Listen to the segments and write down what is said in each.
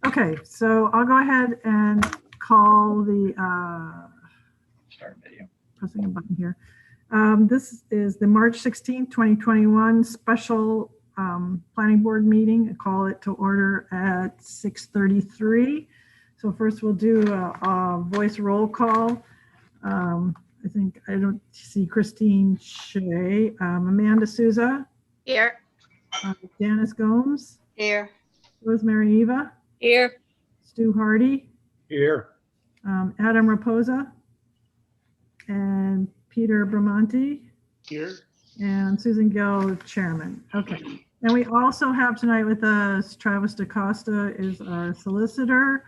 Okay, so I'll go ahead and call the, Start video. pressing a button here. This is the March 16th, 2021 special planning board meeting. I call it to order at 6:33. So first we'll do a voice roll call. I think I don't see Christine Shea, Amanda Souza, Here. Janice Gomes, Here. Rosemary Eva, Here. Stu Hardy, Here. Adam Raposa, and Peter Bramonti, Here. and Susan Gill, chairman. Okay. And we also have tonight with us Travis DaCosta is our solicitor.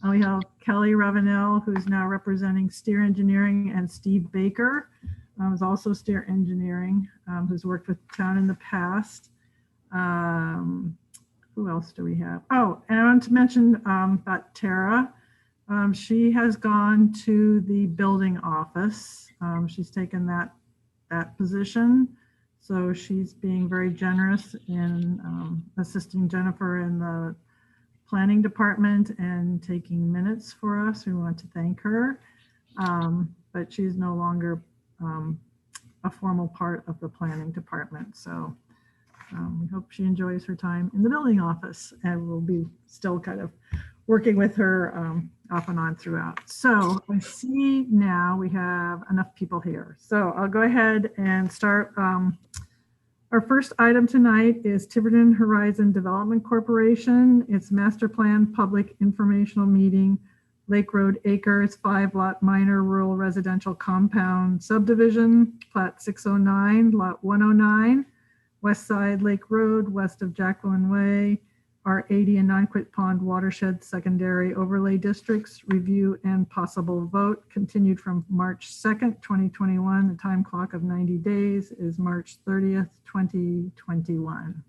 We have Kelly Ravenel, who's now representing Steer Engineering, and Steve Baker, who's also Steer Engineering, who's worked with the town in the past. Who else do we have? Oh, and I want to mention about Tara. She has gone to the building office. She's taken that position. So she's being very generous in assisting Jennifer in the planning department and taking minutes for us. We want to thank her. But she's no longer a formal part of the planning department. So we hope she enjoys her time in the building office, and we'll be still kind of working with her off and on throughout. So I see now we have enough people here. So I'll go ahead and start. Our first item tonight is Tiverton Horizon Development Corporation. It's master plan public informational meeting, Lake Road Acres, 5-lot minor rural residential compound subdivision, Plat 609, lot 109, west side Lake Road, west of Jacqueline Way, R80 and Nonquit Pond Watershed Secondary Overlay Districts, review and possible vote, continued from March 2nd, 2021. The time clock of 90 days is March 30th, 2021.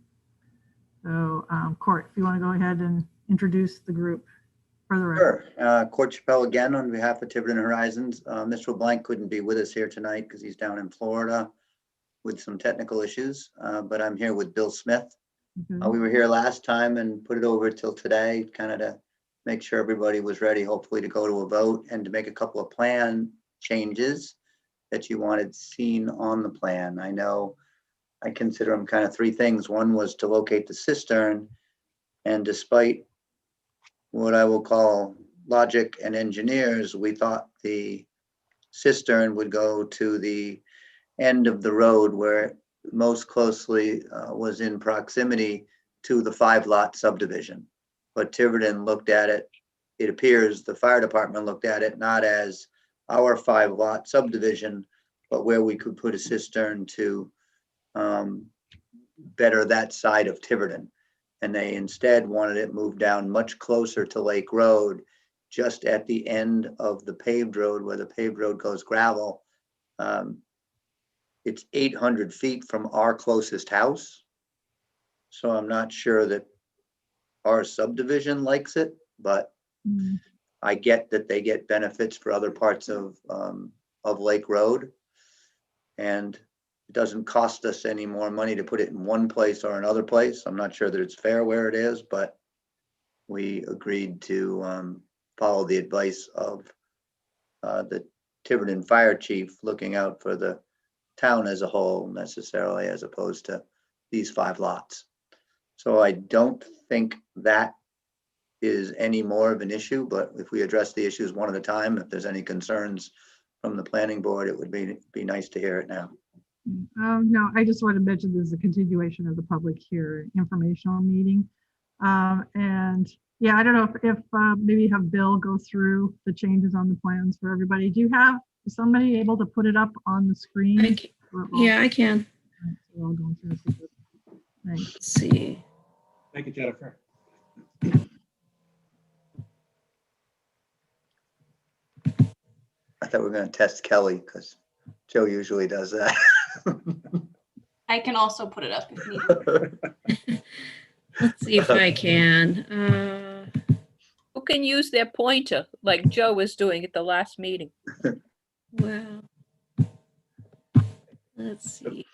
So, Court, if you want to go ahead and introduce the group for the record. Sure. Court Chappelle again on behalf of Tiverton Horizons. Mr. LeBlanc couldn't be with us here tonight because he's down in Florida with some technical issues, but I'm here with Bill Smith. We were here last time and put it over till today, kind of to make sure everybody was ready, hopefully to go to a vote and to make a couple of plan changes that you wanted seen on the plan. I know I consider them kind of three things. One was to locate the cistern, and despite what I will call logic and engineers, we thought the cistern would go to the end of the road where it most closely was in proximity to the 5-lot subdivision. But Tiverton looked at it, it appears the fire department looked at it not as our 5-lot subdivision, but where we could put a cistern to better that side of Tiverton. And they instead wanted it moved down much closer to Lake Road, just at the end of the paved road where the paved road goes gravel. It's 800 feet from our closest house. So I'm not sure that our subdivision likes it, but I get that they get benefits for other parts of Lake Road. And it doesn't cost us any more money to put it in one place or another place. I'm not sure that it's fair where it is, but we agreed to follow the advice of the Tiverton Fire Chief, looking out for the town as a whole necessarily, as opposed to these 5 lots. So I don't think that is any more of an issue, but if we address the issues one at a time, if there's any concerns from the planning board, it would be nice to hear it now. No, I just want to mention this is a continuation of the public hearing informational meeting. And yeah, I don't know if maybe have Bill go through the changes on the plans for everybody. Is somebody able to put it up on the screen? Yeah, I can. Right, so we're all going through this. Thanks. Let's see. Thank you, Jennifer. I thought we were going to test Kelly because Joe usually does that. I can also put it up if needed. Let's see if I can. Who can use their pointer like Joe was doing at the last meeting? Well, let's see.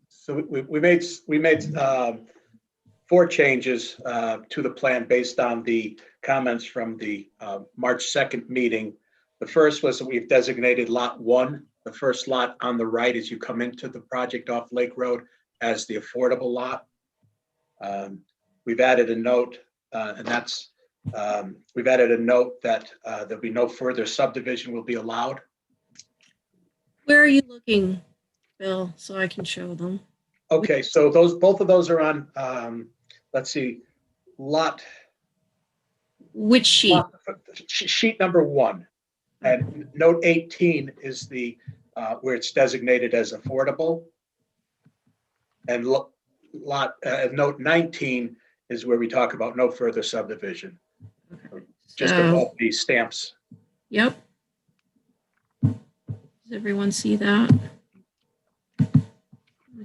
So we made 4 changes to the plan based on the comments from the March 2nd meeting. The first was that we've designated Lot 1, the first lot on the right as you come into the project off Lake Road, as the affordable lot. We've added a note, we've added a note that there'll be no further subdivision will be allowed. Where are you looking, Bill, so I can show them? Okay, so both of those are on, let's see, Which sheet? sheet number 1. And note 18 is the where it's designated as affordable. And note 19 is where we talk about no further subdivision. Just above the stamps. Yep. Does everyone see that? I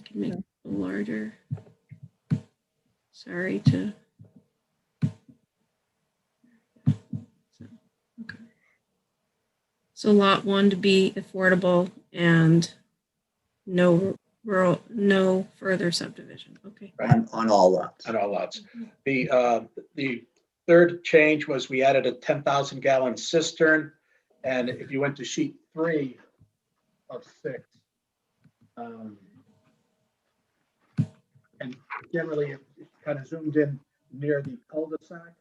can make it a little larger. Sorry to. Okay. So lot 1 to be affordable and no further subdivision. Okay. On all lots. On all lots. The third change was we added a 10,000 gallon cistern. And if you went to sheet 3 of 6, and generally it kind of zoomed in near the cul-de-sac,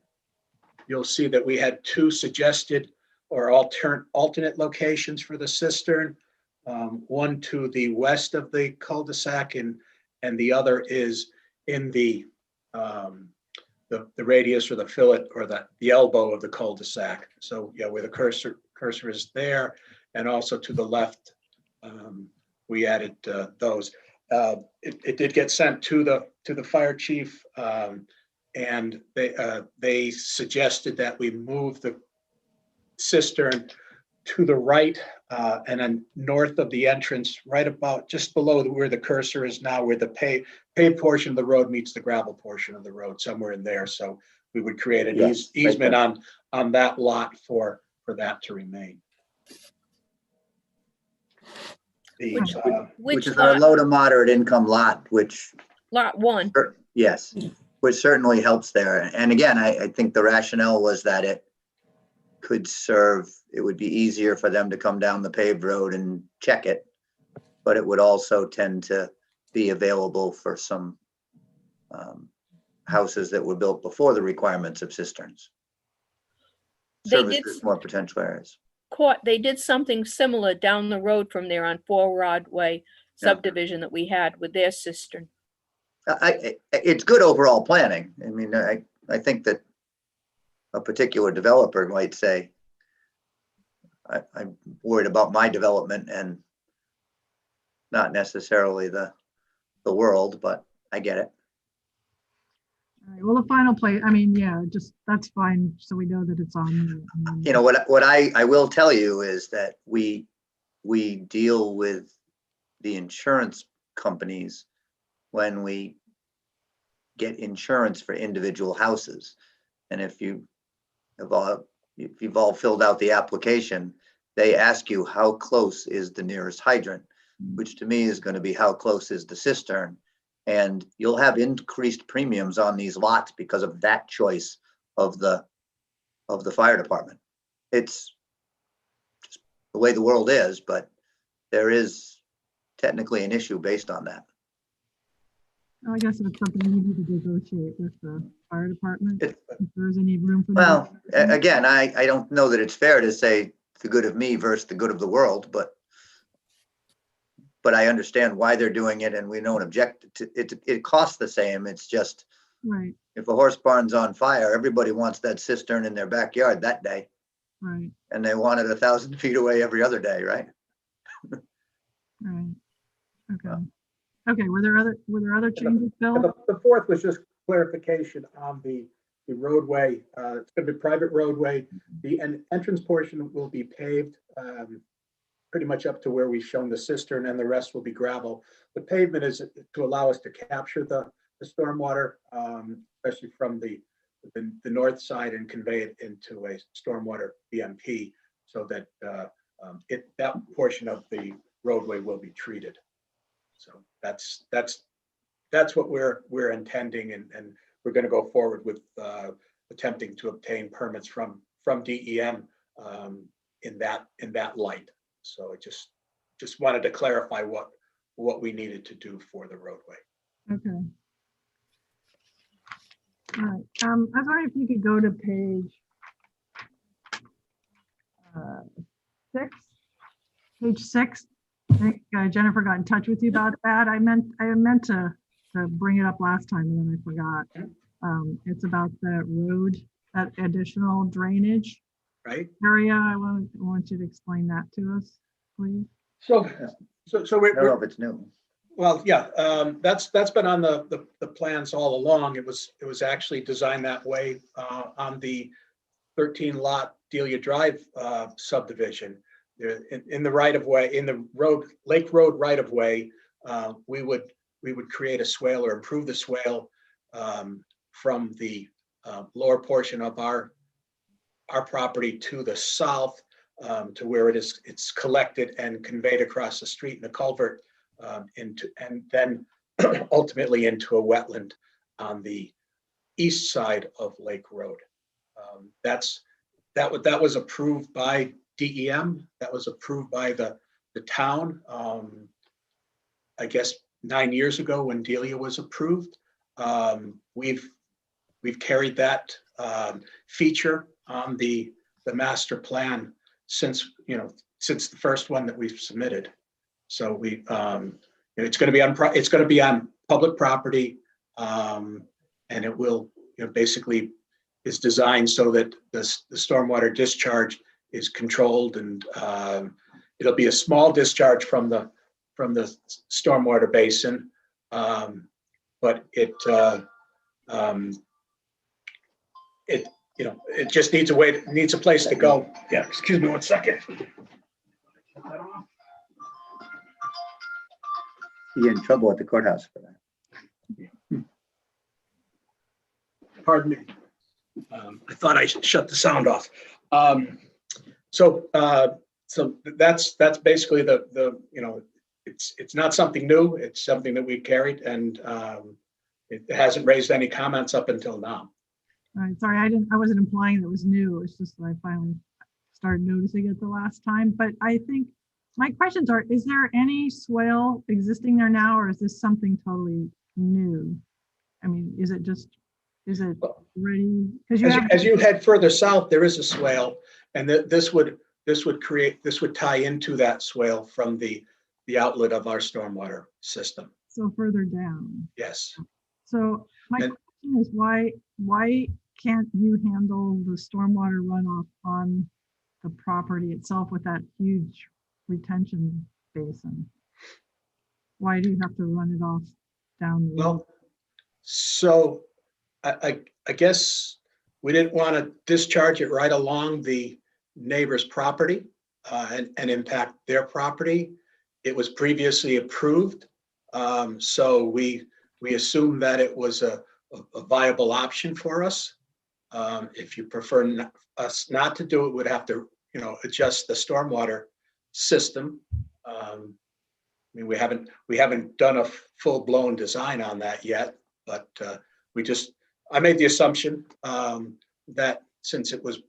you'll see that we had 2 suggested or alternate locations for the cistern. One to the west of the cul-de-sac and the other is in the radius or the fillet or the elbow of the cul-de-sac. So yeah, where the cursor is there, and also to the left, we added those. It did get sent to the fire chief, and they suggested that we move the cistern to the right and then north of the entrance, right about just below where the cursor is now, where the paved portion of the road meets the gravel portion of the road, somewhere in there. So we would create an easement on that lot for that to remain. Which is our low to moderate income lot, which. Lot 1. Yes, which certainly helps there. And again, I think the rationale was that it could serve, it would be easier for them to come down the paved road and check it, but it would also tend to be available for some houses that were built before the requirements of cisterns. Services more potential areas. They did something similar down the road from there on 4 Rod Way subdivision that we had with their cistern. It's good overall planning. I mean, I think that a particular developer might say, I'm worried about my development and not necessarily the world, but I get it. All right, well, the final play, I mean, yeah, just that's fine. So we know that it's on. You know, what I will tell you is that we deal with the insurance companies when we get insurance for individual houses. And if you've all filled out the application, they ask you how close is the nearest hydrant, which to me is going to be how close is the cistern. And you'll have increased premiums on these lots because of that choice of the fire department. It's just the way the world is, but there is technically an issue based on that. I guess it's something you need to negotiate with the fire department. If there's any room for. Well, again, I don't know that it's fair to say the good of me versus the good of the world, but I understand why they're doing it, and we don't object to it. It costs the same. It's just, right. If a horse barn's on fire, everybody wants that cistern in their backyard that day. Right. And they want it 1,000 feet away every other day, right? Right. Okay. Okay. Were there other changes, Bill? The fourth was just clarification on the roadway. It's going to be private roadway. The entrance portion will be paved pretty much up to where we've shown the cistern, and the rest will be gravel. The pavement is to allow us to capture the stormwater, especially from the north side, and convey it into a stormwater BMP, so that that portion of the roadway will be treated. So that's what we're intending, and we're going to go forward with attempting to obtain permits from DEM in that light. So I just wanted to clarify what we needed to do for the roadway. Okay. All right. I was wondering if you could go to page 6. Page 6. I think Jennifer got in touch with you about that. I meant to bring it up last time and then I forgot. It's about the road, that additional drainage Right. area. I want you to explain that to us, please. So I don't know we're, if it's new. well, yeah, that's been on the plans all along. It was actually designed that way on the 13 lot Delia Drive subdivision. In the right of way, in the Lake Road right of way, we would create a swale or improve the swale from the lower portion of our property to the south to where it's collected and conveyed across the street in a culvert and then ultimately into a wetland on the east side of Lake Road. That was approved by DEM. That was approved by the town. I guess 9 years ago when Delia was approved. We've carried that feature on the master plan since the first one that we've submitted. So it's going to be on public property, and it will basically is designed so that the stormwater discharge is controlled, and it'll be a small discharge from the stormwater basin, but it just needs a place to go. Yeah, excuse me 1 second. You're in trouble at the courthouse for that. Pardon me. I thought I shut the sound off. So that's basically it's not something new. It's something that we carried, and it hasn't raised any comments up until now. All right, sorry, I wasn't implying that it was new. It's just that I finally started noticing it the last time. But I think my questions are, is there any swale existing there now, or is this something totally new? I mean, is it ready? As you head further south, there is a swale, and this would tie into that swale from the outlet of our stormwater system. So further down. Yes. So my question is, why can't you handle the stormwater runoff on the property itself with that huge retention basin? Why do you have to run it off down the road? Well, so I guess we didn't want to discharge it right along the neighbor's property and impact their property. It was previously approved, so we assumed that it was a viable option for us. If you prefer us not to do it, we'd have to adjust the stormwater system. I mean, we haven't done a full-blown design on that yet, but I made the assumption that since it was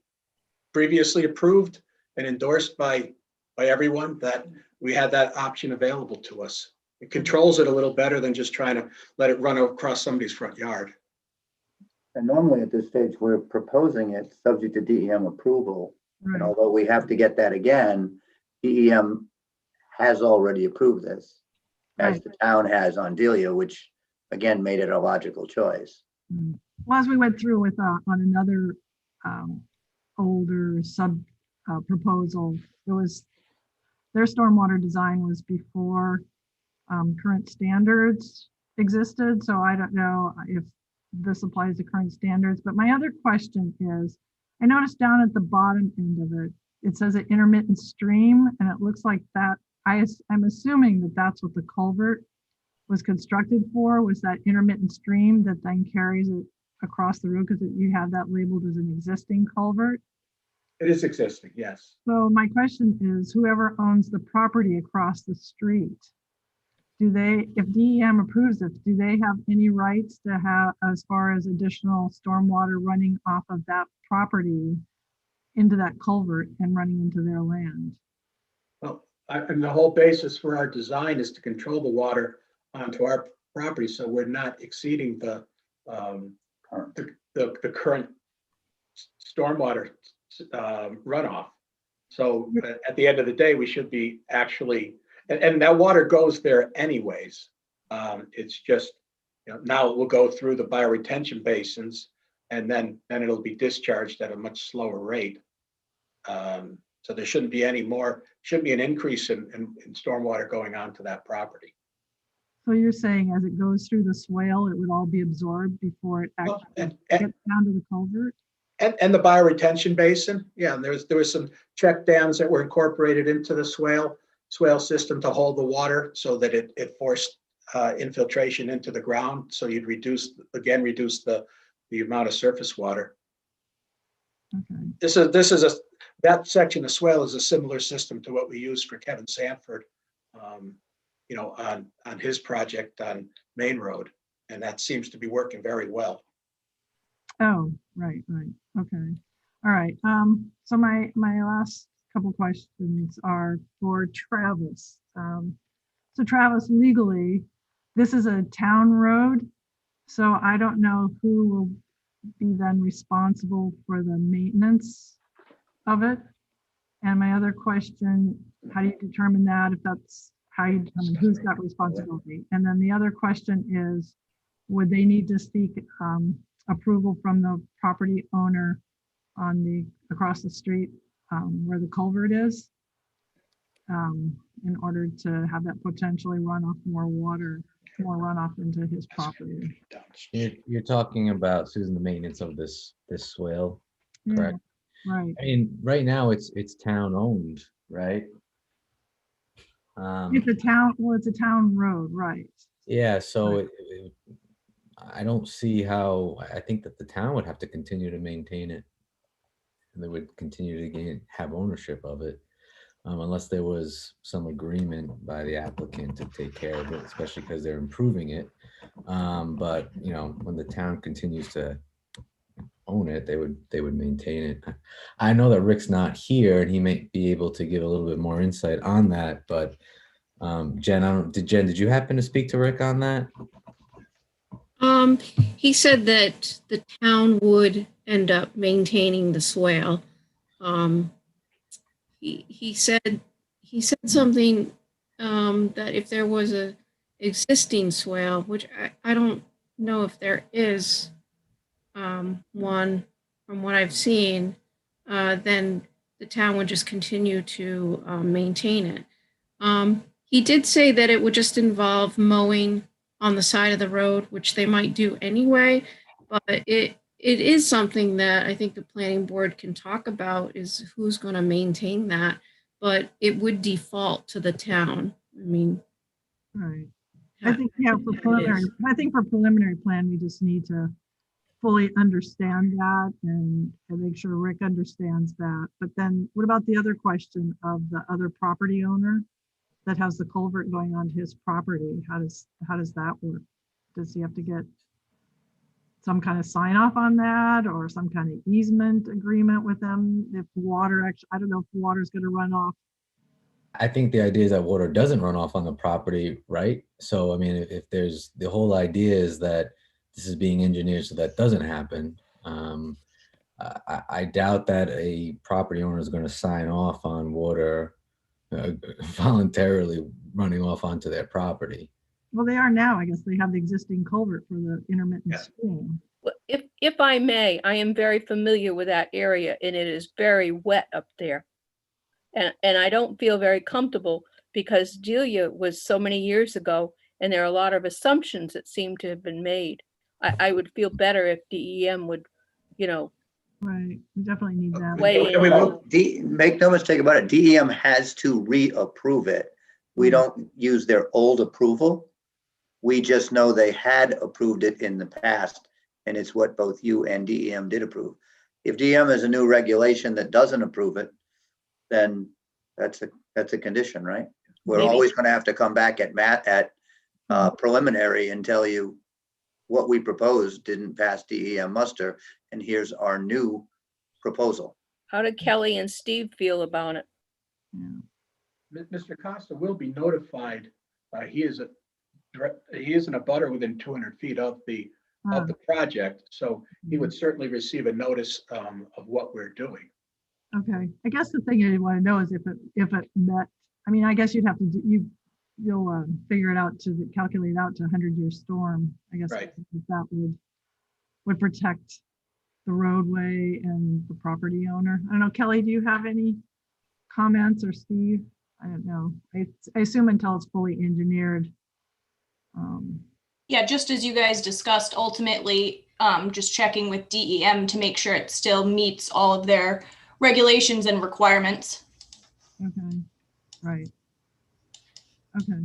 previously approved and endorsed by everyone, that we had that option available to us. It controls it a little better than just trying to let it run across somebody's front yard. And normally at this stage, we're proposing it subject to DEM approval. Right. And although we have to get that again, DEM has already approved this, as Right. the town has on Delia, which again made it a logical choice. Well, as we went through with on another older proposal, it was their stormwater design was before current standards existed. So I don't know if this applies to current standards. But my other question is, I noticed down at the bottom end of it, it says an intermittent stream, and it looks like that. I'm assuming that that's what the culvert was constructed for, was that intermittent stream that then carries it across the road, because you have that labeled as an existing culvert. It is existing, yes. So my question is, whoever owns the property across the street, do they, if DEM approves this, do they have any rights to have, as far as additional stormwater running off of that property into that culvert and running into their land? Well, and the whole basis for our design is to control the water onto our property, so we're not exceeding the current stormwater runoff. So at the end of the day, we should be actually, and that water goes there anyways. It's just, now it will go through the bioretention basins, and then it'll be discharged at a much slower rate. So there shouldn't be an increase in stormwater going onto that property. So you're saying as it goes through the swale, it would all be absorbed before it actually And gets down to the culvert? the bioretention basin, yeah, and there was some check dams that were incorporated into the swale system to hold the water so that it forced infiltration into the ground. So you'd reduce the amount of surface water. Okay. That section of swale is a similar system to what we used for Kevin Sanford, on his project on Main Road, and that seems to be working very well. Oh, right. Okay. All right. So my last couple questions are for Travis. So Travis, legally, this is a town road, so I don't know who will be then responsible for the maintenance of it. And my other question, how do you determine that? If that's how you determine who's got responsibility? And then the other question is, would they need to seek approval from the property owner on across the street where the culvert is in order to have that potentially run off more runoff into his property? You're talking about, Susan, the maintenance of this swale, Yeah, correct? right. I mean, right now it's town owned, right? It's a town road, right? Yeah, so I don't see how, I think that the town would have to continue to maintain it. And they would continue to have ownership of it, unless there was some agreement by the applicant to take care of it, especially because they're improving it. But when the town continues to own it, they would maintain it. I know that Rick's not here and he may be able to give a little bit more insight on that, but Jen, did you happen to speak to Rick on that? He said that the town would end up maintaining the swale. He said something that if there was a existing swale, which I don't know if there is one from what I've seen, then the town would just continue to maintain it. He did say that it would just involve mowing on the side of the road, which they might do anyway, but it is something that I think the planning board can talk about, is who's going to maintain that, but it would default to the town. I mean, Right. I think, for preliminary plan, we just need to fully understand that and make sure Rick understands that. But then what about the other question of the other property owner that has the culvert going onto his property? How does that work? Does he have to get some kind of sign off on that, or some kind of easement agreement with them? If water I don't know if water is going to run off. I think the idea is that water doesn't run off on the property, right? So, I mean, if there's, the whole idea is that this is being engineered so that doesn't happen. I doubt that a property owner is going to sign off on water voluntarily running off onto their property. Well, they are now. I guess they have the existing culvert for the intermittent stream. Well, if I may, I am very familiar with that area and it is very wet up there. And I don't feel very comfortable because Delia was so many years ago and there are a lot of assumptions that seem to have been made. I would feel better if DEM would, Right, we definitely need that. Make no mistake about it, DEM has to reapprove it. We don't use their old approval. We just know they had approved it in the past, and it's what both you and DEM did approve. If DEM is a new regulation that doesn't approve it, then that's a condition, right? We're always going to have to come back at preliminary and tell you what we proposed didn't pass DEM muster, and here's our new proposal. How did Kelly and Steve feel about it? Yeah. Mr. Costa will be notified. He is in a butter within 200 feet of the project, so he would certainly receive a notice of what we're doing. Okay, I guess the thing you want to know is if it met, I mean, I guess you'd have to, you'll figure it out to calculate out to 100-year storm. I guess Right. if that would protect the roadway and the property owner. I don't know, Kelly, do you have any comments, or Steve? I don't know. I assume until it's fully engineered. Yeah, just as you guys discussed, ultimately, just checking with DEM to make sure it still meets all of their regulations and requirements. Okay, right. Okay.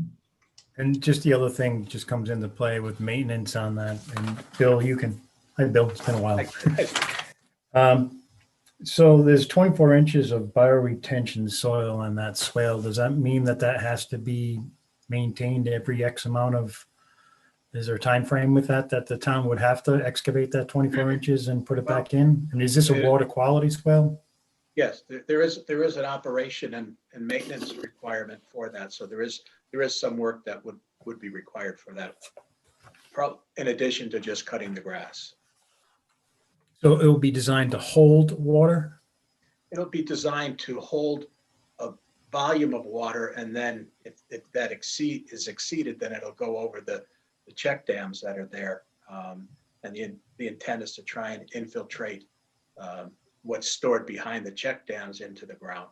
And just the other thing just comes into play with maintenance on that. And Bill, hi Bill, it's been a while. So there's 24 inches of bioretention soil on that swale. Does that mean that has to be maintained every X amount of, is there a time frame with that the town would have to excavate that 24 inches and put it back in? And is this a water quality swale? Yes, there is an operation and maintenance requirement for that. So there is some work that would be required for that, in addition to just cutting the grass. So it will be designed to hold water? It'll be designed to hold a volume of water, and then if that is exceeded, then it'll go over the check dams that are there. And the intent is to try and infiltrate what's stored behind the check dams into the ground.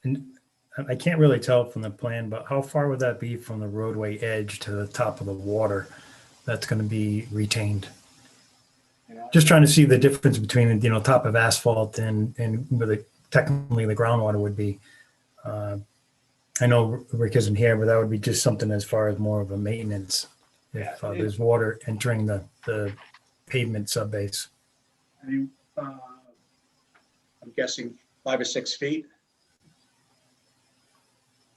And I can't really tell from the plan, but how far would that be from the roadway edge to the top of the water that's going to be retained? Just trying to see the difference between, top of asphalt and where technically the groundwater would be. I know Rick isn't here, but that would be just something as far as more of a maintenance. If there's water entering the pavement subbase. I mean, I'm guessing 5 or 6 feet.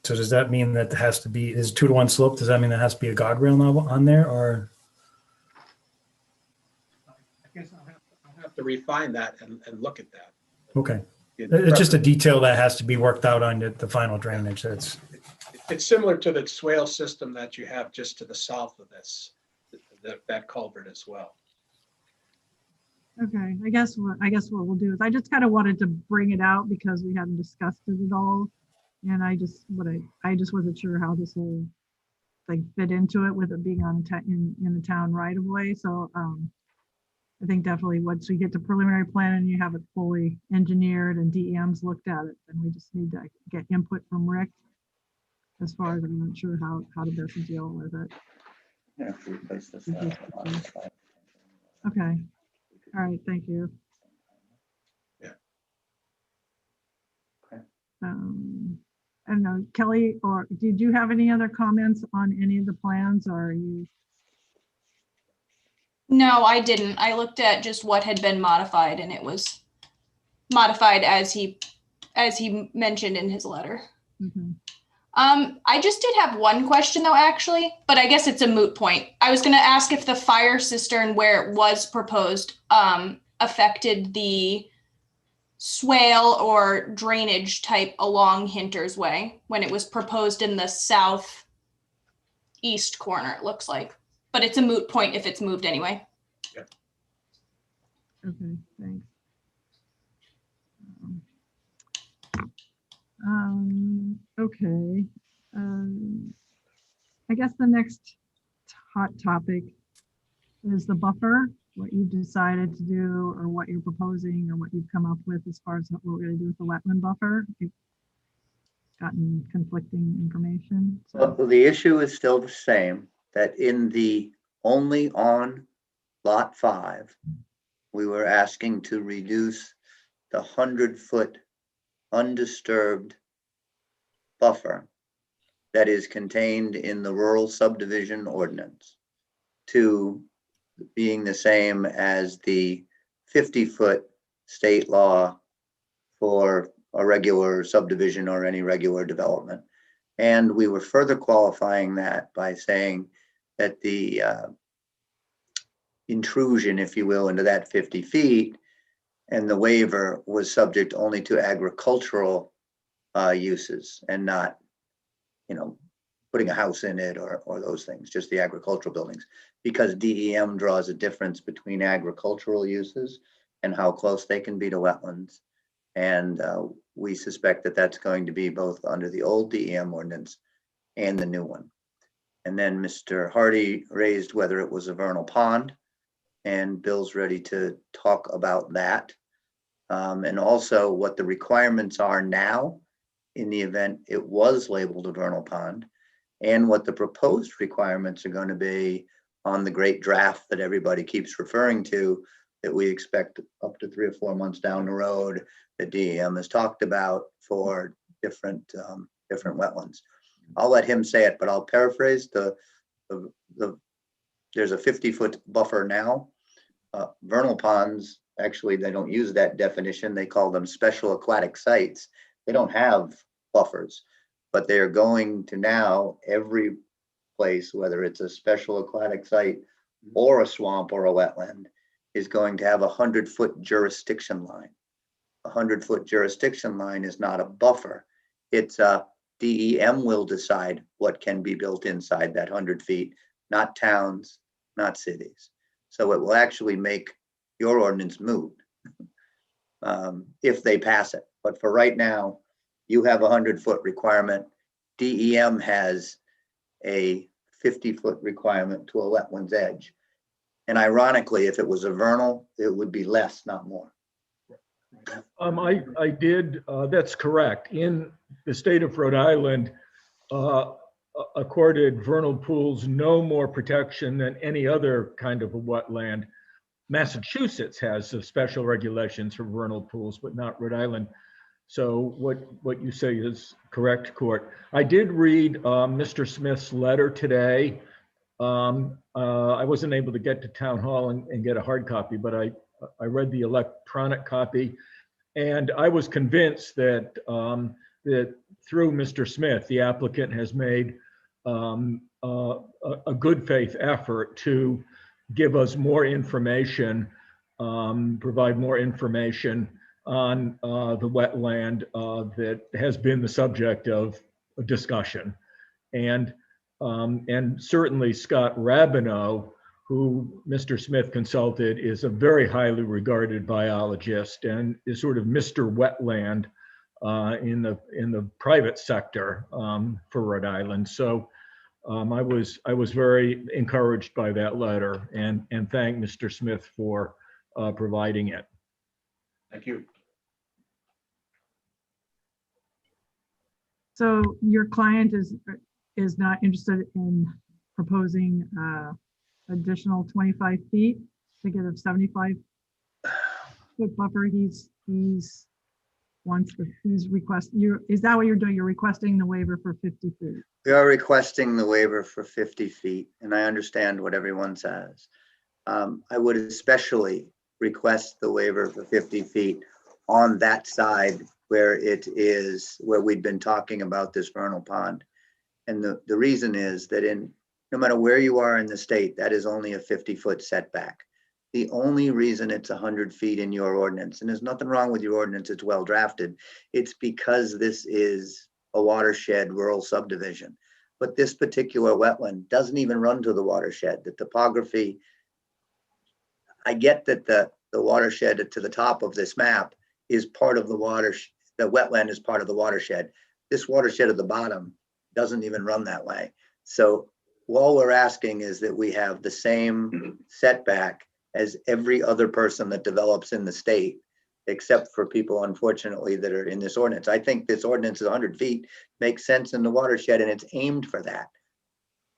So does that mean that there has to be, is 2-to-1 slope? Does that mean there has to be a guardrail now on there, or? I guess I'll have to refine that and look at that. Okay. It's just a detail that has to be worked out on the final drainage. It's similar to the swale system that you have just to the south of this, that culvert as well. Okay, I guess what we'll do is, I just kind of wanted to bring it out because we hadn't discussed it at all. And I just wasn't sure how this whole thing fit into it with it being in the town right of way. So I think definitely once we get to preliminary plan and you have it fully engineered and DEM's looked at it, then we just need to get input from Rick. As far as I'm not sure how to best deal with it. Yeah, if we replace this. Okay. All right, thank you. Yeah. Okay. I don't know, Kelly, or did you have any other comments on any of the plans, or are you? No, I didn't. I looked at just what had been modified, and it was modified as he mentioned in his letter. Mhm. I just did have one question though, actually, but I guess it's a moot point. I was going to ask if the fire cistern where it was proposed affected the swale or drainage type along Hinter's Way when it was proposed in the southeast corner, it looks like. But it's a moot point if it's moved anyway. Okay, thanks. Okay. I guess the next hot topic is the buffer, what you've decided to do or what you're proposing or what you've come up with as far as what we're going to do with the wetland buffer. You've gotten conflicting information. Well, the issue is still the same, that only on lot 5, we were asking to reduce the 100-foot undisturbed buffer that is contained in the rural subdivision ordinance to being the same as the 50-foot state law for a regular subdivision or any regular development. And we were further qualifying that by saying that the intrusion, if you will, into that 50 feet and the waiver was subject only to agricultural uses and not, putting a house in it or those things, just the agricultural buildings, because DEM draws a difference between agricultural uses and how close they can be to wetlands. And we suspect that that's going to be both under the old DEM ordinance and the new one. And then Mr. Hardy raised whether it was a vernal pond, and Bill's ready to talk about that. And also what the requirements are now in the event it was labeled a vernal pond, and what the proposed requirements are going to be on the great draft that everybody keeps referring to, that we expect up to 3 or 4 months down the road that DEM has talked about for different wetlands. I'll let him say it, but I'll paraphrase there's a 50-foot buffer now. Vernal ponds, actually, they don't use that definition. They call them special aquatic sites. They don't have buffers, but they are going to now, every place, whether it's a special aquatic site or a swamp or a wetland, is going to have a 100-foot jurisdiction line. A 100-foot jurisdiction line is not a buffer. It's a DEM will decide what can be built inside that 100 feet, not towns, not cities. So it will actually make your ordinance moot if they pass it. But for right now, you have a 100-foot requirement. DEM has a 50-foot requirement to a wetlands edge. And ironically, if it was a vernal, it would be less, not more. I did, that's correct. In the state of Rhode Island, accorded vernal pools no more protection than any other kind of a wetland. Massachusetts has special regulations for vernal pools, but not Rhode Island. So what you say is correct, Court. I did read Mr. Smith's letter today. I wasn't able to get to town hall and get a hard copy, but I read the electronic copy, and I was convinced that that through Mr. Smith, the applicant has made a good faith effort to give us more information, provide more information on the wetland that has been the subject of a discussion. And certainly Scott Rabineau, who Mr. Smith consulted, is a very highly regarded biologist and is sort of Mr. Wetland in the private sector for Rhode Island. So I was very encouraged by that letter and thank Mr. Smith for providing it. Thank you. So your client is not interested in proposing additional 25 feet to get a 75 foot buffer. He's requesting. Is that what you're doing? You're requesting the waiver for 50 feet. We are requesting the waiver for 50 feet, and I understand what everyone says. I would especially request the waiver for 50 feet on that side where we've been talking about this vernal pond. And the reason is that no matter where you are in the state, that is only a 50-foot setback. The only reason it's 100 feet in your ordinance, and there's nothing wrong with your ordinance, it's well drafted, it's because this is a watershed rural subdivision. But this particular wetland doesn't even run to the watershed. The topography, I get that the watershed to the top of this map is part of the watershed. The wetland is part of the watershed. This watershed at the bottom doesn't even run that way. So all we're asking is that we have the same setback as every other person that develops in the state, except for people, unfortunately, that are in this ordinance. I think this ordinance is 100 feet, makes sense in the watershed, and it's aimed for that.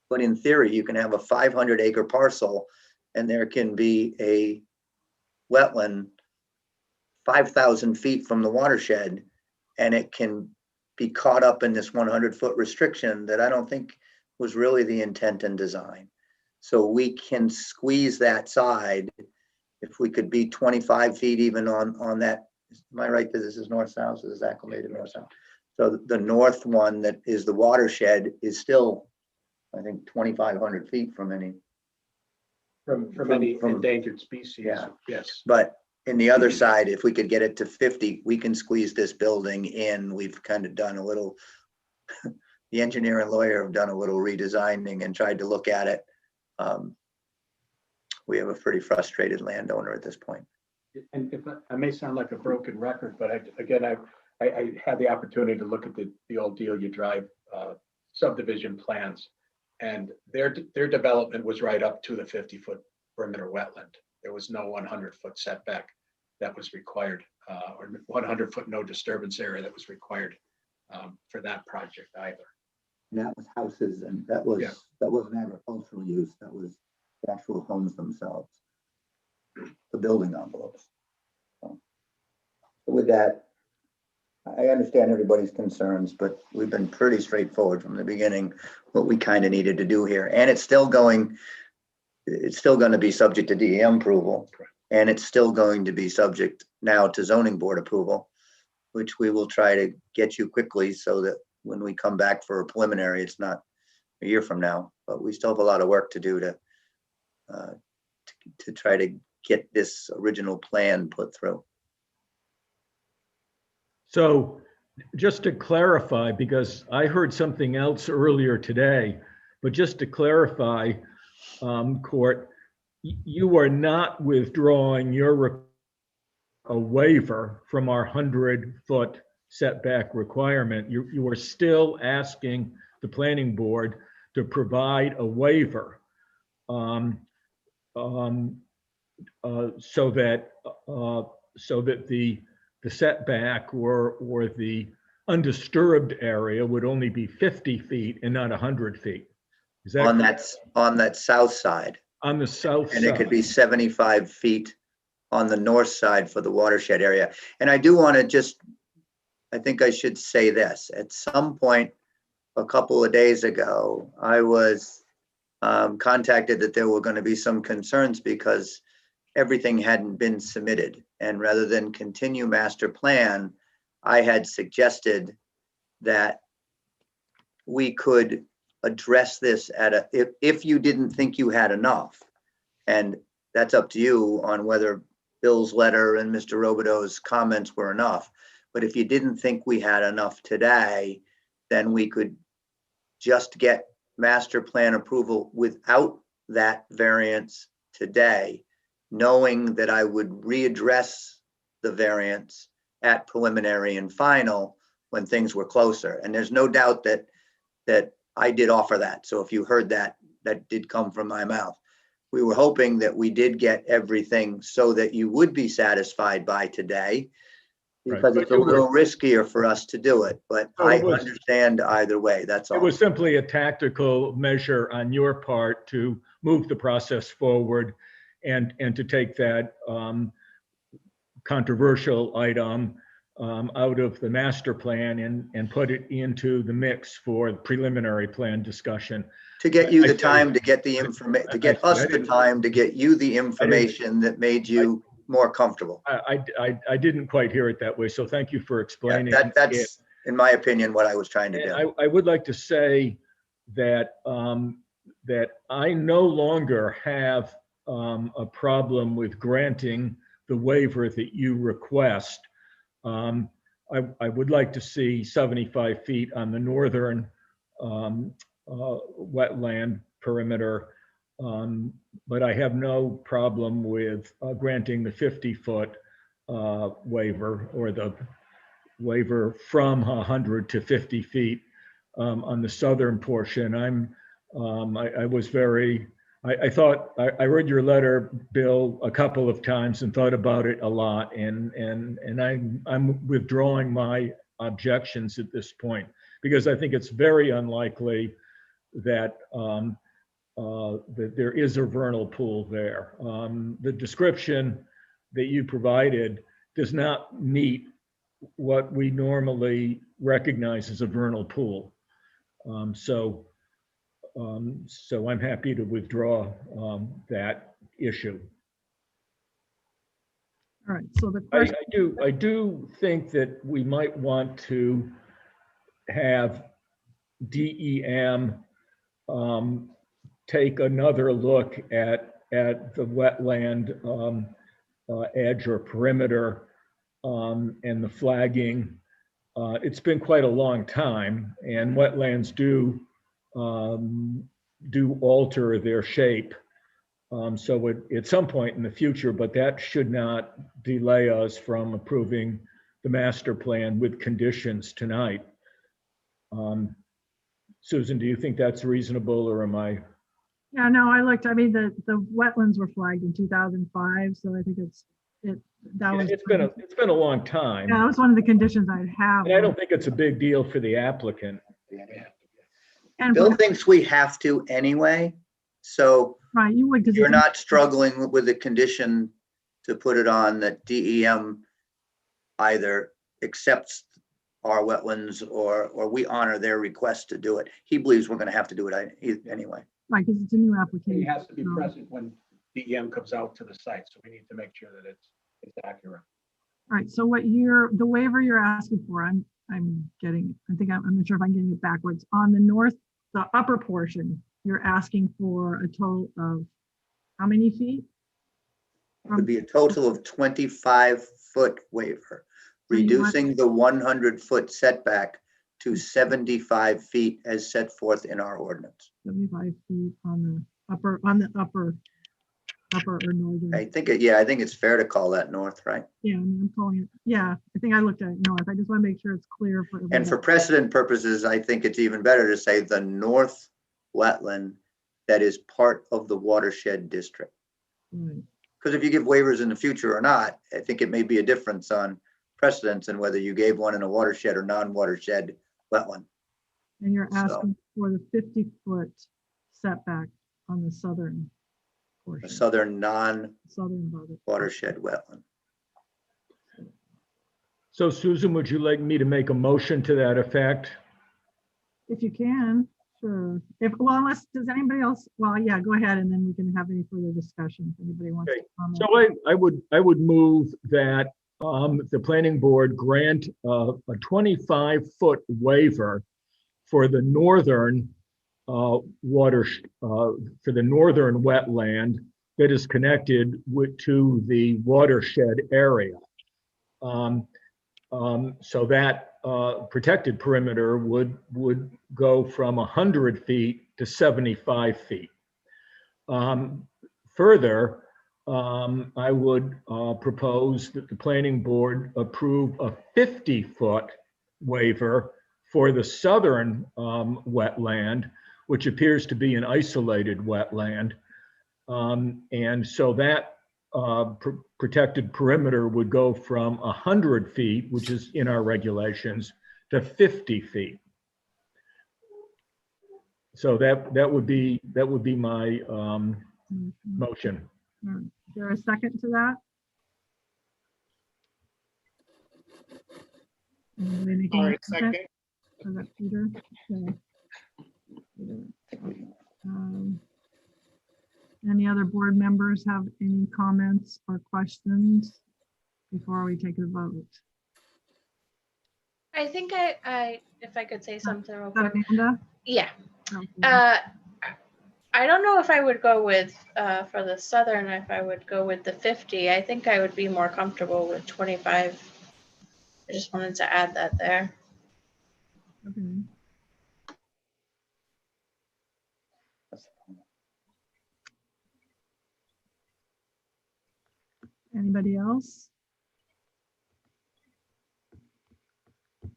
But in theory, you can have a 500-acre parcel, and there can be a wetland 5,000 feet from the watershed, and it can be caught up in this 100-foot restriction that I don't think was really the intent and design. So we can squeeze that side. If we could be 25 feet even on that, am I right that this is north-south? This is acclimated north-south. So the north one that is the watershed is still, I think, 2,500 feet from any, From any from- endangered species. Yeah. Yes. but in the other side, if we could get it to 50, we can squeeze this building in. We've kind of done a little, the engineer and lawyer have done a little redesigning and tried to look at it. We have a pretty frustrated landowner at this point. And if I may sound like a broken record, but I had the opportunity to look at the old Delia Drive subdivision plans, and their development was right up to the 50-foot perimeter wetland. There was no 100-foot setback that was required, or 100-foot no disturbance area that was required for that project either. And that was houses, and that was, Yeah. that wasn't agricultural use, that was the actual homes themselves, the building envelopes. So with that, I understand everybody's concerns, but we've been pretty straightforward from the beginning, what we kind of needed to do here. And it's still going to be subject to DEM approval. Correct. And it's still going to be subject now to zoning board approval, which we will try to get you quickly so that when we come back for a preliminary, it's not a year from now, but we still have a lot of work to do to try to get this original plan put through. So just to clarify, because I heard something else earlier today, but just to clarify, Court, you are not withdrawing a waiver from our 100-foot setback requirement. You are still asking the planning board to provide a waiver so that the setback or the undisturbed area would only be 50 feet and not 100 feet. Is that correct? On that south side. On the south side. And it could be 75 feet on the north side for the watershed area. And I do want to I think I should say this. At some point, a couple of days ago, I was contacted that there were going to be some concerns because everything hadn't been submitted. And rather than continue master plan, I had suggested that we could address this if you didn't think you had enough. And that's up to you on whether Bill's letter and Mr. Robideau's comments were enough. But if you didn't think we had enough today, then we could just get master plan approval without that variance today, knowing that I would readdress the variance at preliminary and final when things were closer. And there's no doubt that I did offer that. So if you heard that, that did come from my mouth. We were hoping that we did get everything so that you would be satisfied by today, because Right. it's a little riskier for us to do it, but So I it was- understand either way, that's all. It was simply a tactical measure on your part to move the process forward and to take that controversial item out of the master plan and put it into the mix for preliminary plan discussion. To get you I the see. time to get the information, to get us the time to get you the information that made you more comfortable. I didn't quite hear it that way, so thank you for Yeah, explaining. that's, in my opinion, what I was trying to And do. I would like to say that that I no longer have a problem with granting the waiver that you request. I would like to see 75 feet on the northern wetland perimeter, but I have no problem with granting the 50-foot waiver, or the waiver from 100 to 50 feet on the southern portion. I thought I read your letter, Bill, a couple of times and thought about it a lot, and I'm withdrawing my objections at this point, because I think it's very unlikely that that there is a vernal pool there. The description that you provided does not meet what we normally recognize as a vernal pool. So I'm happy to withdraw that issue. All right, so the question, I do think that we might want to have DEM take another look at the wetland edge or perimeter and the flagging. It's been quite a long time, and wetlands do alter their shape. So at some point in the future, but that should not delay us from approving the master plan with conditions tonight. Susan, do you think that's reasonable, or am I? Yeah, no, I looked, I mean, the wetlands were flagged in 2005, so I think that was. It's been a long time. Yeah, that was one of the conditions I'd have. And I don't think it's a big deal for the applicant. And Bill thinks we have to anyway, so right, you would, because you're not struggling with the condition to put it on that DEM either accepts our wetlands or we honor their request to do it. He believes we're going to have to do it anyway. right, because it's a new He application. has to be so- present when DEM comes out to the site, so we need to make sure that it's accurate. All right, so the waiver you're asking for, I'm getting, I'm not sure if I'm getting it backwards. On the north, the upper portion, you're asking for a total of how many feet? It would be a total of 25-foot waiver, So you want- reducing the 100-foot setback to 75 feet as set forth in our ordinance. 75 feet on the upper or northern. I think it's fair to call that north, right? Yeah, I'm calling it, yeah, I think I looked at it north. I just want to make sure it's clear for And for everybody. precedent purposes, I think it's even better to say the north wetland that is part of the watershed district. Right. Because if you give waivers in the future or not, I think it may be a difference on precedence and whether you gave one in a watershed or non-watershed wetland. And you're So- asking for the 50-foot setback on the southern A portion, southern non-watershed southern border. wetland. So Susan, would you like me to make a motion to that effect? If you can, sure. Unless, does anybody else, well, yeah, go ahead and then we can have any further discussion if anybody wants to Okay. comment. So I would move that the planning board grant a 25-foot waiver for the northern for the northern wetland that is connected to the watershed area. So that protected perimeter would go from 100 feet to 75 feet. Further, I would propose that the planning board approve a 50-foot waiver for the southern wetland, which appears to be an isolated wetland. And so that protected perimeter would go from 100 feet, which is in our regulations, to 50 feet. So that would be my motion. All right. Is there a second to that? Anybody making All a right, second. Is that Peter? Okay. Any other board members have any comments or questions before we take a vote? I think if I could say something real Is that quick. Amanda? Yeah. Okay. I don't know if I would go with, for the southern, if I would go with the 50. I think I would be more comfortable with 25. I just wanted to add that there. Okay. Anybody else?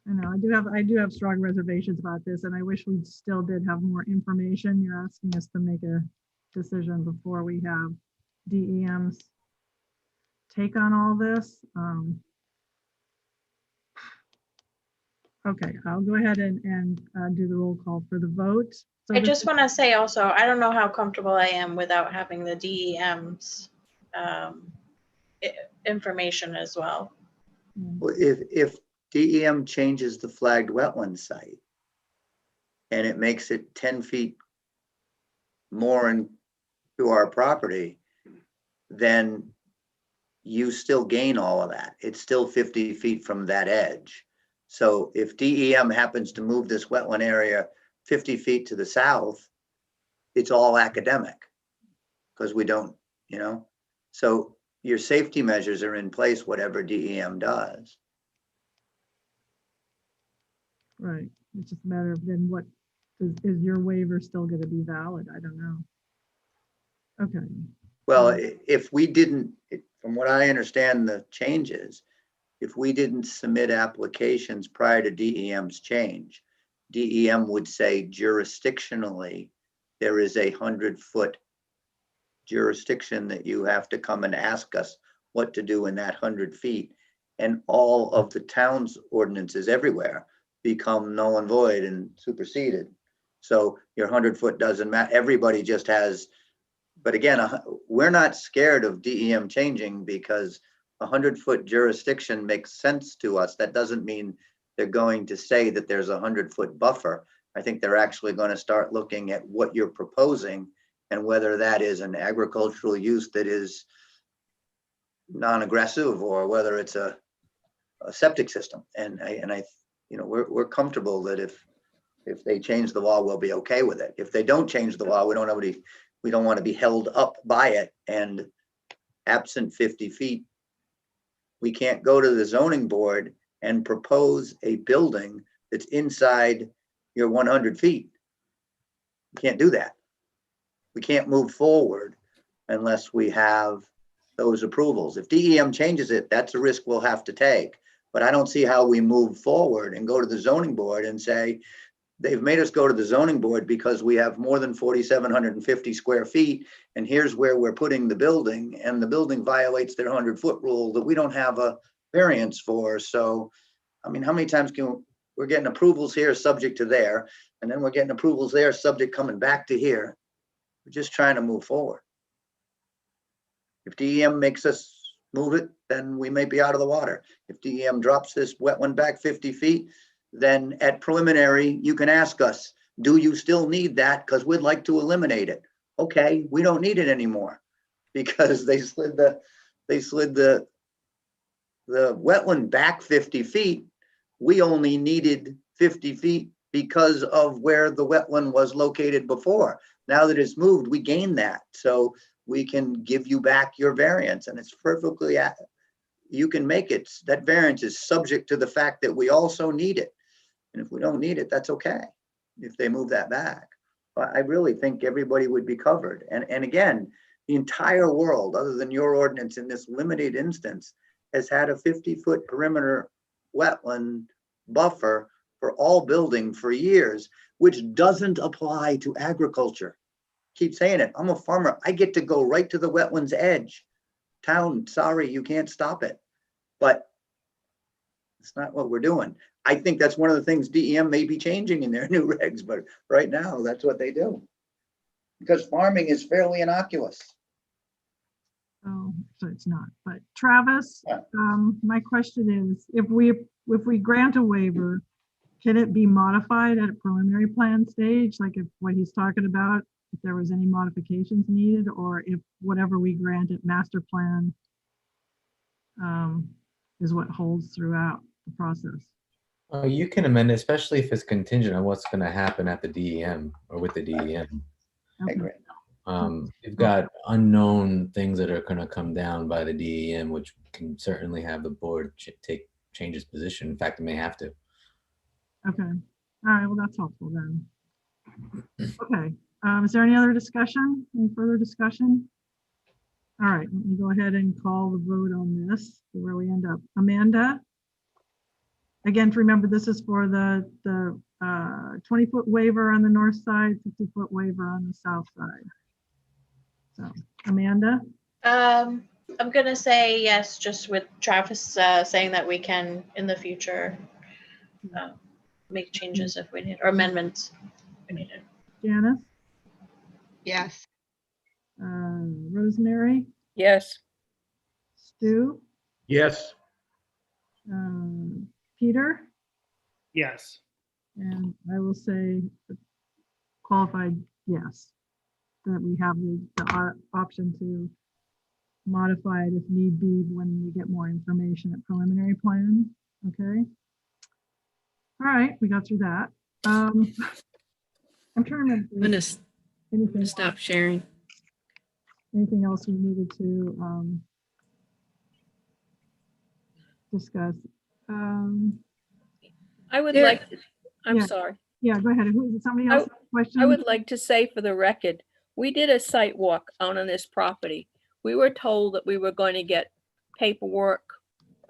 I know, I do have strong reservations about this, and I wish we still did have more information. You're asking us to make a decision before we have DEM's take on all this. Okay, I'll go ahead and do the roll call for the vote. So I this just is- want to say also, I don't know how comfortable I am without having the DEM's information as well. Well, if DEM changes the flagged wetland site and it makes it 10 feet more into our property, then you still gain all of that. It's still 50 feet from that edge. So if DEM happens to move this wetland area 50 feet to the south, it's all academic because we don't, you know, so your safety measures are in place, whatever DEM does. Right. It's just a matter of then what, is your waiver still going to be valid? I don't know. Okay. Well, if we didn't, from what I understand the changes, if we didn't submit applications prior to DEM's change, DEM would say jurisdictionally, there is a 100-foot jurisdiction that you have to come and ask us what to do in that 100 feet. And all of the town's ordinances everywhere become null and void and superseded. So your 100-foot doesn't matter. Everybody just has, but again, we're not scared of DEM changing because a 100-foot jurisdiction makes sense to us. That doesn't mean they're going to say that there's a 100-foot buffer. I think they're actually going to start looking at what you're proposing and whether that is an agricultural use that is non-aggressive or whether it's a septic system. And I, you know, we're comfortable that if they change the law, we'll be okay with it. If they don't change the law, we don't want to be held up by it. And absent 50 feet, we can't go to the zoning board and propose a building that's inside your 100 feet. We can't do that. We can't move forward unless we have those approvals. If DEM changes it, that's a risk we'll have to take. But I don't see how we move forward and go to the zoning board and say, they've made us go to the zoning board because we have more than 4,750 square feet. And here's where we're putting the building, and the building violates their 100-foot rule that we don't have a variance for. So, I mean, how many times we're getting approvals here subject to there, and then we're getting approvals there subject coming back to here. We're just trying to move forward. If DEM makes us move it, then we may be out of the water. If DEM drops this wetland back 50 feet, then at preliminary, you can ask us, do you still need that? Because we'd like to eliminate it. Okay, we don't need it anymore because they slid the wetland back 50 feet. We only needed 50 feet because of where the wetland was located before. Now that it's moved, we gain that. So we can give you back your variance, and it's perfectly, you can make it, that variance is subject to the fact that we also need it. And if we don't need it, that's okay, if they move that back. But I really think everybody would be covered. And again, the entire world, other than your ordinance in this limited instance, has had a 50-foot perimeter wetland buffer for all building for years, which doesn't apply to agriculture. Keep saying it. I'm a farmer. I get to go right to the wetlands edge. Town, sorry, you can't stop it. But it's not what we're doing. I think that's one of the things DEM may be changing in their new regs, but right now that's what they do. Because farming is fairly innocuous. Oh, so it's not. But Travis, Yeah. My question is, if we grant a waiver, can it be modified at a preliminary plan stage? Like if what he's talking about, if there was any modifications needed, or if whatever we grant at master plan is what holds throughout the process? You can amend it, especially if it's contingent on what's going to happen at the DEM or with the DEM. I Okay. agree. You've got unknown things that are going to come down by the DEM, which can certainly have the board change its position. In fact, it may have to. Okay. All right. Well, that's helpful then. Okay. Is there any other discussion? Any further discussion? All right. Let me go ahead and call the vote on this, where we end up. Amanda? Again, to remember, this is for the 20-foot waiver on the north side, 50-foot waiver on the south side. So, Amanda? I'm gonna say yes, just with Travis saying that we can in the future make changes if we need, or amendments if we need it. Janice? Yes. Rosemary? Yes. Stu? Yes. Peter? Yes. And I will say qualified yes, that we have the option to modify it if need be when we get more information at preliminary plan. Okay. All right, we got through that. I'm trying to remember. I'm gonna, s- I'm Anything, gonna stop sharing. anything else we needed to discuss? I would There- like, I'm Yeah. sorry. Yeah, go ahead. Who, somebody I- else have a question? I would like to say for the record, we did a site walk out on this property. We were told that we were going to get paperwork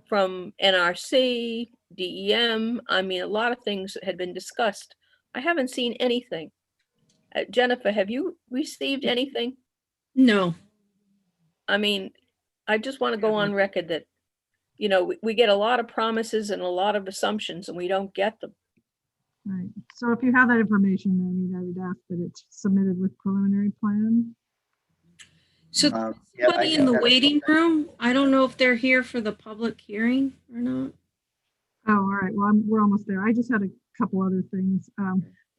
from NRC, DEM. I mean, a lot of things that had been discussed. I haven't seen anything. Jennifer, have you received anything? No, I mean, I just want to go on record that, you know, we get a lot of promises and a lot of assumptions and we don't get them. Right. So if you have that information, then I would ask that it's submitted with preliminary plan. so Yeah, somebody in the waiting room, I don't know if they're here for the public hearing or not. Oh, all right. Well, we're almost there. I just had a couple other things.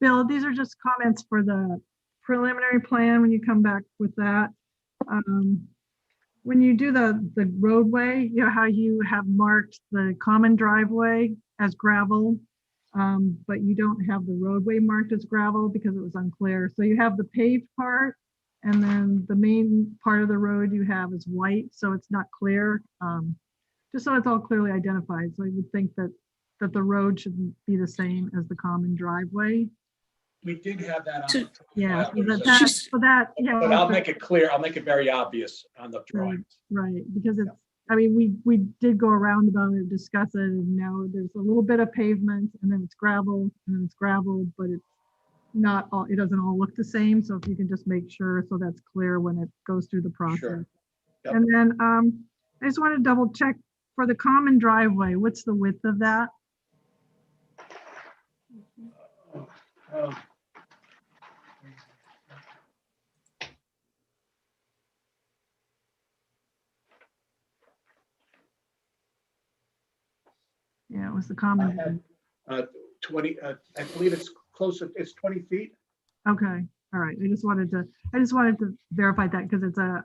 Bill, these are just comments for the preliminary plan when you come back with that. When you do the roadway, you know how you have marked the common driveway as gravel, but you don't have the roadway marked as gravel because it was unclear. So you have the paved part, and then the main part of the road you have is white, so it's not clear. Just so it's all clearly identified. So I would think that the road should be the same as the common driveway. We did have that on. So- the Yeah, file, so that, so- She's- for that, yeah. But I'll make it clear, I'll make it very obvious on the drawings. Right, because it's, I mean, we did go around about it, discuss it, and now there's a little bit of pavement, and then it's gravel, and then it's gravel, but it's not all, it doesn't all look the same, so if you can just make sure, so that's clear when it goes through the process. Sure. Yep. And then, I just want to double check, for the common driveway, what's the width of that? Yeah, it was the I common. had 20, I believe it's closer, it's 20 feet. Okay, all right. I just wanted to verify that because it's a,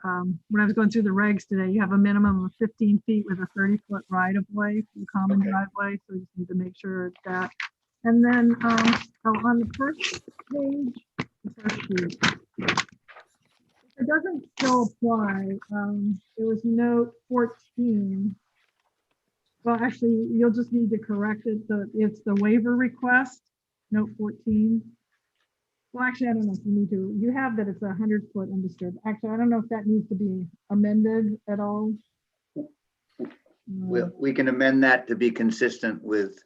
when I was going through the regs today, you have a minimum of 15 feet with a 30-foot right of way for the common Okay. driveway. So we just need to make sure that. And then, on the first page, the first sheet, it doesn't still apply. It was note 14. Well, actually, you'll just need to correct it. It's the waiver request, note 14. Well, actually, I don't know if you need to. You have that it's 100-foot undisturbed. Actually, I don't know if that needs to be amended at all. We can amend that to be consistent with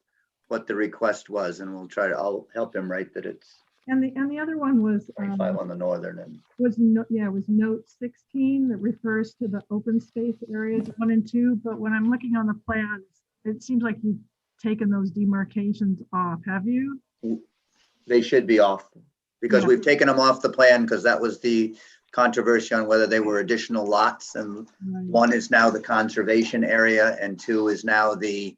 what the request was, and I'll help him write that it's And the other one was 25 on the northern end. was note 16 that refers to the open space areas 1 and 2. But when I'm looking on the plans, it seems like you've taken those demarcations off. Have you? They should be off because Yeah. we've taken them off the plan because that was the controversy on whether they were additional lots. And Right. 1 is now the conservation area and 2 is now the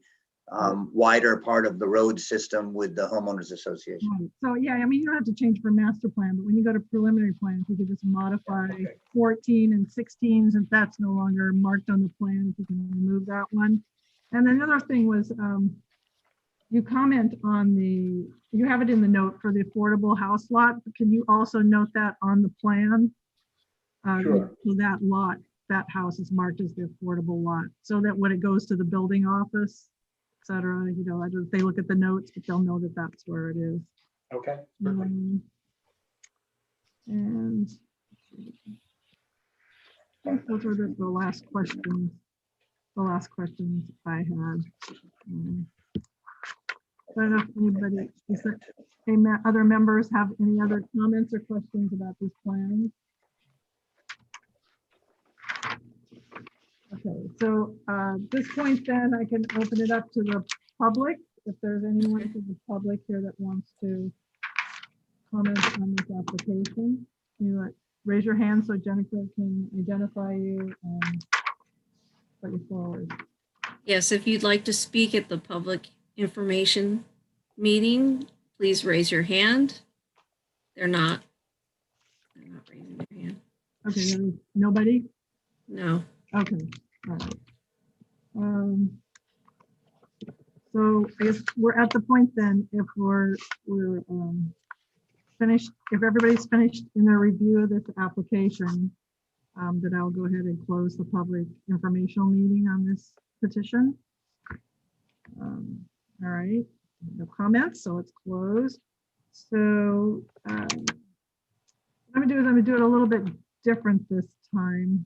wider part of the road system with the homeowners association. Right. So yeah, I mean, you don't have to change for master plan, but when you go to preliminary plans, you could just modify Okay. 14 and 16, since that's no longer marked on the plan, you can remove that one. And then the other thing was, you comment on you have it in the note for the affordable house lot, but can you also note that on the plan? Sure. So that lot, that house is marked as the affordable lot, so that when it goes to the building office, et cetera, you know, I don't, they look at the notes, but they'll know that that's where it is. Okay. Perfect. And I think those were the last questions. The last questions I had. I don't know if anybody, other members have any other comments or questions about these plans? Okay, so at this point then I can open it up to the public. If there's anyone from the public here that wants to comment on this application, you raise your hand so Jennifer can identify you and put you forward. Yes, if you'd like to speak at the public information meeting, please raise your hand. They're not raising their hand. Okay, there's nobody? No. Okay. All right. So So I guess we're at the point then, if we're finished, if everybody's finished in their review of this application, then I'll go ahead and close the public informational meeting on this petition. All right, no comments, so it's closed. So I'm gonna do it a little bit different this time.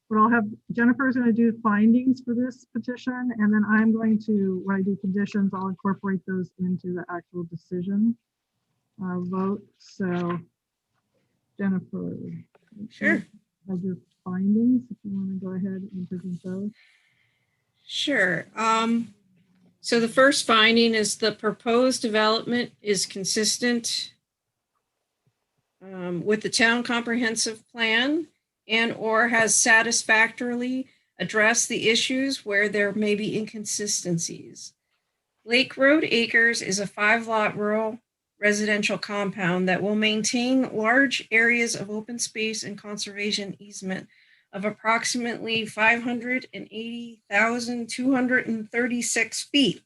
But I'll have, Jennifer's gonna do findings for this petition, and then I'm going to, when I do conditions, I'll incorporate those into the actual decision vote. So Jennifer. Sure. Have your findings, if you want to go ahead and present those. Sure. So the first finding is the proposed development is consistent with the town comprehensive plan and or has satisfactorily addressed the issues where there may be inconsistencies. Lake Road Acres is a 5-lot rural residential compound that will maintain large areas of open space and conservation easement of approximately 580,236 feet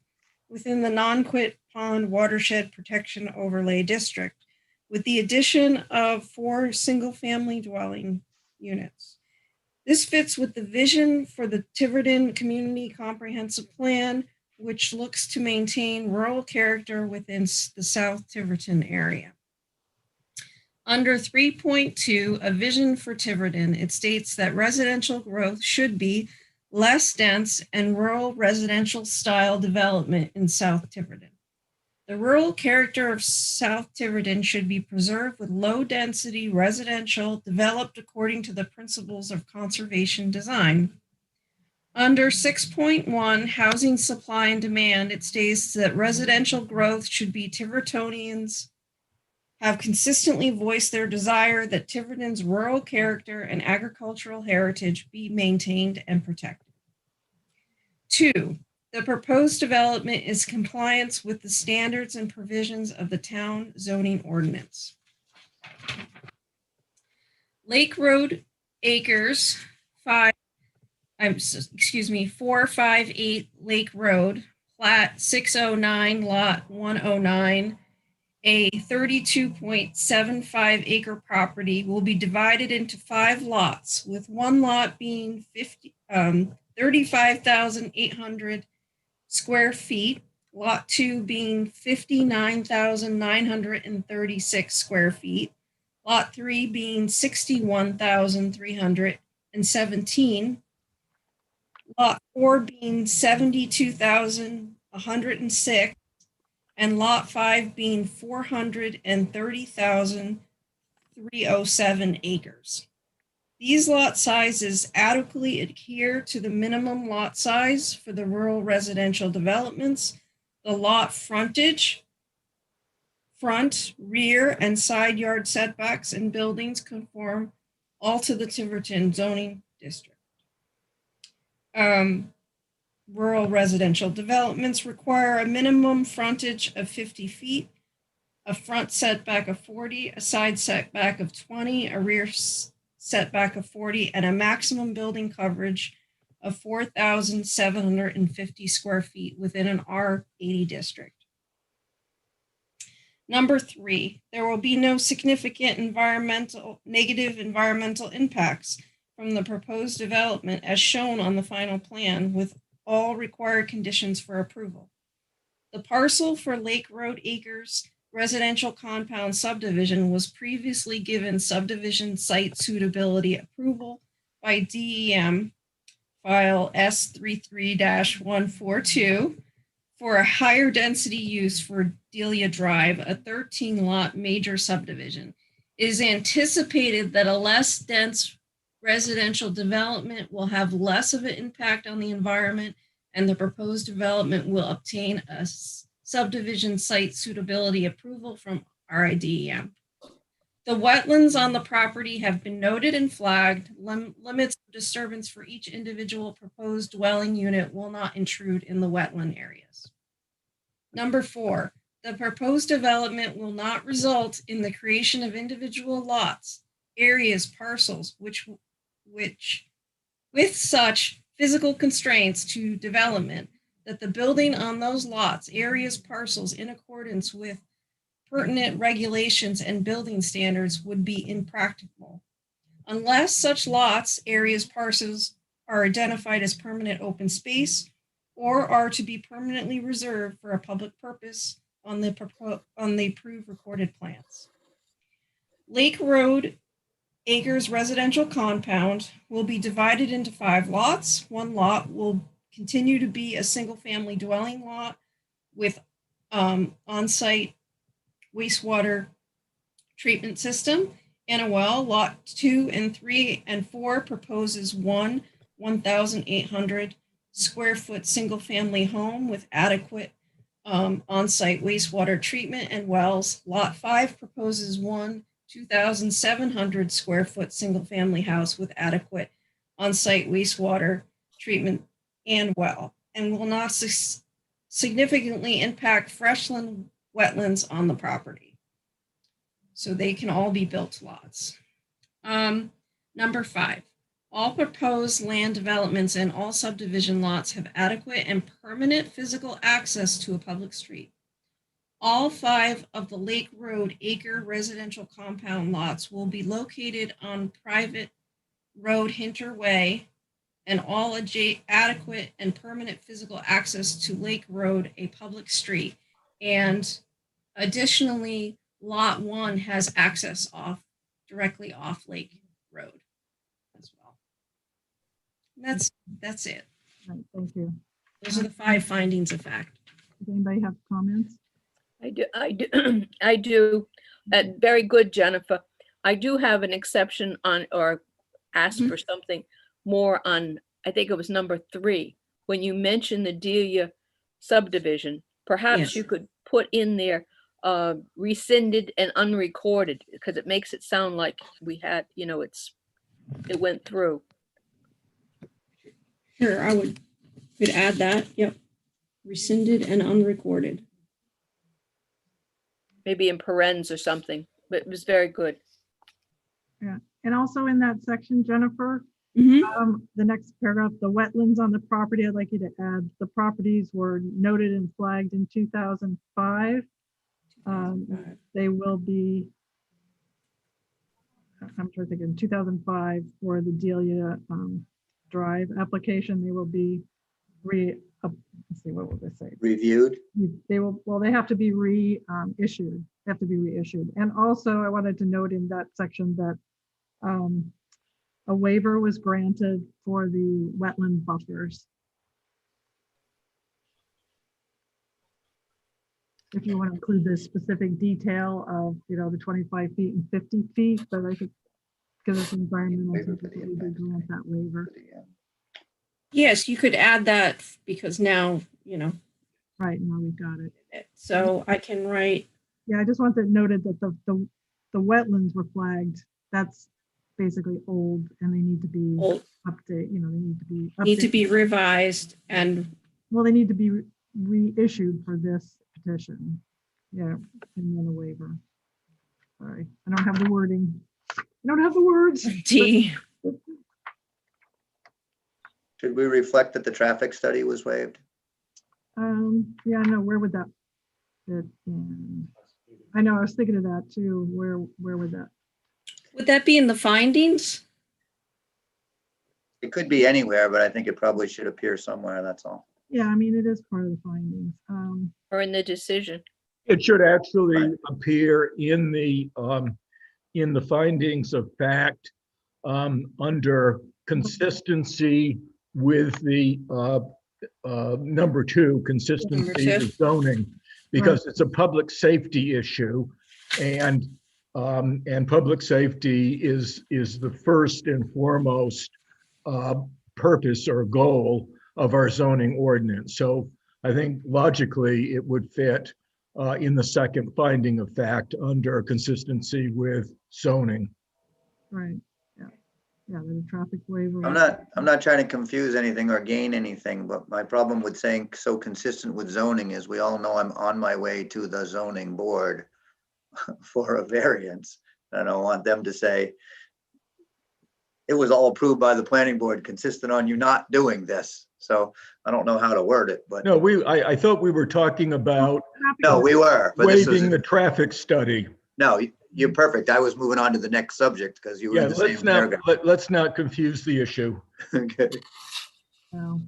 within the Nonquit Pond Watershed Protection Overlay District, with the addition of 4 single-family dwelling units. This fits with the vision for the Tiverton Community Comprehensive Plan, which looks to maintain rural character within the South Tiverton area. Under 3.2, a vision for Tiverton, it states that residential growth should be less dense and rural residential style development in South Tiverton. The rural character of South Tiverton should be preserved with low density residential developed according to the principles of conservation design. Under 6.1, housing supply and demand, it states that residential growth should be Tivertonians have consistently voiced their desire that Tiverton's rural character and agricultural heritage be maintained and protected. 2, the proposed development is compliance with the standards and provisions of the town zoning ordinance. Lake Road Acres 458 Lake Road, Plat 609, Lot 109, a 32.75 acre property will be divided into 5 lots, with one lot being 35,800 square feet, lot 2 being 59,936 square feet, lot 3 being 61,317, lot 4 being 72,106, and lot 5 being 430,307 acres. These lot sizes adequately adhere to the minimum lot size for the rural residential developments. The lot frontage, front, rear, and side yard setbacks and buildings conform all to the Tiverton zoning district. Rural residential developments require a minimum frontage of 50 feet, a front setback of 40, a side setback of 20, a rear setback of 40, and a maximum building coverage of 4,750 square feet within an R80 district. Number 3, there will be no significant negative environmental impacts from the proposed development as shown on the final plan with all required conditions for approval. The parcel for Lake Road Acres residential compound subdivision was previously given subdivision site suitability approval by DEM file S33-142 for a higher density use for Delia Drive, a 13-lot major subdivision. It is anticipated that a less dense residential development will have less of an impact on the environment, and the proposed development will obtain a subdivision site suitability approval from RIDEM. The wetlands on the property have been noted and flagged. Limits of disturbance for each individual proposed dwelling unit will not intrude in the wetland areas. Number 4, the proposed development will not result in the creation of individual lots, areas, parcels, which with such physical constraints to development that the building on those lots, areas, parcels in accordance with pertinent regulations and building standards would be impracticable. Unless such lots, areas, parcels are identified as permanent open space or are to be permanently reserved for a public purpose on the approved recorded plans. Lake Road Acres residential compound will be divided into 5 lots. One lot will continue to be a single-family dwelling lot with on-site wastewater treatment system and a well. Lot 2 and 3 and 4 proposes 1,800 square foot single-family home with adequate on-site wastewater treatment and wells. Lot 5 proposes 2,700 square foot single-family house with adequate on-site wastewater treatment and well, and will not significantly impact freshland wetlands on the property. So they can all be built lots. Number 5, all proposed land developments and all subdivision lots have adequate and permanent physical access to a public street. All 5 of the Lake Road acre residential compound lots will be located on private road Hinter Way, and all adequate and permanent physical access to Lake Road, a public street. And additionally, Lot 1 has access directly off Lake Road as well. And that's it. Right, thank you. Those are the 5 findings of fact. Does anybody have comments? I do. Very good, Jennifer. I do have an exception on, or ask for something more on, I think it was number 3, when you mentioned the Delia subdivision. Perhaps Yes. you could put in there rescinded and unrecorded, because it makes it sound like we had, it went through. Sure, I could add that. Yep. Rescinded and unrecorded. Maybe in parens or something, but it was very good. Yeah, and also in that section, Jennifer, Mm-hmm. the next paragraph, the wetlands on the property, I'd like you to add, the properties were noted and flagged in 2005. They will be, I'm trying to think, in 2005 for the Delia Drive application, they will be let's see, what will they say? Reviewed. They will, well, they have to be reissued. They have to be reissued. And also I wanted to note in that section that a waiver was granted for the wetland buffers. If you want to include the specific detail of, the 25 feet and 50 feet, but I think because it's environmental, we did grant that waiver. Yes, you could add that because now, Right, now we've got it. so I can write. Yeah, I just want to noted that the wetlands were flagged. That's basically old and they need to be Old. updated, they Need to be revised and well, they need to be reissued for this petition. Yeah, and then a waiver. Sorry, I don't have the wording. I don't have the words. D. Should we reflect that the traffic study was waived? Yeah, no, where would that fit in? I know, I was thinking of that too. Where would that? Would that be in the findings? It could be anywhere, but I think it probably should appear somewhere, that's all. Yeah, I mean, it is part of the findings. Or in the decision. It should actually appear in the findings of fact under consistency with the number 2, consistency with zoning, because it's a public safety issue, and public safety is the first and foremost purpose or goal of our zoning ordinance. So I think logically it would fit in the second finding of fact under consistency with zoning. Right, yeah, the traffic waiver. I'm not trying to confuse anything or gain anything, but my problem with saying so consistent with zoning is we all know I'm on my way to the zoning board for a variance. I don't want them to say it was all approved by the planning board, consistent on you not doing this. So I don't know how to word it, but No, I thought we were talking about no, we were. But this waiving is the traffic study. no. You're perfect. I was moving on to the next subject because you were Yeah, in the same let's not, paragraph. let's not confuse the issue. Okay. So,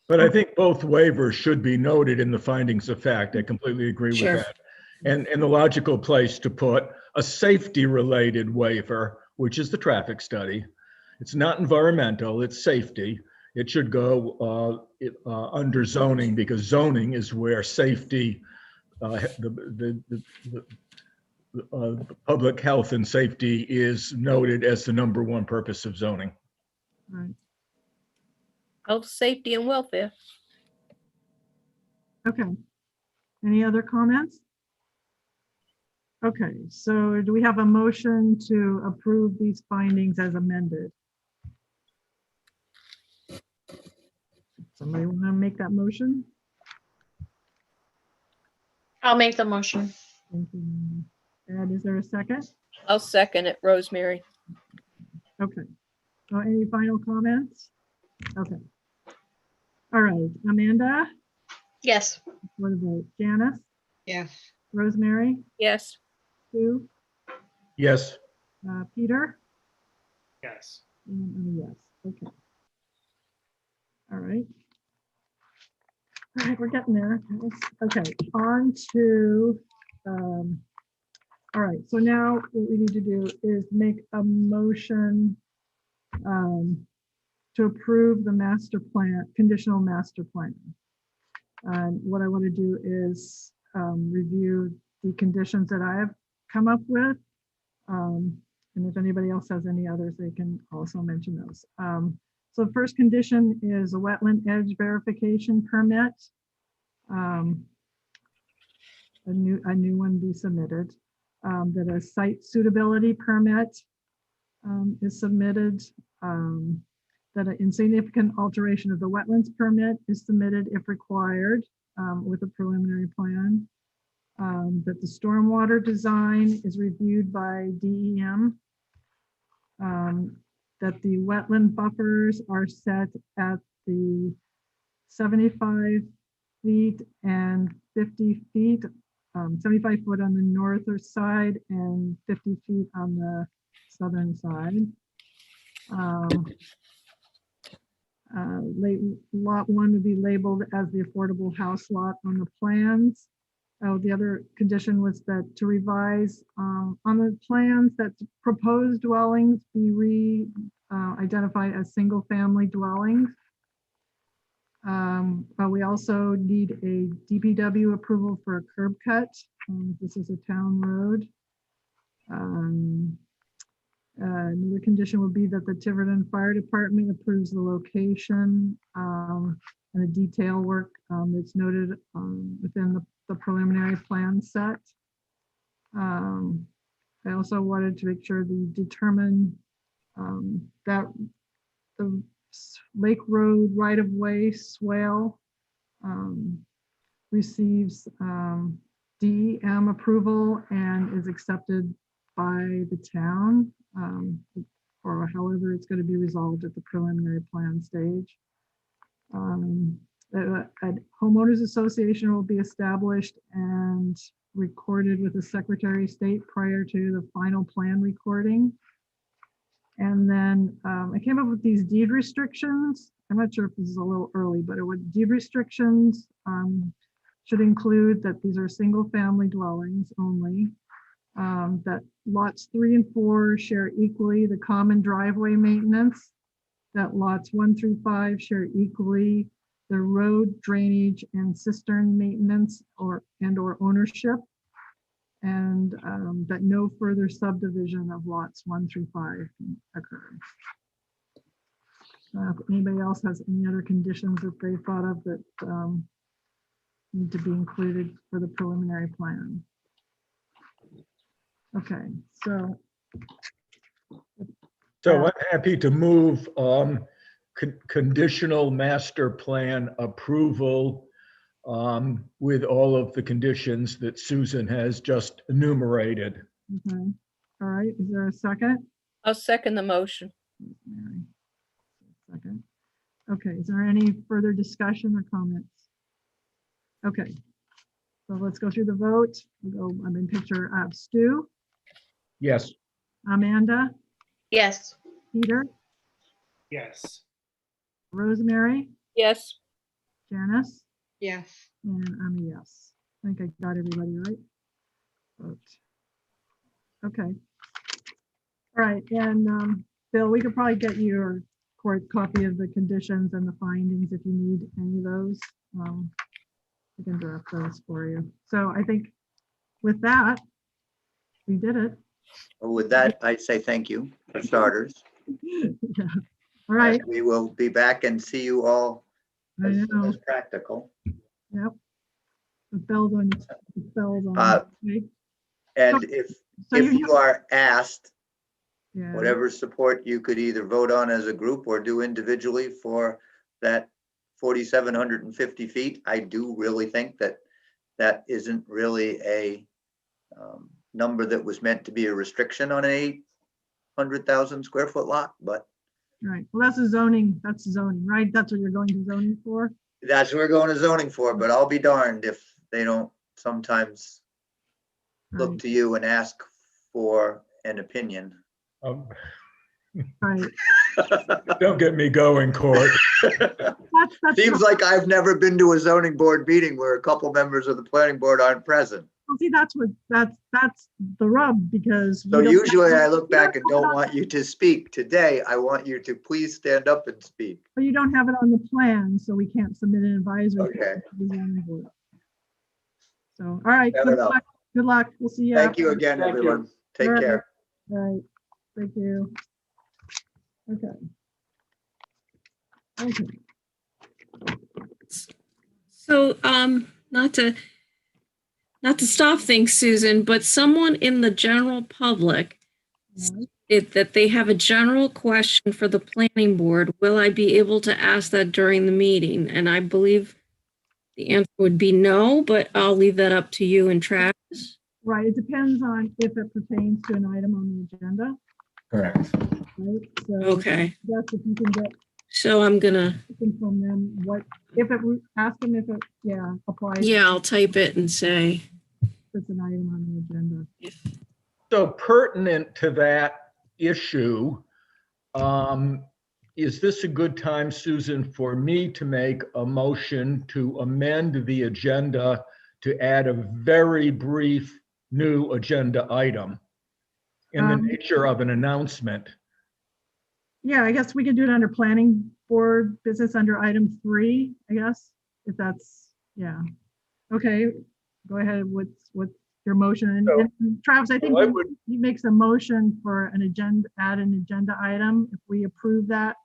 But I think both waivers should be noted in the findings of fact. I completely agree with Sure. that. And the logical place to put a safety-related waiver, which is the traffic study. It's not environmental, it's safety. It should go under zoning because zoning is where safety, the public health and safety is noted as the number one purpose of zoning. right. Health, safety, and welfare. Okay. Any other comments? Okay, so do we have a motion to approve these findings as amended? Somebody want to make that motion? I'll make the motion. Thank you. And is there a second? I'll second it, Rosemary. Okay. Any final comments? Okay. All right, Amanda, Yes. what about Janice, Yes. Rosemary, Yes. Sue, Yes. Peter? Yes. And I'm a yes, okay. All right. All right, we're getting there. Okay, on to, all right, so now what we need to do is make a motion to approve the master plan, conditional master plan. And what I want to do is review the conditions that I have come up with. And if anybody else has any others, they can also mention those. So the first condition is a wetland edge verification permit. A new one be submitted. That a site suitability permit is submitted. That an insignificant alteration of the wetlands permit is submitted if required with a preliminary plan. That the stormwater design is reviewed by DEM. That the wetland buffers are set at the 75 feet and 50 feet, 75 foot on the northern side and 50 feet on the southern side. Lot 1 would be labeled as the affordable house lot on the plans. The other condition was that to revise on the plans that proposed dwellings be identified as single family dwellings. But we also need a DPW approval for a curb cut. This is a town road. Another condition would be that the Tiverton Fire Department approves the location and the detail work that's noted within the preliminary plan set. I also wanted to make sure we determine that the Lake Road right-of-way swale receives DEM approval and is accepted by the town, or however it's going to be resolved at the preliminary plan stage. A homeowners association will be established and recorded with the Secretary of State prior to the final plan recording. And then I came up with these deed restrictions. I'm not sure if this is a little early, but deed restrictions should include that these are single family dwellings only. That lots 3 and 4 share equally the common driveway maintenance. That lots 1 through 5 share equally the road drainage and cistern maintenance or ownership. And that no further subdivision of lots 1 through 5 occur. If anybody else has any other conditions that they thought of that need to be included for the preliminary plan. Okay, so I'm happy to move conditional master plan approval with all of the conditions that Susan has just enumerated. okay. All right, is there a second? I'll second the motion. Mary. Second. Okay, is there any further discussion or comments? Okay, so let's go through the vote. I'm in picture of Stu, Yes. Amanda, Yes. Peter, Yes. Rosemary, Yes, Janice, Yes. and I'm a yes. I think I got everybody right. Vote. Okay. All right, and Bill, we could probably get your court copy of the conditions and the findings if you need any of those. I can draft those for you. So I think with that, we did it. Well, with that, I'd say thank you for starters. Yeah. All right. We will be back and see you all I as soon know. as practical. Yep. The bells on. The bells on. Okay. And if So you are asked, yeah. whatever support you could either vote on as a group or do individually for that 4,750 feet, I do really think that that isn't really a number that was meant to be a restriction on an 800,000 square foot lot, but Right. Well, that's a zoning. That's zoning, right? That's what you're going to zoning for. that's what we're going to zoning for. But I'll be darned if they don't sometimes look Right. to you and ask for an opinion. Right. Don't get me going, Court. That's Seems like I've never been to a zoning board meeting where a couple members of the planning board aren't present. well, see, that's the rub because. So we don't usually have- I look back and we don't want you to speak. Today, I want you to please stand up and speak. But you don't have it on the plan, so we can't submit an advisory. Okay. to the zoning board. So, all right. Fair Good enough. luck. Good luck. We'll see you. Thank you after. again, Thank you. everyone. Take All right. care. All right. Thank you. Okay. Okay. So, not to stop things, Susan, but someone in the general public that they have a general question for the planning board. Will I be able to ask that during the meeting? And I believe the answer would be no, but I'll leave that up to you and Travis. Right. It depends on if it pertains to an item on the agenda. Correct. Right. So Okay, that's if you can get so I'm gonna, something from them, what, if it, ask them if it, applies. yeah, I'll type it and say, if it's an item on the agenda. So pertinent to that issue, is this a good time, Susan, for me to make a motion to amend the agenda to add a very brief new agenda item in the nature of an announcement? Yeah, I guess we could do it under planning board business under item 3, I guess, if that's, yeah. Okay, go ahead. What's your motion? And Travis, I think So I would- he makes a motion for an agenda, add an agenda item. If we approve that,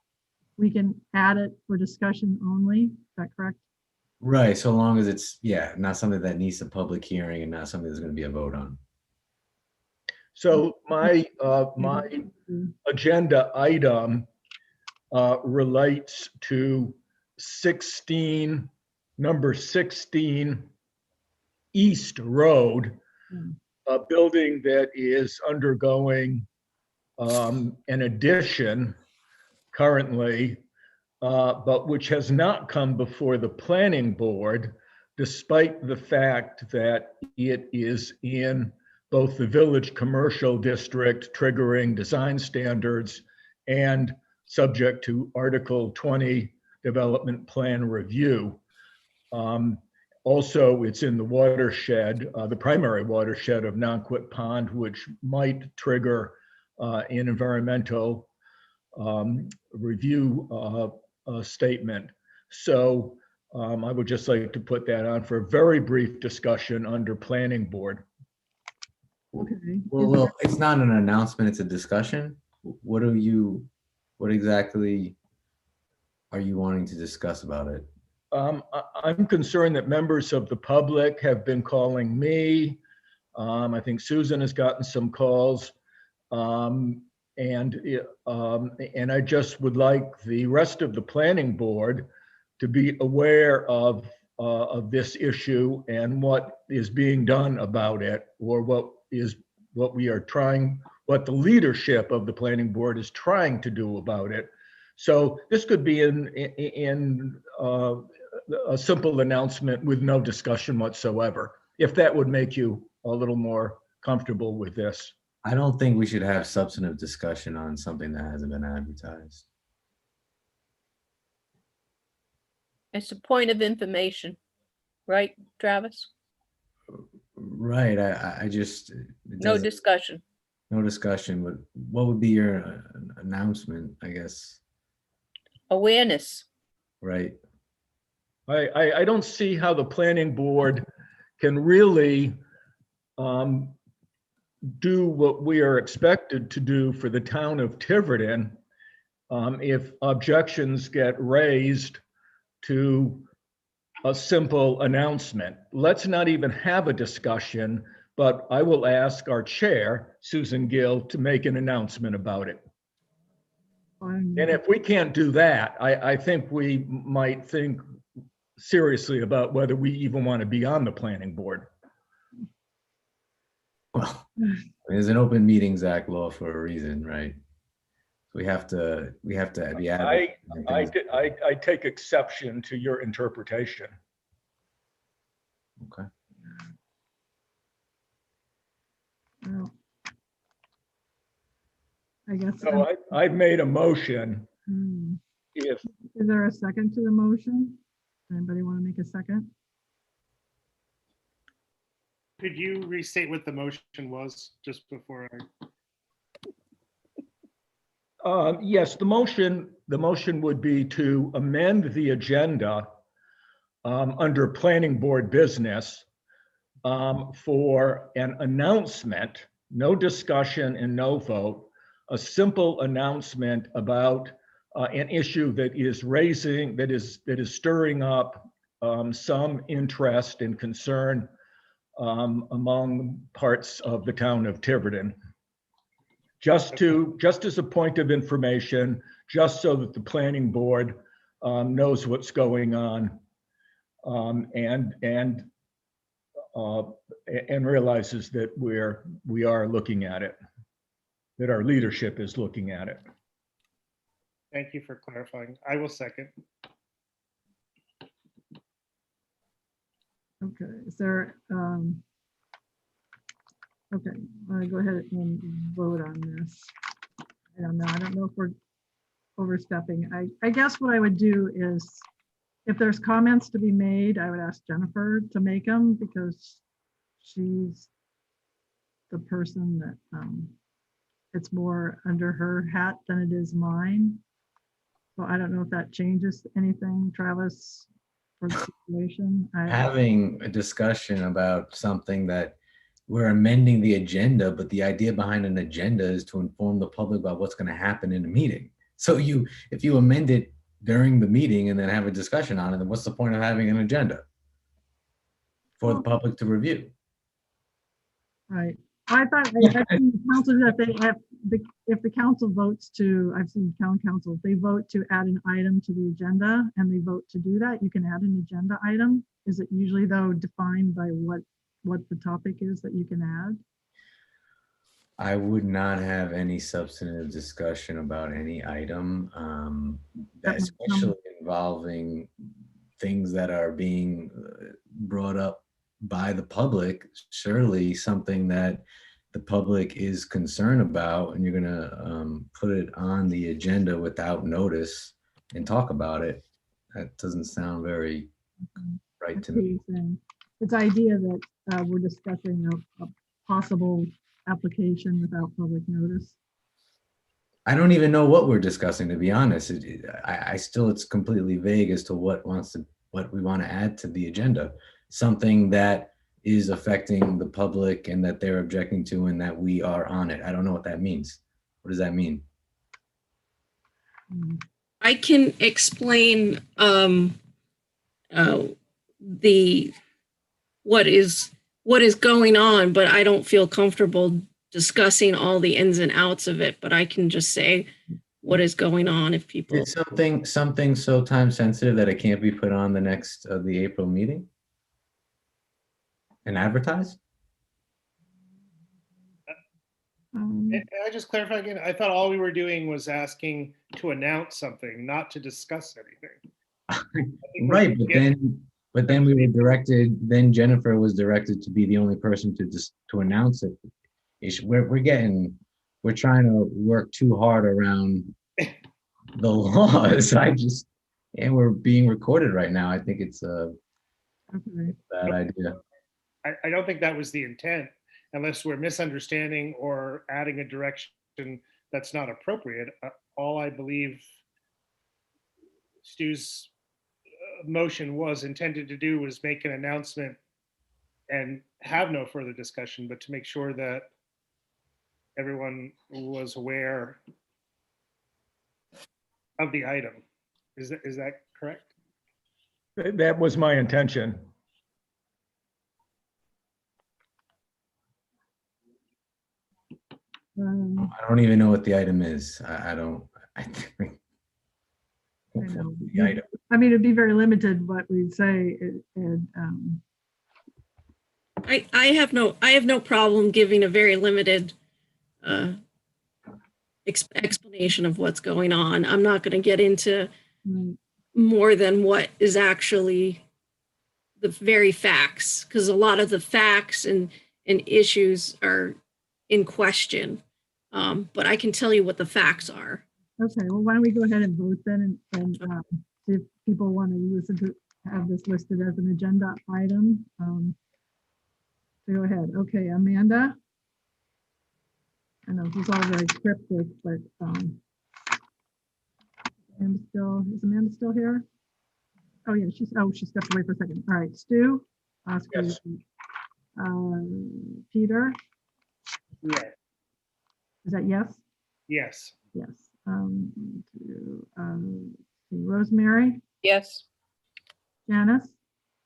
we can add it for discussion only. Is that correct? Right, so long as it's, not something that needs a public hearing and not something there's gonna be a vote on. So my agenda item relates to number 16 East Road, a building that is undergoing an addition currently, but which has not come before the planning board, despite the fact that it is in both the village commercial district triggering design standards and subject to Article 20 development plan review. Also, it's in the watershed, the primary watershed of Nonquit Pond, which might trigger an environmental review statement. So I would just like to put that on for a very brief discussion under planning board. Okay. Well, it's not an announcement, it's a discussion. What exactly are you wanting to discuss about it? I'm concerned that members of the public have been calling me. I think Susan has gotten some calls. And I just would like the rest of the planning board to be aware of this issue and what is being done about it, or what the leadership of the planning board is trying to do about it. So this could be in a simple announcement with no discussion whatsoever, if that would make you a little more comfortable with this. I don't think we should have substantive discussion on something that hasn't been advertised. It's a point of information, right, Travis? Right, I just. it No doesn't- discussion. No discussion, but what would be your announcement, I guess, Awareness. right? I don't see how the planning board can really do what we are expected to do for the town of Tiverton if objections get raised to a simple announcement. Let's not even have a discussion, but I will ask our chair, Susan Gill, to make an announcement about it. And if we can't do that, I think we might think seriously about whether we even want to be on the planning board. Well, there's an Open Meetings Act law for a reason, right? We have to be. I take exception to your interpretation. Okay. Well, I guess. So I've made a motion. If Is there a second to the motion? Anybody want to make a second? Could you restate what the motion was just before I? yes, the motion would be to amend the agenda under planning board business for an announcement, no discussion and no vote, a simple announcement about an issue that is raising, that is stirring up some interest and concern among parts of the town of Tiverton. Just as a point of information, just so that the planning board knows what's going on and realizes that we are looking at it, that our leadership is looking at it. Thank you for clarifying. I will second. Okay, is there, okay, go ahead and vote on this. I don't know if we're overstepping. I guess what I would do is, if there's comments to be made, I would ask Jennifer to make them because she's the person that it's more under her hat than it is mine. So I don't know if that changes anything, Travis, for the situation. Having a discussion about something that we're amending the agenda, but the idea behind an agenda is to inform the public about what's going to happen in a meeting. So if you amend it during the meeting and then have a discussion on it, then what's the point of having an agenda for the public to review? Right. I thought I've seen the council that they have, if the council votes to, I've seen town councils, they vote to add an item to the agenda and they vote to do that. You can add an agenda item. Is it usually though defined by what the topic is that you can add? I would not have any substantive discussion about any item, especially involving things that are being brought up by the public. Surely something that the public is concerned about, and you're going to put it on the agenda without notice and talk about it. That doesn't sound very right to me. It's the idea that we're discussing a possible application without public notice. I don't even know what we're discussing, to be honest. I still, it's completely vague as to what we want to add to the agenda. Something that is affecting the public and that they're objecting to and that we are on it. I don't know what that means. What does that mean? I can explain what is going on, but I don't feel comfortable discussing all the ins and outs of it. But I can just say what is going on if people. It's something so time sensitive that it can't be put on the April meeting and advertised. Can I just clarify again? I thought all we were doing was asking to announce something, not to discuss anything. I think we're Right, getting- but then we were directed, then Jennifer was directed to be the only person to announce it. We're trying to work too hard around the laws. And we're being recorded right now. I think it's a Okay. bad idea. I don't think that was the intent, unless we're misunderstanding or adding a direction that's not appropriate. All I believe Stu's motion was intended to do was make an announcement and have no further discussion, but to make sure that everyone was aware of the item. Is that correct? That was my intention. I don't even know what the item is. I think. I know. The item. I mean, it'd be very limited what we'd say, and I have no problem giving a very limited explanation of what's going on. I'm not going to get into more than what is actually the very facts, because a lot of the facts and issues are in question. But I can tell you what the facts are. okay, well, why don't we go ahead and vote then, and see if people want to listen to, have this listed as an agenda item. So go ahead. Okay, Amanda? I know this is all very cryptic, but is Amanda still here? Oh, yeah, she stepped away for a second. All right, Stu? Oscar, Yes. Peter? Yeah. Is that yes? Yes. Yes. Rosemary? Yes. Janice?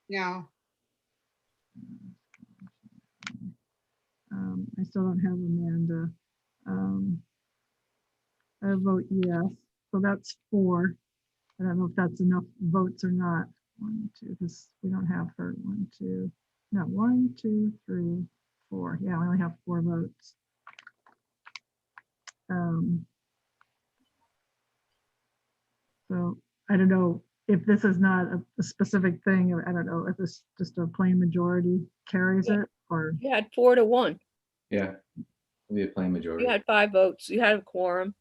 No. I still don't have Amanda. I vote yes, so that's 4. I don't know if that's enough votes or not. 1, 2, because we don't have her. 1, 2, no, 1, 2, 3, 4. Yeah, we only have 4 votes. So I don't know if this is not a specific thing, or I don't know if this just a plain majority carries it, or You had 4-1. Yeah, it'll be a plain majority. You had 5 votes. You had a quorum.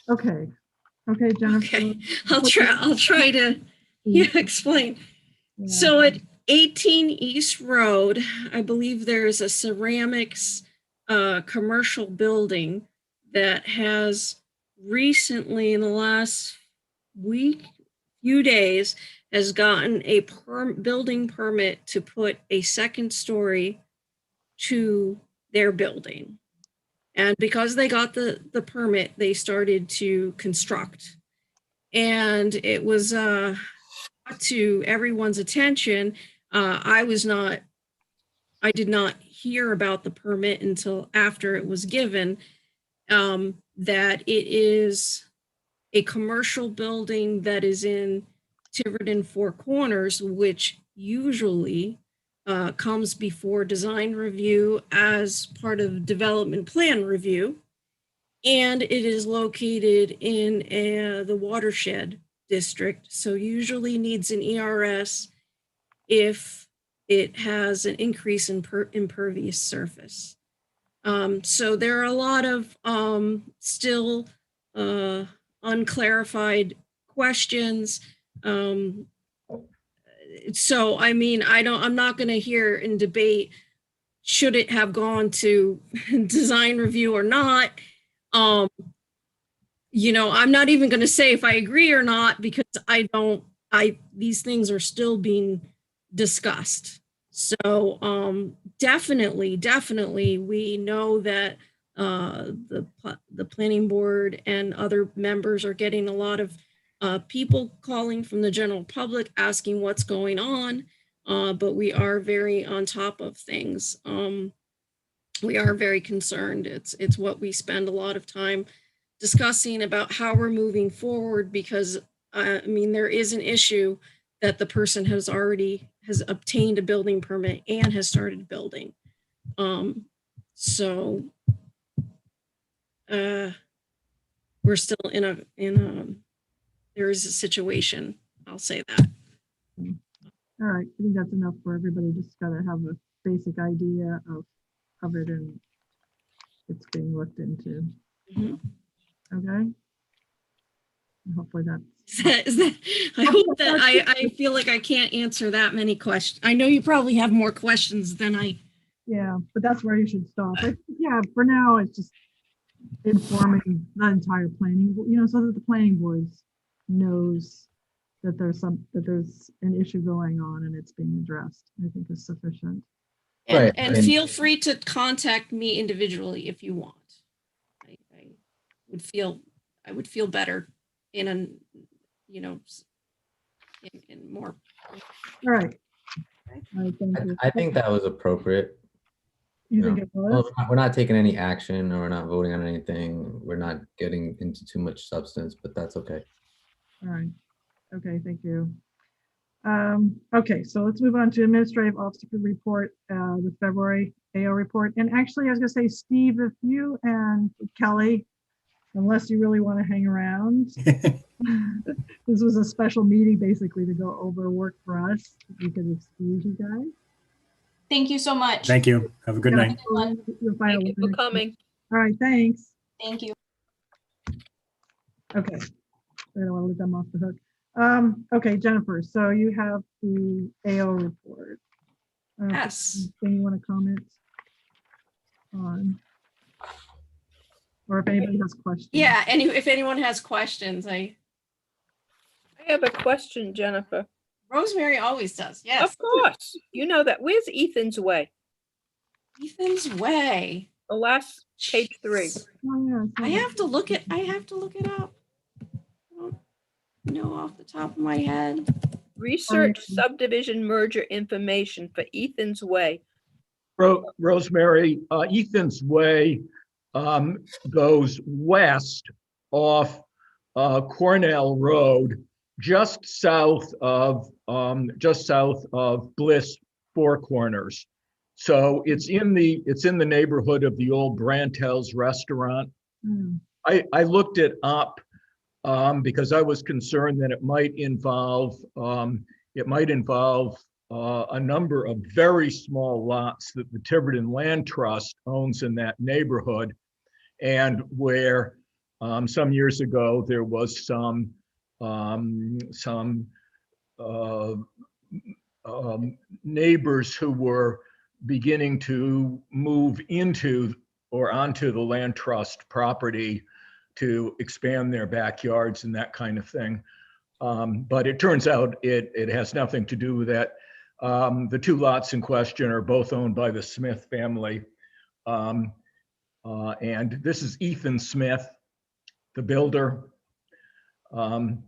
okay, Jennifer. Okay, I'll try to explain. Yeah. So at 18 East Road, I believe there is a ceramics commercial building that has recently, in the last few days, has gotten a building permit to put a second story to their building. And because they got the permit, they started to construct. And it was brought to everyone's attention. I did not hear about the permit until after it was given, that it is a commercial building that is in Tiverton Four Corners, which usually comes before design review as part of development plan review. And it is located in the Watershed district, so usually needs an ERS if it has an increase in impervious surface. So there are a lot of still unclarified questions. So, I mean, I'm not going to hear and debate, should it have gone to design review or not? You know, I'm not even going to say if I agree or not, because these things are still being discussed. So definitely we know that the planning board and other members are getting a lot of people calling from the general public asking what's going on, but we are very on top of things. We are very concerned. It's what we spend a lot of time discussing about how we're moving forward, because I mean, there is an issue that the person has obtained a building permit and has started building. So we're still in a there is a situation. I'll say that. All right, I think that's enough for everybody. Just gotta have a basic idea of it and it's being looked into. Mhm. Okay. And hopefully that's. I hope that I feel like I can't answer that many questions. I know you probably have more questions than I. Yeah, but that's where you should stop. Yeah, for now, it's just informing the entire planning, so that the planning board knows that there's an issue going on and it's being addressed. I think is sufficient. Right, And and- feel free to contact me individually if you want. I would feel better in more. All right. All right, thank you. I think that was appropriate. You No. think it was? We're not taking any action or we're not voting on anything. We're not getting into too much substance, but that's okay. All right. Okay, thank you. Okay, so let's move on to administrative officer report, the February AO report. And actually, I was gonna say, Steve, if you and Kelly, unless you really want to hang around, this was a special meeting basically to go over work for us. We could excuse you guys. Thank you so much. Thank you. Have a good Yeah, night. you'll find Thank you out for coming. All right, thanks. Thank you. Okay. I don't want to let them off the hook. Okay, Jennifer, so you have the AO report. Yes. Anything you want to comment on? Or if anybody has questions? Yeah, if anyone has questions, I have a question, Jennifer. Rosemary always does. Yes. Of course. You know that. Where's Ethan's Way? Ethan's Way. The last page 3. Oh, yeah, I have to look it up. I don't know off the top of my head. Research subdivision merger information for Ethan's Way. Rosemary, Ethan's Way goes west off Cornell Road, just south of Bliss Four Corners. So it's in the neighborhood of the old Brantel's restaurant. Mm. I looked it up because I was concerned that it might involve a number of very small lots that the Tiverton Land Trust owns in that neighborhood, and where some years ago there was some neighbors who were beginning to move into or onto the land trust property to expand their backyards and that kind of thing. But it turns out it has nothing to do with that. The 2 lots in question are both owned by the Smith family. And this is Ethan Smith, the builder. And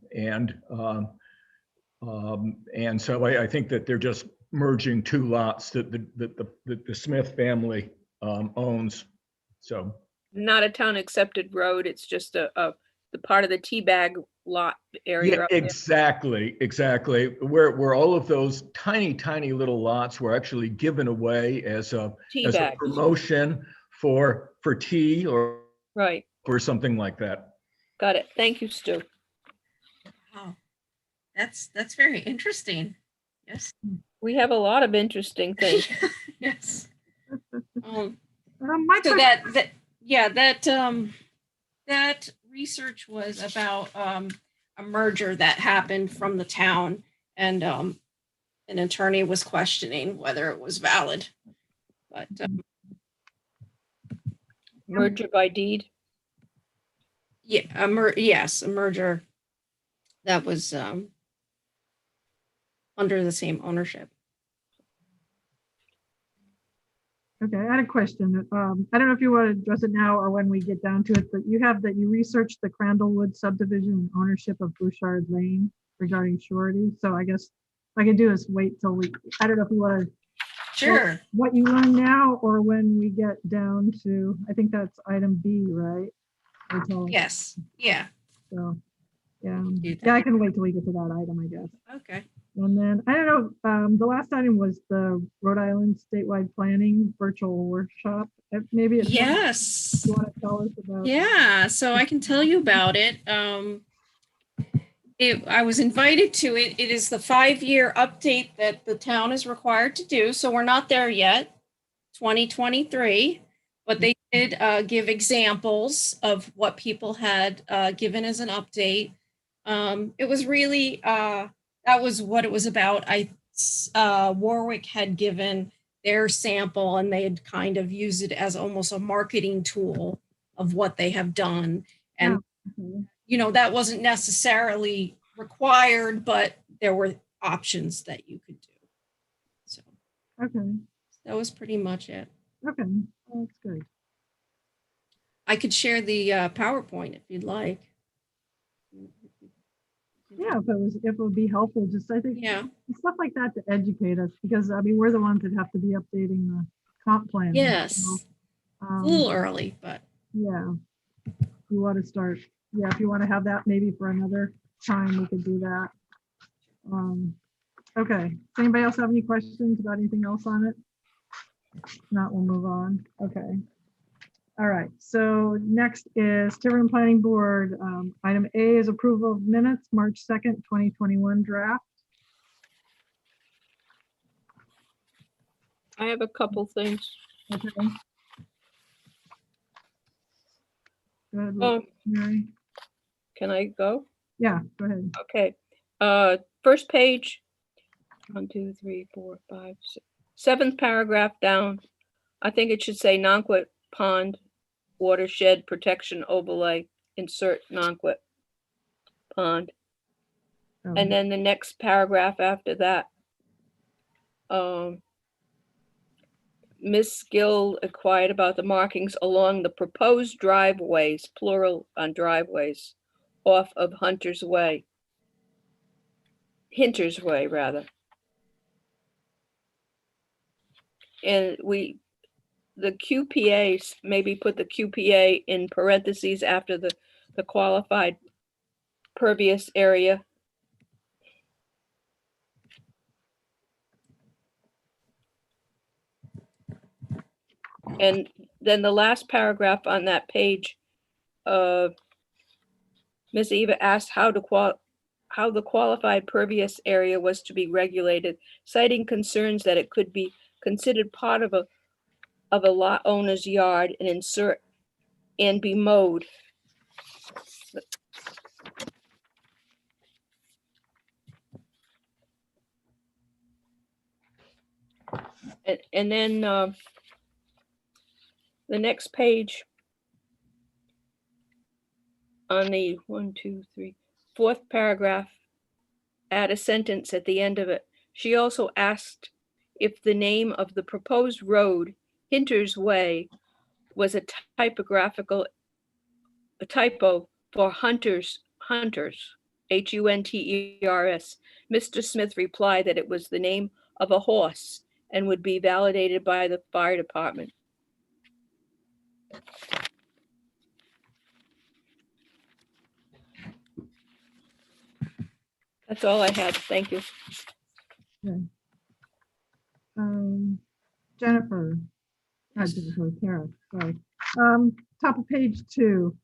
so I think that they're just merging 2 lots that the Smith family owns. So Not a town accepted road. It's just the part of the teabag lot area. yeah, up there. exactly. Where all of those tiny little lots were actually given away as a Teabag. promotion for tea or Right. for something like that. Got it. Thank you, Stu. Wow. That's very interesting. Yes. We have a lot of interesting things. Yes. My So question- that research was about a merger that happened from the town, and an attorney was questioning whether it was valid. But Merger by deed. yeah, yes, a merger that was under the same ownership. Okay, I had a question. I don't know if you want to address it now or when we get down to it, but you have that you researched the Crandallwood subdivision and ownership of Bouchard Lane regarding surety. So I guess what I can do is wait till I don't know if you want to. Sure. What you learn now or when we get down to, I think that's item B, right? Yes. Yeah. So, yeah, Do that. yeah, I can wait till we get to that item, I guess. Okay. And then, I don't know, the last item was the Rhode Island statewide planning virtual workshop. Maybe it's. Yes. You want to tell us about? Yeah, so I can tell you about it. I was invited to it. It is the 5-year update that the town is required to do. So we're not there yet, 2023, but they did give examples of what people had given as an update. It was really, that was what it was about. Warwick had given their sample and they had kind of used it as almost a marketing tool of what they have done. And, you know, that wasn't necessarily required, but there were options that you could do. So Okay. that was pretty much it. Okay, well, that's good. I could share the PowerPoint if you'd like. Yeah, if it would be helpful, just I think Yeah. stuff like that to educate us, because I mean, we're the ones that have to be updating the comp plan. Yes. So, A little early, but yeah, you want to start. Yeah, if you want to have that maybe for another time, we could do that. Okay. Does anybody else have any questions about anything else on it? If not, we'll move on. Okay. All right. So next is Tiverton Planning Board. Item A is approval of minutes, March 2nd, 2021 draft. I have a couple things. Okay. Go ahead, Mary. Can I go? Yeah, go ahead. Okay. First page, 1, 2, 3, 4, 5, 6, 7th paragraph down. I think it should say Nonquit Pond Watershed Protection Overlay, insert Nonquit Pond. Oh, And then the next paragraph after that, Ms. Gill inquired about the markings along the proposed driveways, plural on driveways, off of Hunter's Way. Hinter's Way, rather. And the QPAs, maybe put the QPA in parentheses after the qualified pervious area. And then the last paragraph on that page, Ms. Eva asked how the qualified pervious area was to be regulated, citing concerns that it could be considered part of a lot owner's yard and insert and be mowed. And then the next page on the 1, 2, 3, 4th paragraph, add a sentence at the end of it. She also asked if the name of the proposed road, Hinter's Way, was a typo for hunters, Hunters, Mr. Smith replied that it was the name of a horse and would be validated by the fire department. That's all I had. Thank you. Okay. Jennifer. Jennifer, Kara, sorry. Top of page 2,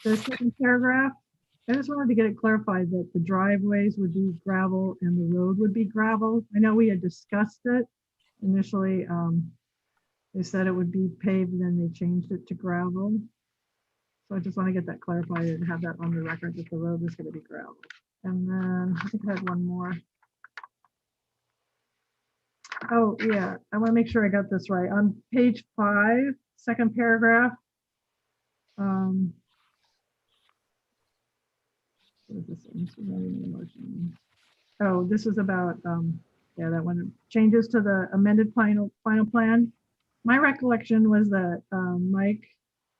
the second paragraph. I just wanted to get it clarified that the driveways would be gravel and the road would be gravel. I know we had discussed it initially. They said it would be paved and then they changed it to gravel. So I just want to get that clarified and have that on the record that the road is going to be gravel. And then I think I had one more. Oh, yeah, I want to make sure I got this right. On page 5, second paragraph. What is this? Oh, this is about, yeah, that one. Changes to the amended final plan. My recollection was that Mike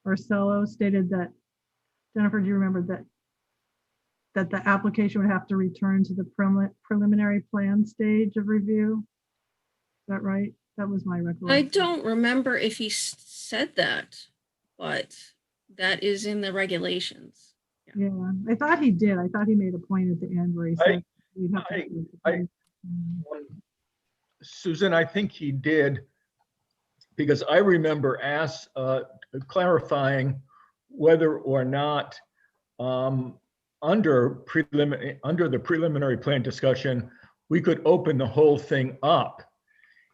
Orsello stated that, Jennifer, do you remember that the application would have to return to the preliminary plan stage of review? Is that right? That was my recollection. I don't remember if he said that, but that is in the regulations. Yeah, I thought he did. I thought he made a point at the end where he said. You'd have to Susan, I think he did, because I remember clarifying whether or not under the preliminary plan discussion, we could open the whole thing up.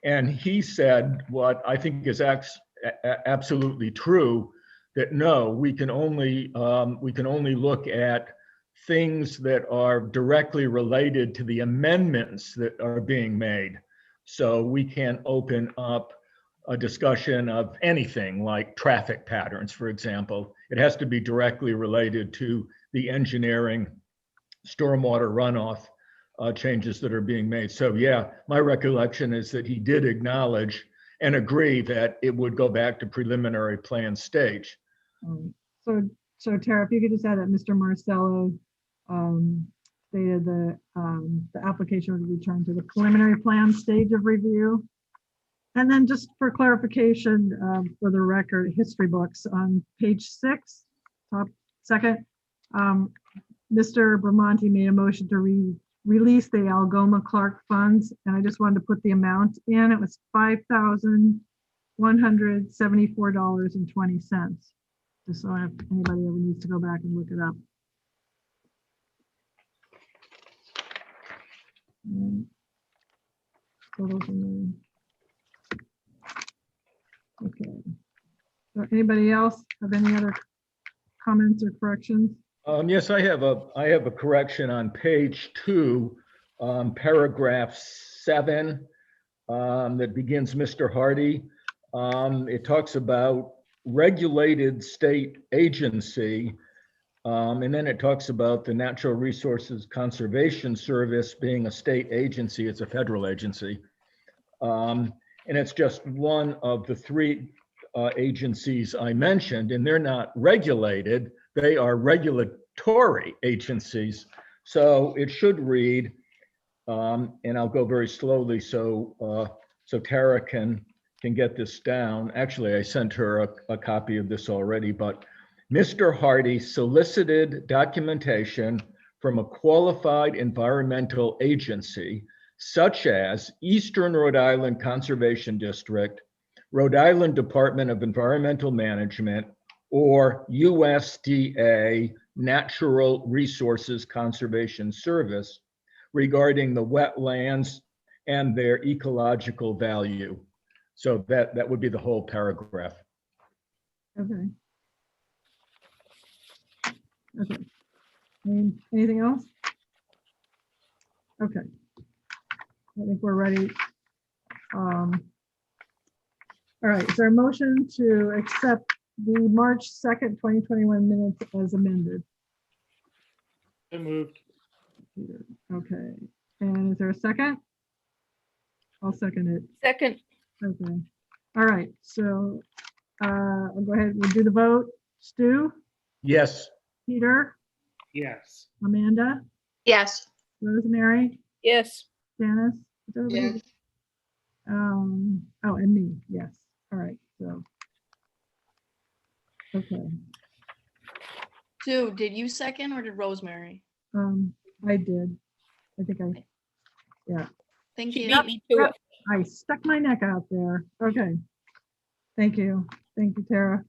And he said what I think is absolutely true, that no, we can only look at things that are directly related to the amendments that are being made. So we can't open up a discussion of anything like traffic patterns, for example. It has to be directly related to the engineering, stormwater runoff changes that are being made. So yeah, my recollection is that he did acknowledge and agree that it would go back to preliminary plan stage. So Tara, if you could just add that Mr. Marcello stated the application would return to the preliminary plan stage of review. And then just for clarification, for the record, history books on page 6, top second, Mr. Bramante made a motion to release the Algoma Clark funds, and I just wanted to put the amount in. It was $5,174.20. Just so if anybody ever needs to go back and look it up. Okay. So anybody else have any other comments or corrections? Yes, I have a correction on page 2, paragraph 7, that begins Mr. Hardy. It talks about regulated state agency, and then it talks about the Natural Resources Conservation Service being a state agency. It's a federal agency, and it's just one of the 3 agencies I mentioned, and they're not regulated. They are regulatory agencies. So it should read, and I'll go very slowly so Tara can get this down. Actually, I sent her a copy of this already, but Mr. Hardy solicited documentation from a qualified environmental agency, such as Eastern Rhode Island Conservation District, Rhode Island Department of Environmental Management, or USDA Natural Resources Conservation Service regarding the wetlands and their ecological value. So that would be the whole paragraph. Okay. Okay. Anything else? Okay. I think we're ready. All right. Is there a motion to accept the March 2nd, 2021 minutes as amended? So moved. Okay. And is there a second? I'll second it. Second, Okay. All right. So I'll go ahead. We'll do the vote. Stu, Yes. Peter, Yes. Amanda, Yes. Rosemary, yes. Janice. Is everybody- Yes. Oh, and me. Yes. All right. So. Okay. Sue, did you second or did Rosemary? I did. I think Thank She you. beat me to it. I stuck my neck out there. Okay. Thank you. Thank you, Tara.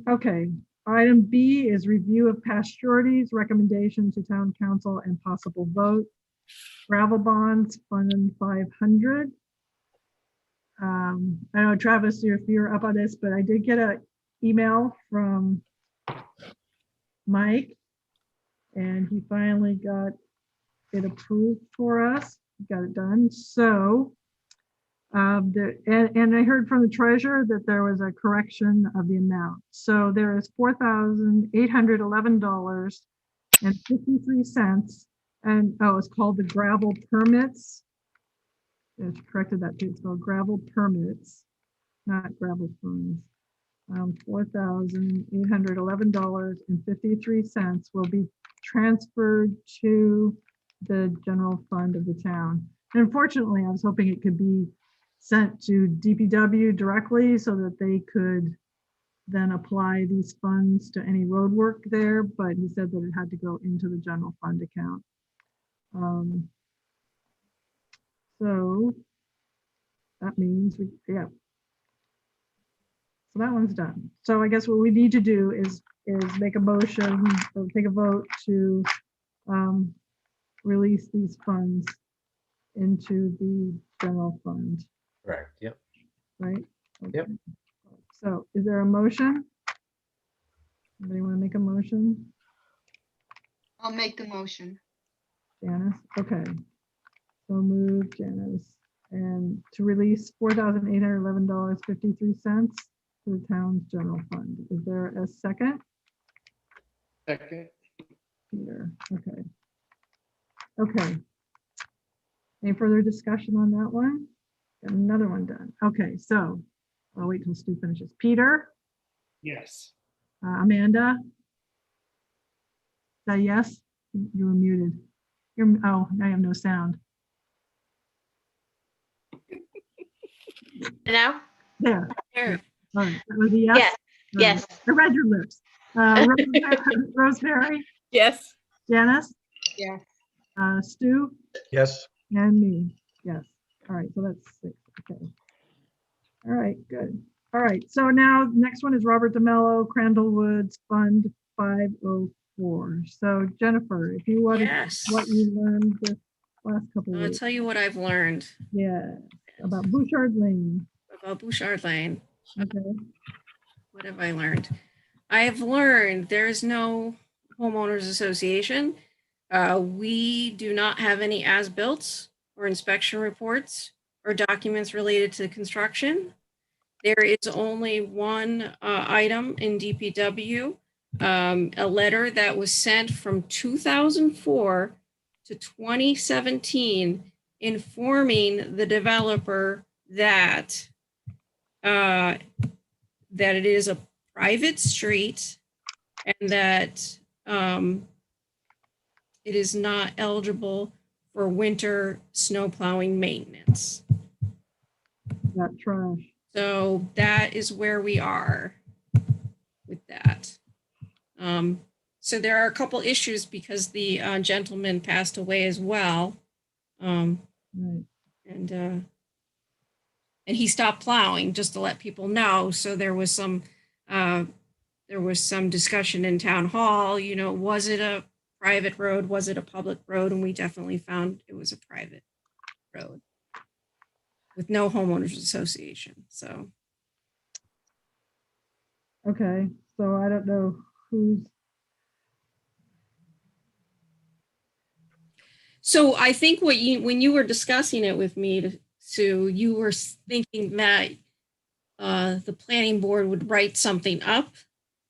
Okay. Item B is review of past sureties, recommendation to town council and possible vote. Gravel bonds, Fund 500. I know Travis, if you're up on this, but I did get an email from Mike, and he finally got it approved for us. Got it done. So, and I heard from the treasurer that there was a correction of the amount. So there is $4,811.53. And it's called the gravel permits. Yeah, she corrected that too. It's called gravel permits, not gravel funds. $4,811.53 will be transferred to the general fund of the town. And unfortunately, I was hoping it could be sent to DPW directly so that they could then apply these funds to any road work there, but he said that it had to go into the general fund account. So that means yeah. So that one's done. So I guess what we need to do is make a motion or take a vote to release these funds into the general fund, Correct, yep. right? Yep. Okay. So is there a motion? Anybody want to make a motion? I'll make the motion. Janice? Okay. So move, Janice. And to release $4,811.53 to the town's general fund. Is there a second? Second. Peter, okay. Okay. Any further discussion on that one? Got another one done. Okay, so I'll wait till Stu finishes. Peter, Yes. Amanda? Is that yes? You were muted. Oh, now you have no sound. Now? There. There. All right, that was a yes? Yes, All right. yes. I read your lips. Rosemary, Yes. Janice, Yes. Stu, Yes. and me. Yes. All right, so that's 6. Okay. All right, good. All right, so now next one is Robert DeMello, Crandall Woods Fund 504. So Jennifer, if you want Yes. what you learned this last couple of I'll weeks. tell you what I've learned Yeah, about Bouchard Lane. about Bouchard Lane. Okay. What have I learned? I have learned there is no homeowners association. We do not have any as-built or inspection reports or documents related to construction. There is only one item in DPW, a letter that was sent from 2004 to 2017 informing the developer that that it is a private street and that it is not eligible for winter snow plowing maintenance. That trash. So that is where we are with that. So there are a couple issues because the gentleman passed away as well. Right. And he stopped plowing, just to let people know. So there was some discussion in town hall, you know, was it a private road? Was it a public road? And we definitely found it was a private road with no homeowners association. So. Okay, so I don't know who's. So I think when you were discussing it with me, Sue, you were thinking that the planning board would write something up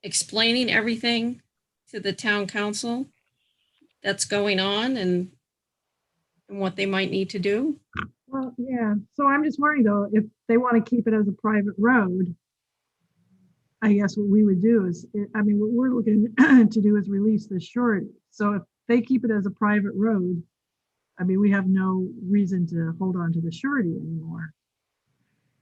explaining everything to the town council that's going on and what they might need to do. Well, yeah, so I'm just worried though, if they want to keep it as a private road, I guess what we would do is, I mean, what we're looking to do is release the surety. So if they keep it as a private road, I mean, we have no reason to hold on to the surety anymore.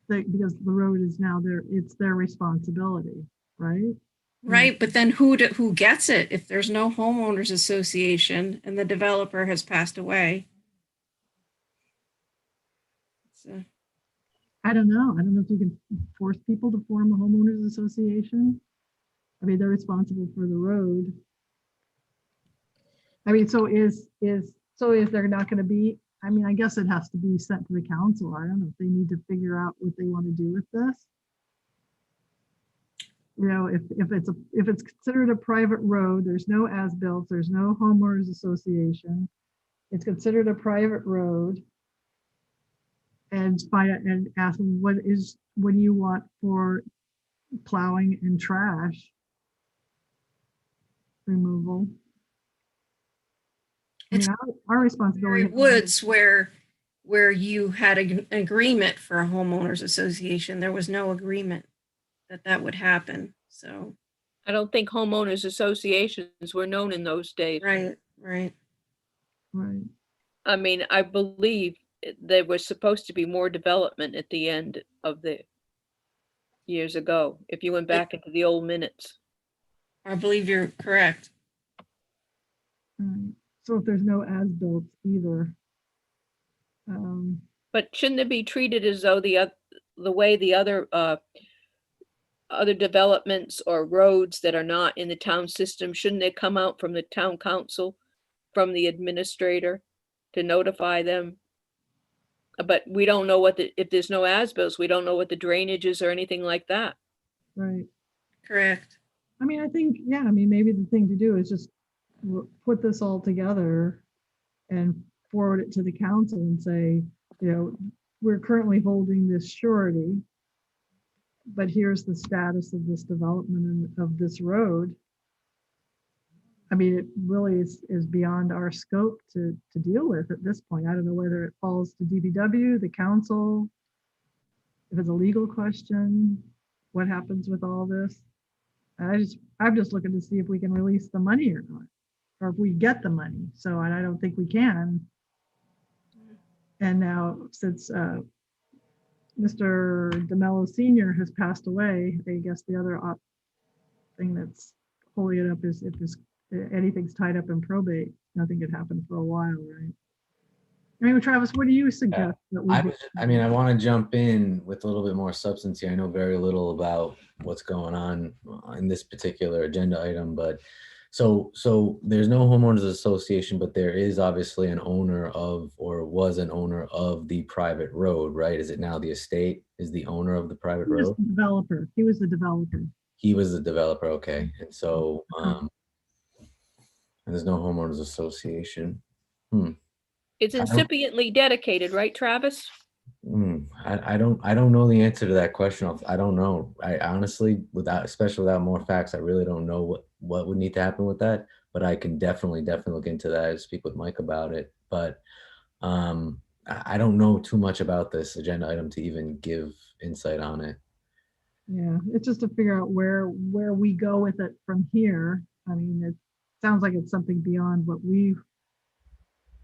Because the road is now it's their responsibility, right? Right, but then who gets it if there's no homeowners association and the developer has passed away? So. I don't know. I don't know if you can force people to form a homeowners association. I mean, they're responsible for the road. I mean, so is there not going to be, I mean, I guess it has to be sent to the council. I don't know if they need to figure out what they want to do with this. You know, if it's considered a private road, there's no as-built, there's no homeowners association. It's considered a private road. And ask them what do you want for plowing and trash removal? I mean, our responsibility. Woods where you had an agreement for a homeowners association, there was no agreement that would happen. So I don't think homeowners associations were known in those days. Right. I mean, I believe there was supposed to be more development at the end of the years ago, if you went back into the old minutes. I believe you're correct. So if there's no as-built either, But shouldn't it be treated as though the way the other developments or roads that are not in the town system, shouldn't they come out from the town council, from the administrator to notify them? But we don't know if there's no as-bills, we don't know what the drainage is or anything like that. Right. Correct. I mean, I think, yeah, I mean, maybe the thing to do is just put this all together and forward it to the council and say, you know, we're currently holding this surety, but here's the status of this development and of this road. I mean, it really is beyond our scope to deal with at this point. I don't know whether it falls to DPW, the council, if it's a legal question, what happens with all this? I'm just looking to see if we can release the money or not, or if we get the money. So, and I don't think we can. And now, since Mr. DeMello Sr. has passed away, I guess the other thing that's holding it up is if anything's tied up in probate, nothing could happen for a while, right? I mean, Travis, what do you suggest? That we do? I want to jump in with a little bit more substance here. I know very little about what's going on in this particular agenda item, but so there's no homeowners association, but there is obviously an owner of, or was an owner of the private road, right? Is it now the estate is the owner of the private road? The developer. He was the developer. He was the developer, okay. And so and there's no homeowners association. It's incipiently dedicated, right, Travis? I don't know the answer to that question. I don't know. I honestly, especially without more facts, I really don't know what would need to happen with that. But I can definitely look into that and speak with Mike about it. But I don't know too much about this agenda item to even give insight on it. Yeah, it's just to figure out where we go with it from here. I mean, it sounds like it's something beyond what we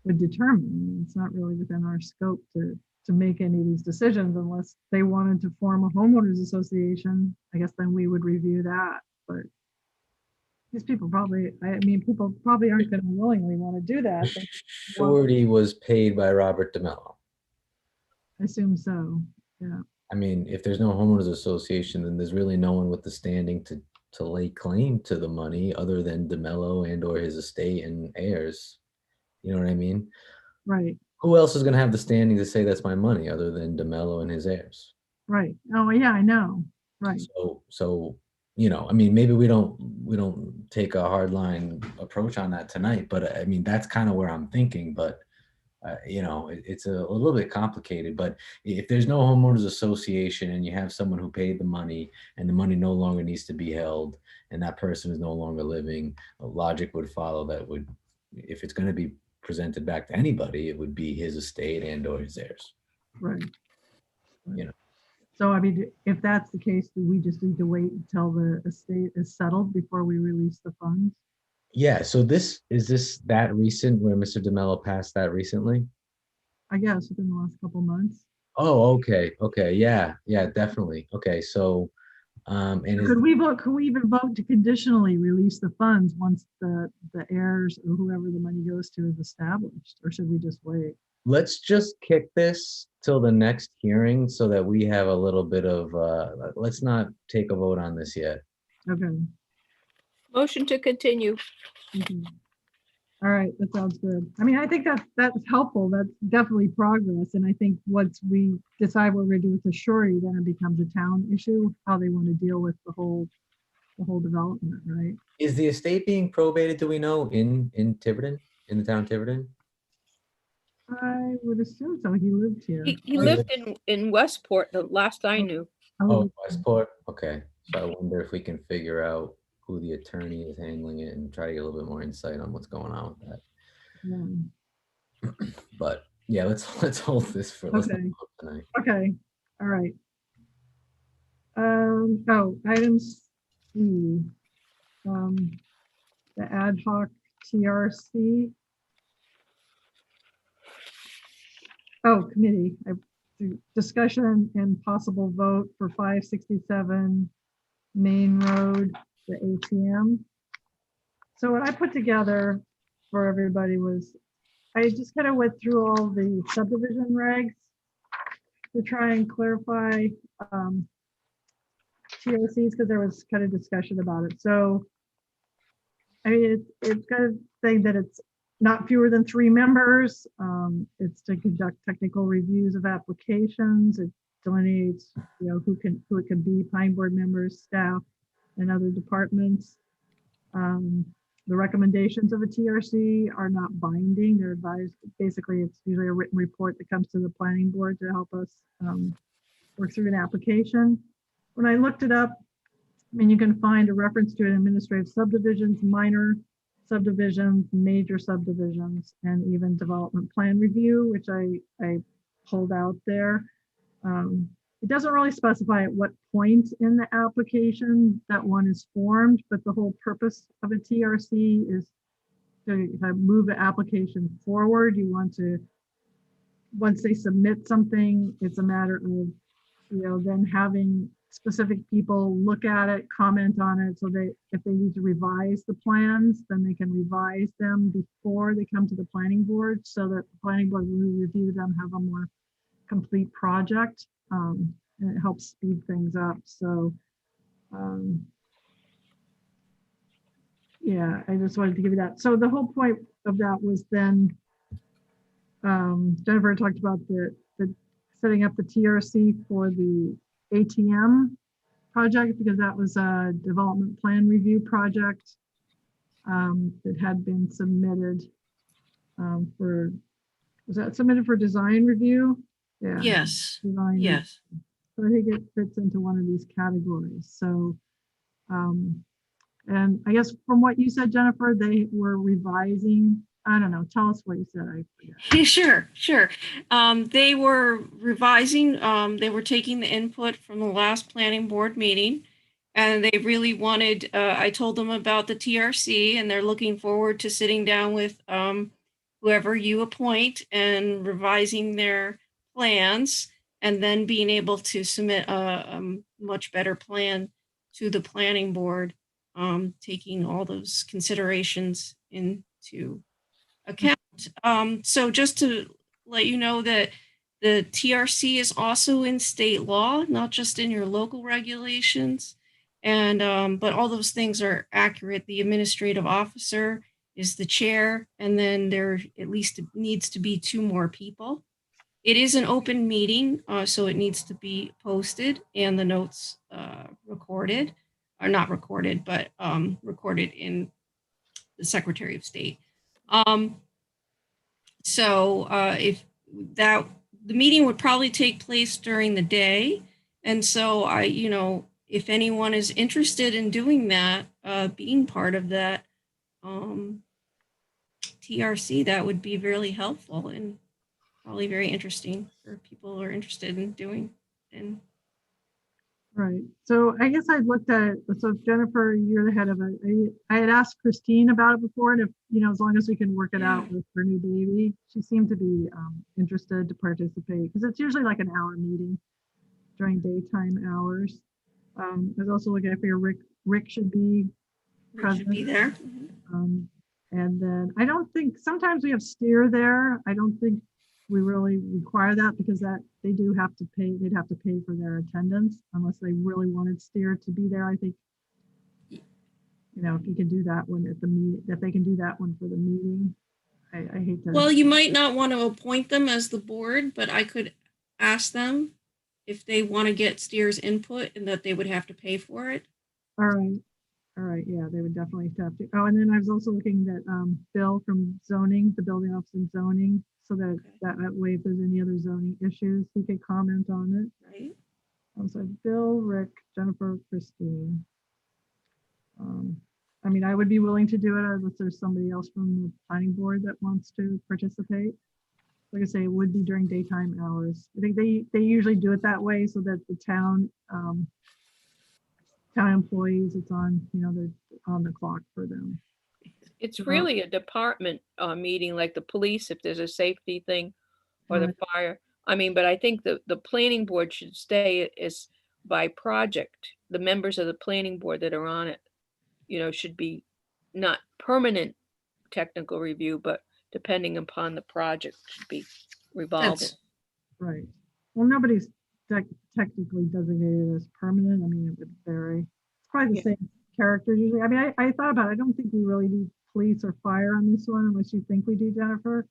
would determine. It's not really within our scope to make any of these decisions unless they wanted to form a homeowners association. I guess then we would review that. But these people probably, people probably aren't going to willingly want to do that. Surety was paid by Robert DeMello. I assume so. Yeah. I mean, if there's no homeowners association, then there's really no one with the standing to lay claim to the money other than DeMello and or his estate and heirs. You know what I mean? Right. Who else is going to have the standing to say that's my money other than DeMello and his heirs? Right. Oh, yeah, I know. Right. So, you know, I mean, maybe we don't take a hard line approach on that tonight, but I mean, that's kind of where I'm thinking, but you know, it's a little bit complicated. But if there's no homeowners association and you have someone who paid the money and the money no longer needs to be held and that person is no longer living, logic would follow that if it's going to be presented back to anybody, it would be his estate and or his heirs. Right. You know. So, I mean, if that's the case, do we just need to wait until the estate is settled before we release the funds? Yeah. So is this that recent where Mr. DeMello passed that recently? I guess within the last couple months. Oh, okay. Okay. Yeah. Yeah, definitely. Okay. So, could we even vote to conditionally release the funds once the heirs or whoever the money goes to is established, or should we just wait? Let's just kick this till the next hearing so that we have a little bit of, let's not take a vote on this yet. Okay. Motion to continue. Mhm. All right, that sounds good. I mean, I think that's helpful. That's definitely progress. And I think once we decide what we're gonna do with the surety, then it becomes a town issue, how they want to deal with the whole development, right? Is the estate being probated, do we know, in Tiverton, in the town of Tiverton? I would assume so. He lived here. He lived in Westport, the last I knew. Oh, Westport. Okay. So I wonder if we can figure out who the attorney is handling it and try to get a little bit more insight on what's going on with that. Yeah. But yeah, let's hold this for Okay. tonight. Okay. All right. Items C. The Ad-Hoc TRC. Committee. Discussion and possible vote for 567 Main Road, the ATM. So what I put together for everybody was, I just kind of went through all the subdivision regs to try and clarify TRCs because there was kind of discussion about it. So, I mean, it's kind of saying that it's not fewer than 3 members. It's to conduct technical reviews of applications. It delineates, who it can be, planning board members, staff, and other departments. The recommendations of a TRC are not binding. They're advised. Basically, it's usually a written report that comes to the planning board to help us work through an application. When I looked it up, I mean, you can find a reference to an administrative subdivisions, minor subdivisions, major subdivisions, and even development plan review, which I pulled out there. It doesn't really specify at what point in the application that one is formed, but the whole purpose of a TRC is to move the application forward. You want to, once they submit something, it's a matter of, then having specific people look at it, comment on it, so they, if they need to revise the plans, then they can revise them before they come to the planning board, so that the planning board will review them, have a more complete project. And it helps speed things up. So, yeah, I just wanted to give you that. So the whole point of that was then, Jennifer talked about the setting up the TRC for the ATM project, because that was a development plan review project that had been submitted was that submitted for design review? Yeah. Yes, Design yes. So I think it fits into one of these categories. So, and I guess from what you said, Jennifer, they were revising. I don't know. Tell us what you said. I forget. Sure. They were revising, they were taking the input from the last planning board meeting, and they really wanted, I told them about the TRC, and they're looking forward to sitting down with whoever you appoint and revising their plans, and then being able to submit a much better plan to the planning board, taking all those considerations into account. So just to let you know that the TRC is also in state law, not just in your local regulations. And but all those things are accurate. The administrative officer is the chair, and then there at least needs to be 2 more people. It is an open meeting, so it needs to be posted and the notes recorded, or not recorded, but recorded in the Secretary of State. So if that, the meeting would probably take place during the day. And so if anyone is interested in doing that, being part of that TRC, that would be really helpful and probably very interesting for people who are interested in doing. And Right. So I guess I looked at it. So Jennifer, you're the head of it. I had asked Christine about it before, and if, as long as we can work it out with her new baby, she seemed to be interested to participate, because it's usually like an hour meeting during daytime hours. I was also looking at your Rick should be present. should be there. And then I don't think, sometimes we have steer there. I don't think we really require that, because that they do have to pay, they'd have to pay for their attendance unless they really wanted steer to be there. I think, if you can do that one at the meet, if they can do that one for the meeting. I hate to. Well, you might not want to appoint them as the board, but I could ask them if they want to get steer's input and that they would have to pay for it. All right. Yeah, they would definitely have to. Oh, and then I was also looking at Bill from zoning, the building office and zoning, so that that way, if there's any other zoning issues, he could comment on it. Right. So Bill, Rick, Jennifer, Christine. I mean, I would be willing to do it unless there's somebody else from the planning board that wants to participate. Like I say, it would be during daytime hours. I think they usually do it that way so that the town employees, it's on, they're on the clock for them. It's really a department meeting, like the police, if there's a safety thing, or the fire. I mean, but I think the planning board should stay as by project. The members of the planning board that are on it, should be not permanent technical review, but depending upon the project, should be revolving. Right. Well, nobody's technically designated as permanent. I mean, it would vary. It's probably the same characters usually. I mean, I thought about it. I don't think we really need police or fire on this one unless you think we do, Jennifer,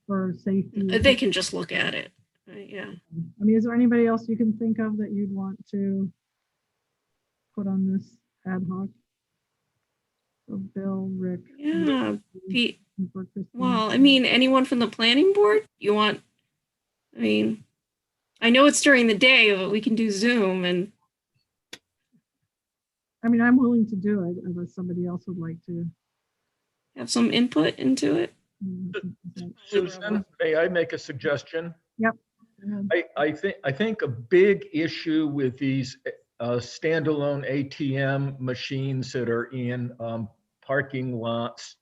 for safety. They can just look at it. Yeah. I mean, is there anybody else you can think of that you'd want to put on this ad hoc? So Bill, Rick. Yeah. Pete. and Christine. Well, I mean, anyone from the planning board you want? I mean, I know it's during the day, but we can do Zoom and. I mean, I'm willing to do it unless somebody else would like to. Have some input into it. Susan, may I make a suggestion? Yep. I think a big issue with these standalone ATM machines that are in parking lots,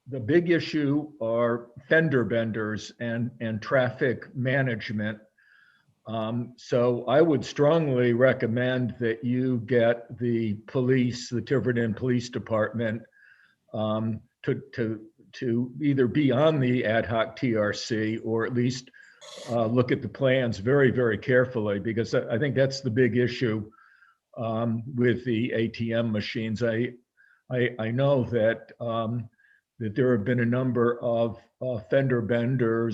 the big issue are fender benders and traffic management. So I would strongly recommend that you get the police, the Tiverton Police Department, to either be on the ad hoc TRC or at least look at the plans very, very carefully, because I think that's the big issue with the ATM machines. I know that that there have been a number of fender bender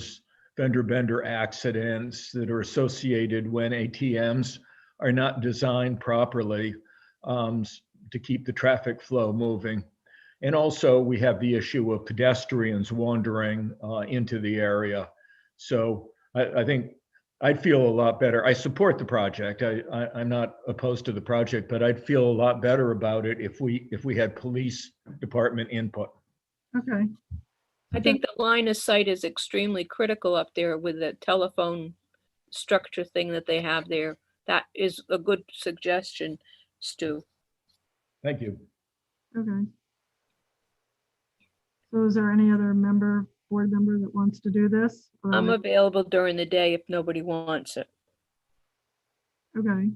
accidents that are associated when ATMs are not designed properly to keep the traffic flow moving. And also we have the issue of pedestrians wandering into the area. So I think I'd feel a lot better. I support the project. I'm not opposed to the project, but I'd feel a lot better about it if we had police department input. Okay. I think the line of sight is extremely critical up there with the telephone structure thing that they have there. That is a good suggestion, Stu. Thank you. Okay. So is there any other board member that wants to do this? I'm available during the day if nobody wants it. Okay.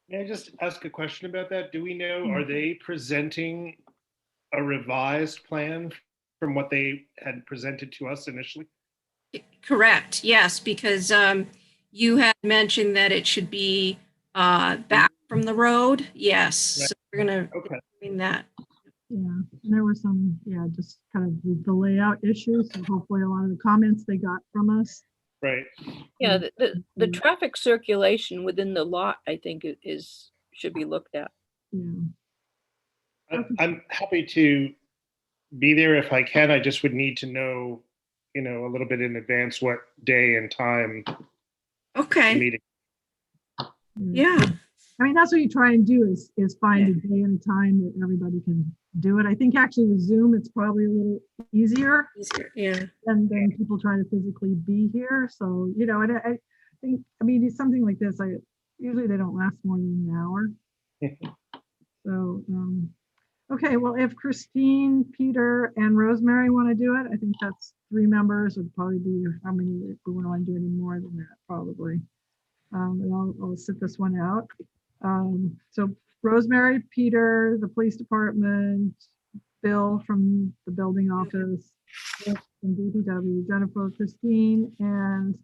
May I just ask a question about that? Do we know, are they presenting a revised plan from what they had presented to us initially? Correct. Yes, because you had mentioned that it should be back from the road. Yes. Right. So we're gonna Okay. bring that. Yeah, and there were some, just kind of the layout issues. So hopefully a lot of the comments they got from us. Right. Yeah, the traffic circulation within the lot, I think should be looked at. Yeah. I'm happy to be there if I can. I just would need to know, a little bit in advance what day and time the Okay. meeting. Yeah. I mean, that's what you try and do is find a day and a time that everybody can do it. I think actually with Zoom, it's probably a little easier Yeah. than people trying to physically be here. So, and I think, it's something like this. Usually they don't last more than an hour. So, okay, well, if Christine, Peter, and Rosemary want to do it, I think that's 3 members. Would probably be how many, if we want to do any more than that, probably. And I'll sit this one out. So Rosemary, Peter, the police department, Bill from the building office, Rick from DPW, Jennifer, Christine, and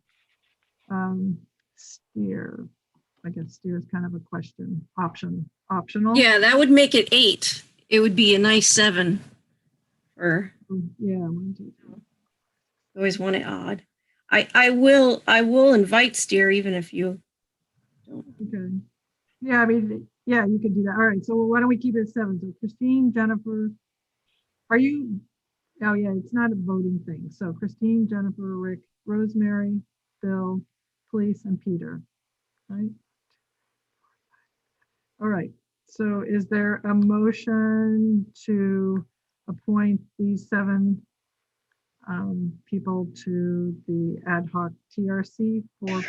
Steer. I guess Steer is kind of a question, optional. Yeah, that would make it 8. It would be a nice 7. Or Yeah, 1, 2, 3. always want it odd. I will invite Steer even if you don't. Okay. Yeah, you could do that. All right, so why don't we keep it at 7? So Christine, Jennifer, oh yeah, it's not a voting thing. So Christine, Jennifer, Rick, Rosemary, Bill, police, and Peter, right? All right, so is there a motion to appoint these 7 people to the ad hoc TRC for?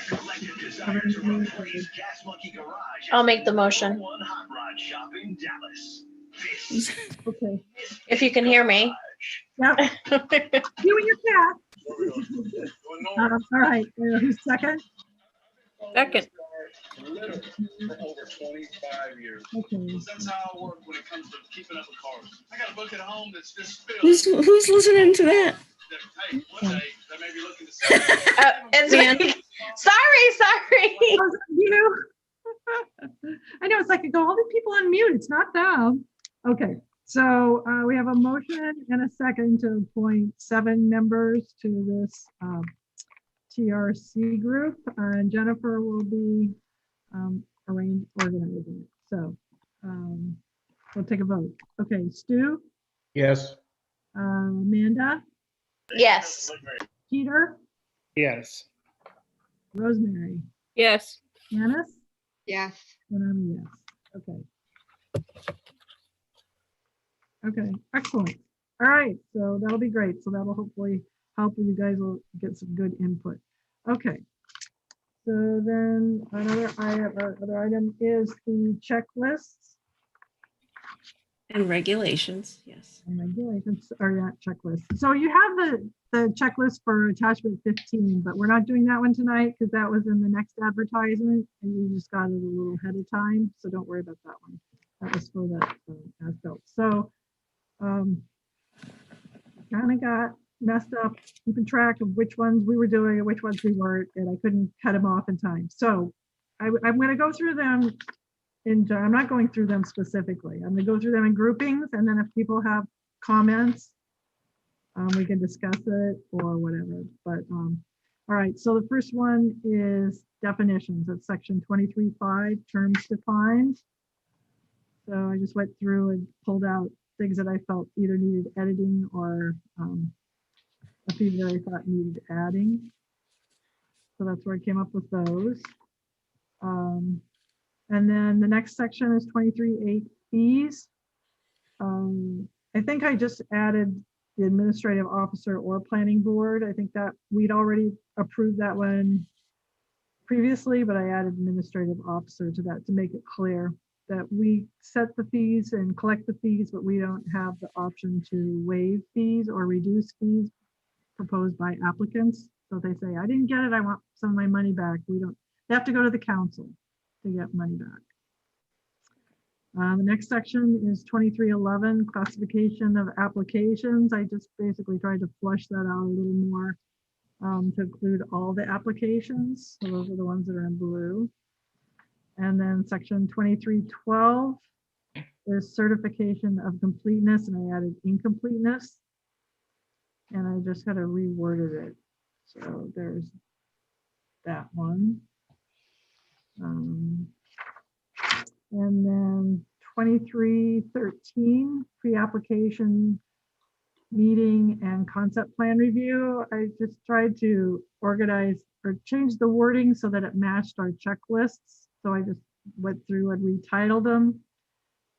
I'll make the motion. Okay. If you can hear me. Yeah. You and your cat. All right. Who's second? Second. For over 25 years. Okay. That's how I work when it comes to keeping up with cars. I got a book at home that's just filled. Who's listening to that? Hey, one day that may be looking to sell. It's Man. sorry. You. I know, it's like, I go, all these people on mute, it's not them. Okay, so we have a motion and a second to appoint 7 members to this TRC group, and Jennifer will be organizing it. So we'll take a vote. Okay, Stu, Yes. Amanda, Yes. Peter, Yes. Rosemary, Yes. Janice, Yes. and I'm a yes. Okay. Okay, excellent. All right, so that'll be great. So that'll hopefully help you guys will get some good input. Okay. So then another item is the checklists And regulations, yes. and regulations, or not checklists. So you have the checklist for attachment 15, but we're not doing that one tonight because that was in the next advertisement and you just got it a little ahead of time. So don't worry about that one. That was for that as built. So kind of got messed up keeping track of which ones we were doing and which ones we weren't, and I couldn't cut them off in time. So I'm going to go through them I'm not going through them specifically. I'm going to go through them in groupings, and then if people have comments, we can discuss it or whatever. But all right, so the first one is definitions. That's section 23.5, terms defined. So I just went through and pulled out things that I felt either needed editing or a few that I thought needed adding. So that's where I came up with those. And then the next section is 23.8 fees. I think I just added the administrative officer or planning board. I think that we'd already approved that one previously, but I added administrative officer to that to make it clear that we set the fees and collect the fees, but we don't have the option to waive fees or reduce fees proposed by applicants. So they say, I didn't get it, I want some of my money back. They have to go to the council to get money back. The next section is 23.11, classification of applications. I just basically tried to flush that out a little more to include all the applications. So those are the ones that are in blue. And then section 23.12 is certification of completeness, and I added incompleteness. And I just kind of reworded it. So there's that one. And then 23.13, pre-application meeting and concept plan review. I just tried to organize or change the wording so that it matched our checklists. So I just went through and retitled them.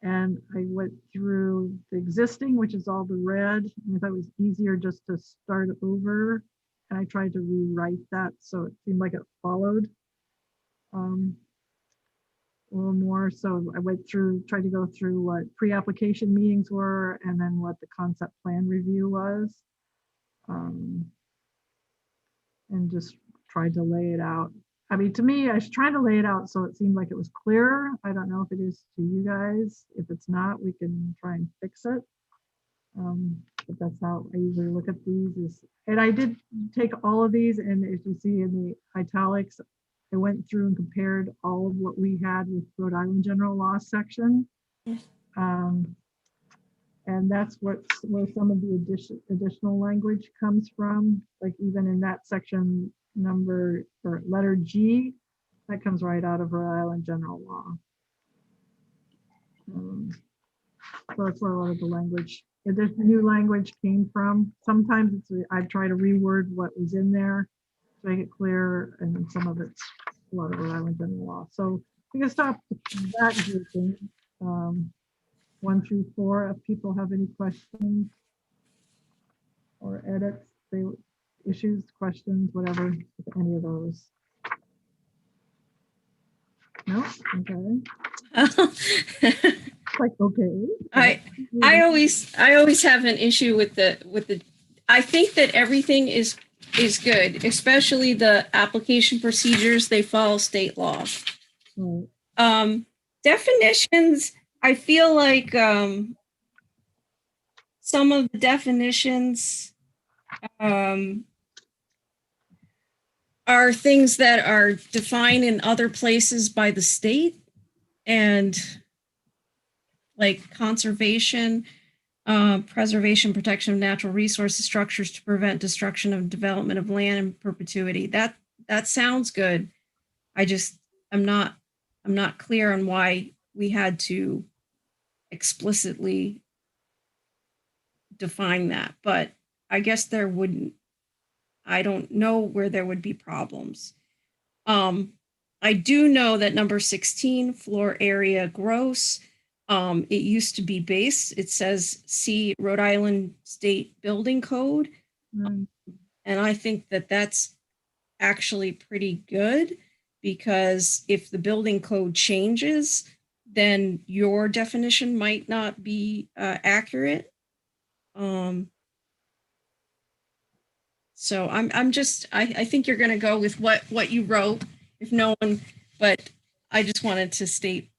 And I went through the existing, which is all the red. And I thought it was easier just to start over. And I tried to rewrite that so it seemed like it followed a little more. So I went through, tried to go through what pre-application meetings were and then what the concept plan review was. And just tried to lay it out. I mean, to me, I was trying to lay it out so it seemed like it was clearer. I don't know if it is to you guys. If it's not, we can try and fix it. But that's how I usually look at these. And I did take all of these, and as you see in the italics, I went through and compared all of what we had with Rhode Island General Law section. And that's where some of the additional language comes from. Like even in that section number or letter G, that comes right out of Rhode Island General Law. So that's where a lot of the language, the new language came from. Sometimes I try to reword what was in there to make it clear, and then some of it's a lot of Rhode Island General Law. So we can stop that grouping. 1 through 4, if people have any questions or edits, issues, questions, whatever, with any of those. No? Okay. Like, okay. I always have an issue with the I think that everything is good, especially the application procedures. They follow state law. Right. Definitions, I feel like some of the definitions are things that are defined in other places by the state, and like conservation, preservation, protection of natural resources, structures to prevent destruction of development of land in perpetuity. That sounds good. I'm not clear on why we had to explicitly define that, but I guess there wouldn't, I don't know where there would be problems. I do know that number 16, floor area gross, it used to be base. It says see Rhode Island State Building Code. Mm. And I think that that's actually pretty good, because if the building code changes, then your definition might not be accurate. So I think you're going to go with what you wrote, if no one, but I just wanted to state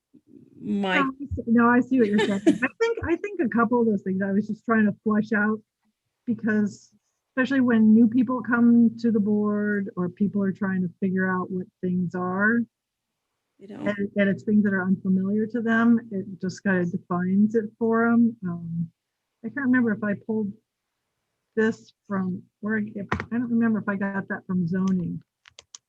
my. No, I see what you're saying. I think a couple of those things I was just trying to flush out, because especially when new people come to the board or people are trying to figure out what things are, and it's things that are unfamiliar to them, it just kind of defines it for them. I can't remember if I pulled this from where, I don't remember if I got that from zoning.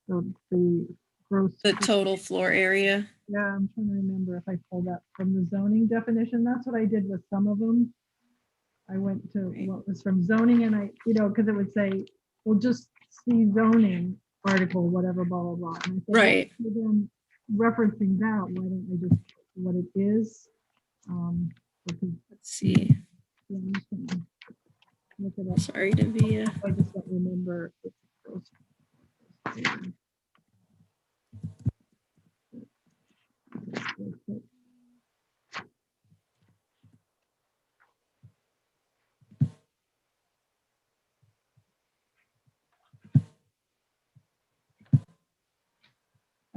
So the gross. The total floor area. Yeah, I'm trying to remember if I pulled that from the zoning definition. That's what I did with some of them. I went to what was from zoning, and I, because it would say, well, just see zoning article, whatever, blah, blah, blah. And I said, Right. well, then referencing that, why don't I just what it is? Because, Let's see. yeah, I'm just gonna look it up. Sorry to be. I just don't remember.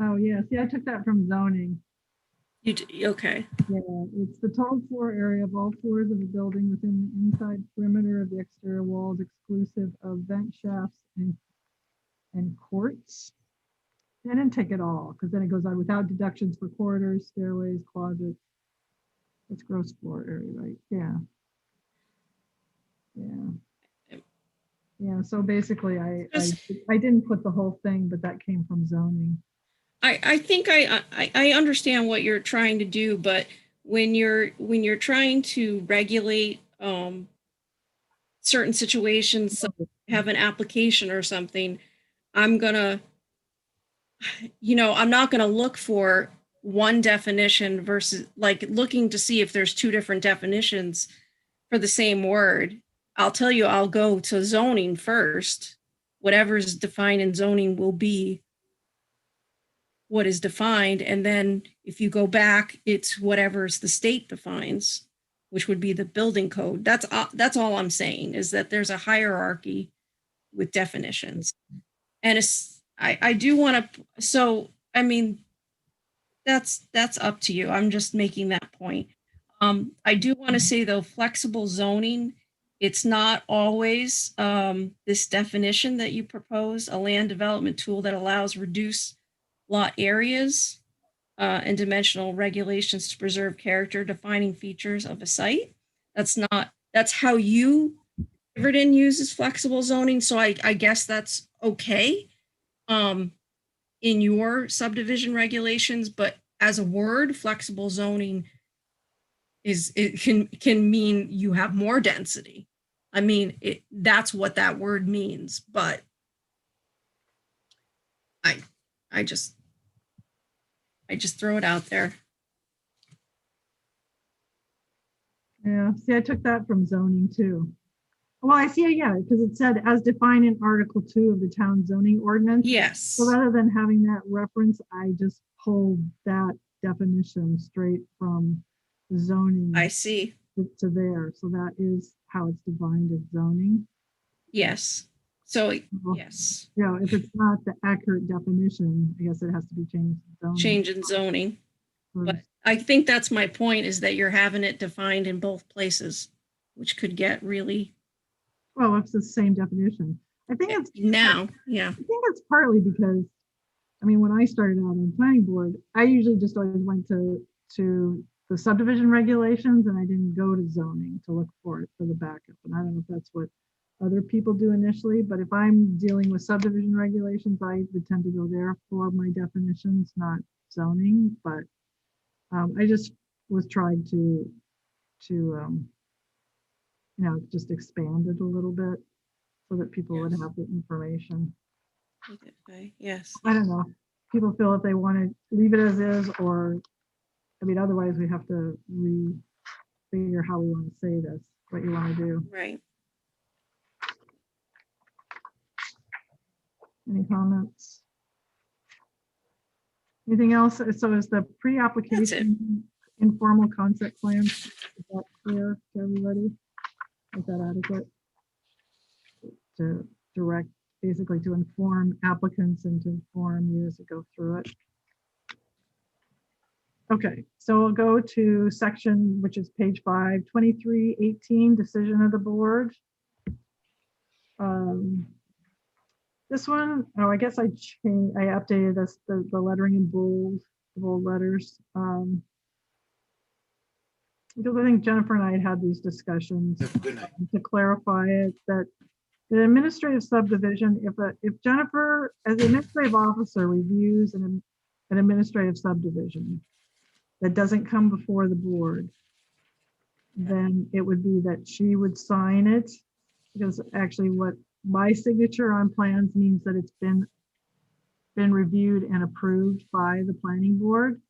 Oh, yeah. See, I took that from zoning. Okay. Yeah, it's the total floor area of all floors of a building within the inside perimeter of the exterior walls, exclusive of vent shafts and courts. I didn't take it all, because then it goes on without deductions for corridors, stairways, closets. That's gross floor area, right? Yeah. Yeah. Yeah, so basically I didn't put the whole thing, but that came from zoning. I think I understand what you're trying to do, but when you're trying to regulate certain situations, so have an application or something, I'm not gonna look for one definition versus like looking to see if there's two different definitions for the same word. I'll tell you, I'll go to zoning first. Whatever's defined in zoning will be what is defined, and then if you go back, it's whatever's the state defines, which would be the building code. That's all I'm saying, is that there's a hierarchy with definitions. And I do want to, so I mean, that's up to you. I'm just making that point. I do want to say though, flexible zoning, it's not always this definition that you propose, a land development tool that allows reduced lot areas and dimensional regulations to preserve character, defining features of a site. That's how Tiverton uses flexible zoning. So I guess that's okay in your subdivision regulations, but as a word, flexible zoning can mean you have more density. I mean, that's what that word means, but I just throw it out there. Yeah, see, I took that from zoning too. Well, I see, yeah, because it said as defined in Article 2 of the town zoning ordinance. Yes. So rather than having that reference, I just pulled that definition straight from zoning. I see. To there. So that is how it's defined as zoning. Yes. So, yes. Yeah, if it's not the accurate definition, I guess it has to be changed to zoning. Change in zoning. But I think that's my point, is that you're having it defined in both places, which could get really. Well, it's the same definition. I think it's Now, yeah. I think it's partly because, I mean, when I started out on planning board, I usually just always went to the subdivision regulations and I didn't go to zoning to look for it for the backup. And I don't know if that's what other people do initially, but if I'm dealing with subdivision regulations, I would tend to go there for my definitions, not zoning. But I just was trying to just expand it a little bit so that people would have the information. Okay, yes. I don't know. People feel if they want to leave it as is, or, I mean, otherwise we have to figure how we want to say this, what you want to do. Right. Any comments? Anything else? So is the pre-application informal concept plan, is that clear to everybody? Is that adequate? To direct, basically to inform applicants and to inform you as you go through it. Okay, so we'll go to section, which is page 5, 2318, decision of the board. This one, oh, I guess I updated this, the lettering in bold letters. Because I think Jennifer and I had these discussions to clarify it, that the administrative subdivision, if Jennifer, as the administrative officer, reviews an administrative subdivision that doesn't come before the board, then it would be that she would sign it, because actually what my signature on plans means that it's been reviewed and approved by the planning board.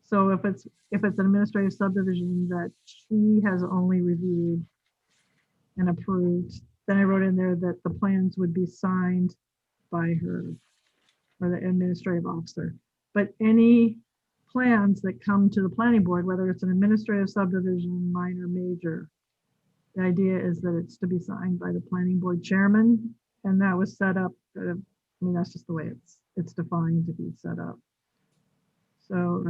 So if it's an administrative subdivision that she has only reviewed and approved, then I wrote in there that the plans would be signed by her or the administrative officer. But any plans that come to the planning board, whether it's an administrative subdivision, minor, major, the idea is that it's to be signed by the planning board chairman, and that was set up. I mean, that's just the way it's defined to be set up. So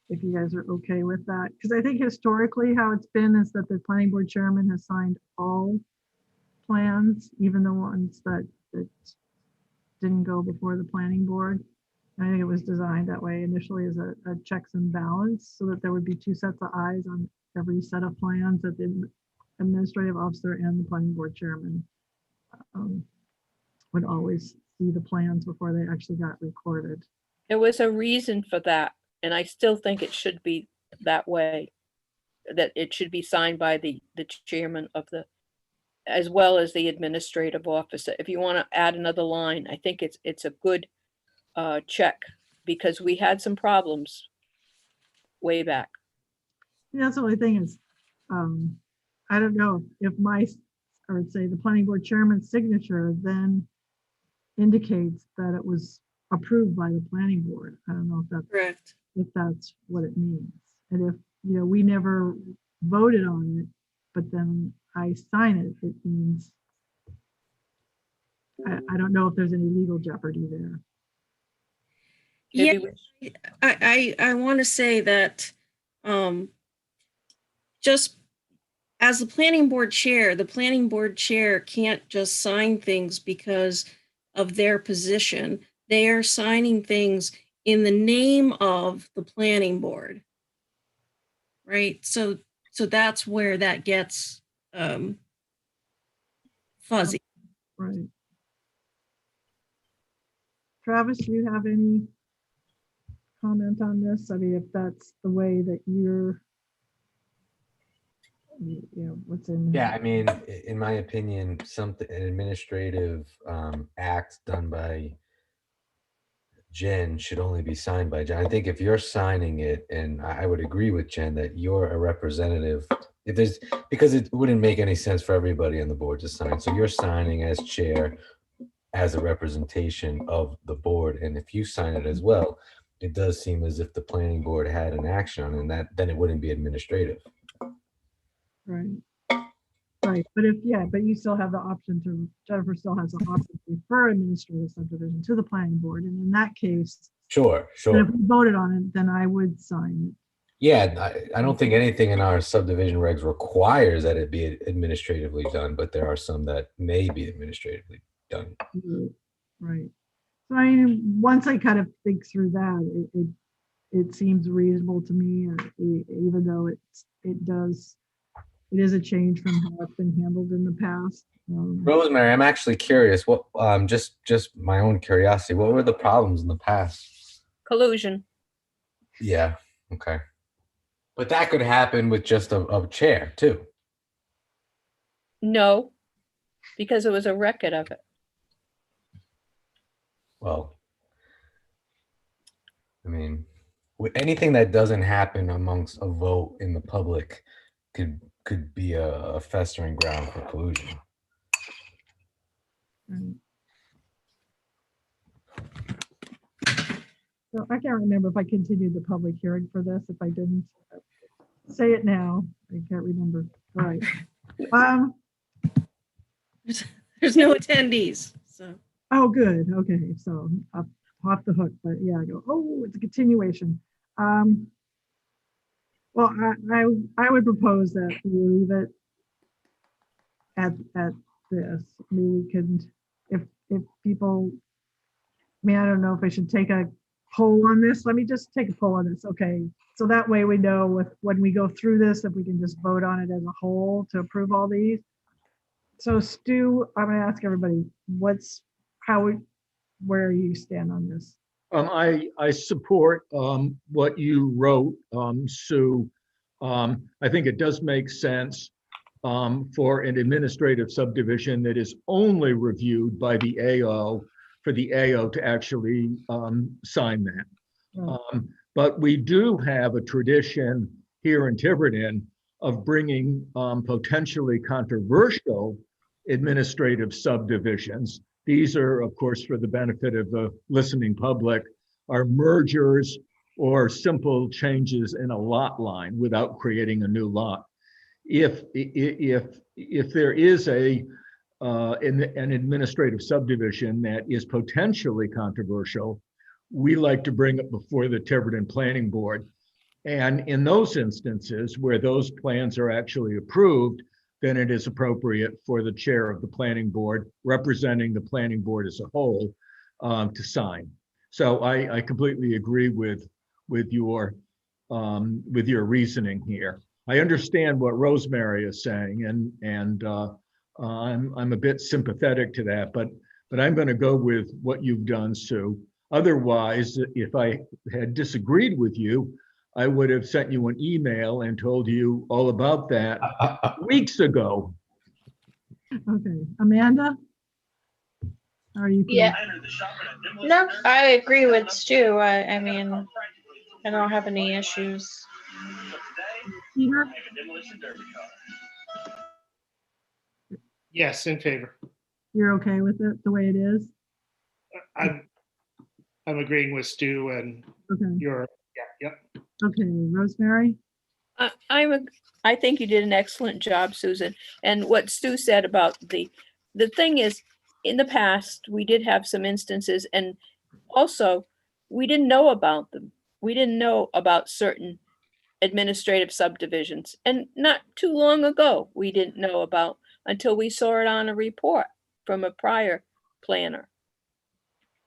if you guys are okay with that, because I think historically how it's been is that the planning board chairman has signed all plans, even the ones that didn't go before the planning board. I think it was designed that way initially as a checks and balance, so that there would be two sets of eyes on every set of plans that the administrative officer and the planning board chairman would always see the plans before they actually got recorded. There was a reason for that, and I still think it should be that way, that it should be signed by the chairman of the, as well as the administrative officer. If you want to add another line, I think it's a good check, because we had some problems way back. Yeah, that's the only thing is, I don't know if or say the planning board chairman's signature then indicates that it was approved by the planning board. I don't know if that's Correct. If that's what it means. And if, we never voted on it, but then I sign it, it means, I don't know if there's any legal jeopardy there. Yeah, I want to say that just as the planning board chair can't just sign things because of their position. They are signing things in the name of the planning board. Right? So that's where that gets fuzzy. Right. Travis, do you have any comment on this? I mean, if that's the way that you're, what's in. Yeah, I mean, in my opinion, an administrative act done by Jen should only be signed by Jen. I think if you're signing it, and I would agree with Jen that you're a representative, because it wouldn't make any sense for everybody on the board to sign. So you're signing as chair, as a representation of the board, and if you sign it as well, it does seem as if the planning board had an action on it, and then it wouldn't be administrative. Right. Right. But but you still have the option Jennifer still has the option to refer administrative subdivision to the planning board. And in that case, Sure. if we voted on it, then I would sign it. Yeah, I don't think anything in our subdivision regs requires that it be administratively done, but there are some that may be administratively done. Right. So I mean, once I kind of think through that, it seems reasonable to me, even though it is a change from how it's been handled in the past. Rosemary, I'm actually curious. What just my own curiosity. What were the problems in the past? Collusion. Yeah. Okay. But that could happen with just a chair too. No, because there was a record of it. Well, I mean, with anything that doesn't happen amongst a vote in the public could be a festering ground for collusion. Right. So I can't remember if I continued the public hearing for this. If I didn't, say it now. I can't remember. All right. There's no attendees, so. Oh, good. Okay, so I'm off the hook, but yeah, I go, oh, it's a continuation. Well, I would propose that we leave it at this. I mean, we can, if people, I mean, I don't know if I should take a poll on this. Let me just take a poll on this. Okay, so that way we know when we go through this, if we can just vote on it as a whole to approve all these. So Stu, I'm gonna ask everybody, where you stand on this? I support what you wrote, Sue. I think it does make sense for an administrative subdivision that is only reviewed by the AO for the AO to actually sign that. Right. But we do have a tradition here in Tiverton of bringing potentially controversial administrative subdivisions. These are, of course, for the benefit of the listening public, are mergers or simple changes in a lot line without creating a new lot. If there is an administrative subdivision that is potentially controversial, we like to bring it before the Tiverton Planning Board. And in those instances where those plans are actually approved, then it is appropriate for the chair of the planning board, representing the planning board as a whole, to sign. So I completely agree with your reasoning here. I understand what Rosemary is saying, and I'm a bit sympathetic to that, but I'm going to go with what you've done, Sue. Otherwise, if I had disagreed with you, I would have sent you an email and told you all about that weeks ago. Okay, Amanda? Are you? Yeah. No, I agree with Stu. I mean, I don't have any issues. Peter? Yes, in favor. You're okay with it the way it is? I'm agreeing with Stu and Okay. yep. Okay, Rosemary? I think you did an excellent job, Susan. And what Stu said about the thing is, in the past, we did have some instances, and also we didn't know about them. We didn't know about certain administrative subdivisions. And not too long ago, we didn't know about until we saw it on a report from a prior planner.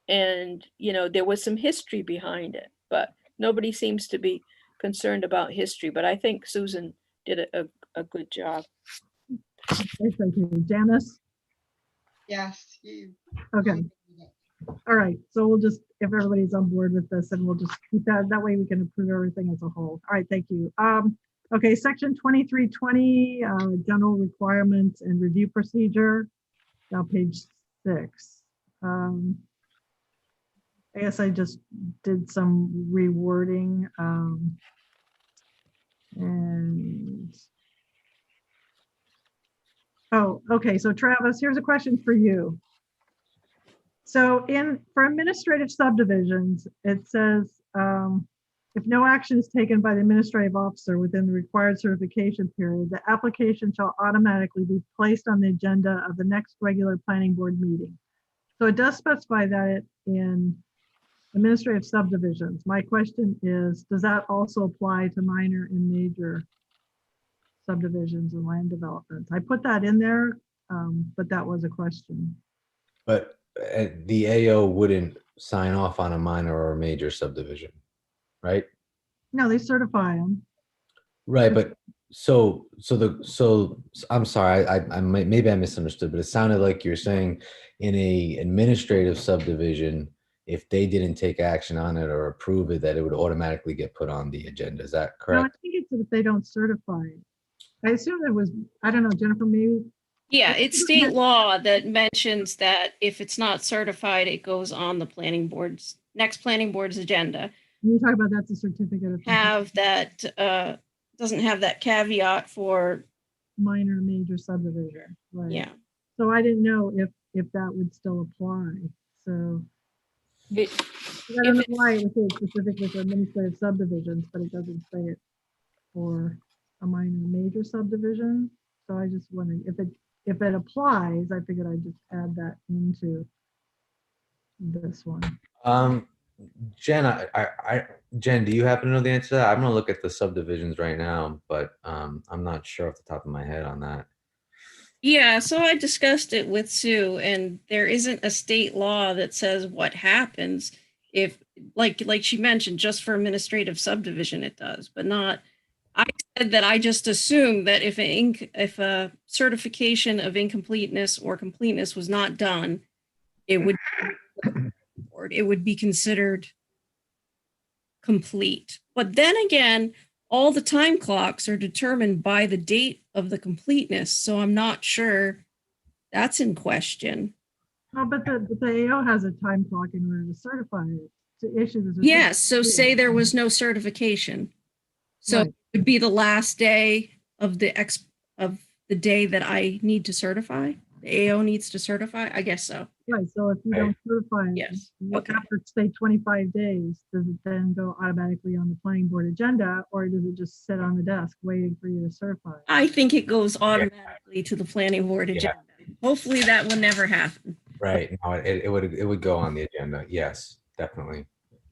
And, you know, there was some history behind it, but nobody seems to be concerned about history. But I think Susan did a good job. Yes, thank you. Janice? Yes. Okay. All right, so we'll just, if everybody's on board with this, and we'll just keep that way we can approve everything as a whole. All right, thank you. Okay, section 2320, general requirements and review procedure, now page 6. I guess I just did some rewording, and oh, okay, so Travis, here's a question for you. So for administrative subdivisions, it says, if no action is taken by the administrative officer within the required certification period, the application shall automatically be placed on the agenda of the next regular planning board meeting. So it does specify that in administrative subdivisions. My question is, does that also apply to minor and major subdivisions and land developments? I put that in there, but that was a question. But the AO wouldn't sign off on a minor or a major subdivision, right? No, they certify them. Right, but so I'm sorry, maybe I misunderstood, but it sounded like you're saying in a administrative subdivision, if they didn't take action on it or approve it, that it would automatically get put on the agenda. Is that No, I correct? think it's if they don't certify it. I assume it was, I don't know, Jennifer, maybe. Yeah, it's state law that mentions that if it's not certified, it goes on the next planning board's agenda. You talk about that's a certificate of Have that, doesn't have that caveat for, minor, major subdivision. Right. yeah. So I didn't know if that would still apply. So It- I don't know why it would say specifically for administrative subdivisions, but it doesn't say it for a minor, major subdivision. So I just wondering if it applies, I figured I'd just add that into this one. Jen, Jen, do you happen to know the answer to that? I'm gonna look at the subdivisions right now, but I'm not sure off the top of my head on that. Yeah, so I discussed it with Sue, and there isn't a state law that says what happens if, like she mentioned, just for administrative subdivision it does, but not. I said that I just assumed that if a certification of incompleteness or completeness was not done, it would be considered complete. But then again, all the time clocks are determined by the date of the completeness, so I'm not sure that's in question. Oh, but the AO has a time clock in order to certify it, to issue the certificate. Yes, so say there was no certification. So Right. it would be the last day of the day that I need to certify. The AO needs to certify. I guess so. Right, so if you don't certify it, Yes. Okay. after say 25 days, does it then go automatically on the planning board agenda, or does it just sit on the desk waiting for you to certify it? I think it goes automatically to the planning board agenda. Hopefully that will never happen. Right. No, it would go on the agenda. Yes, definitely.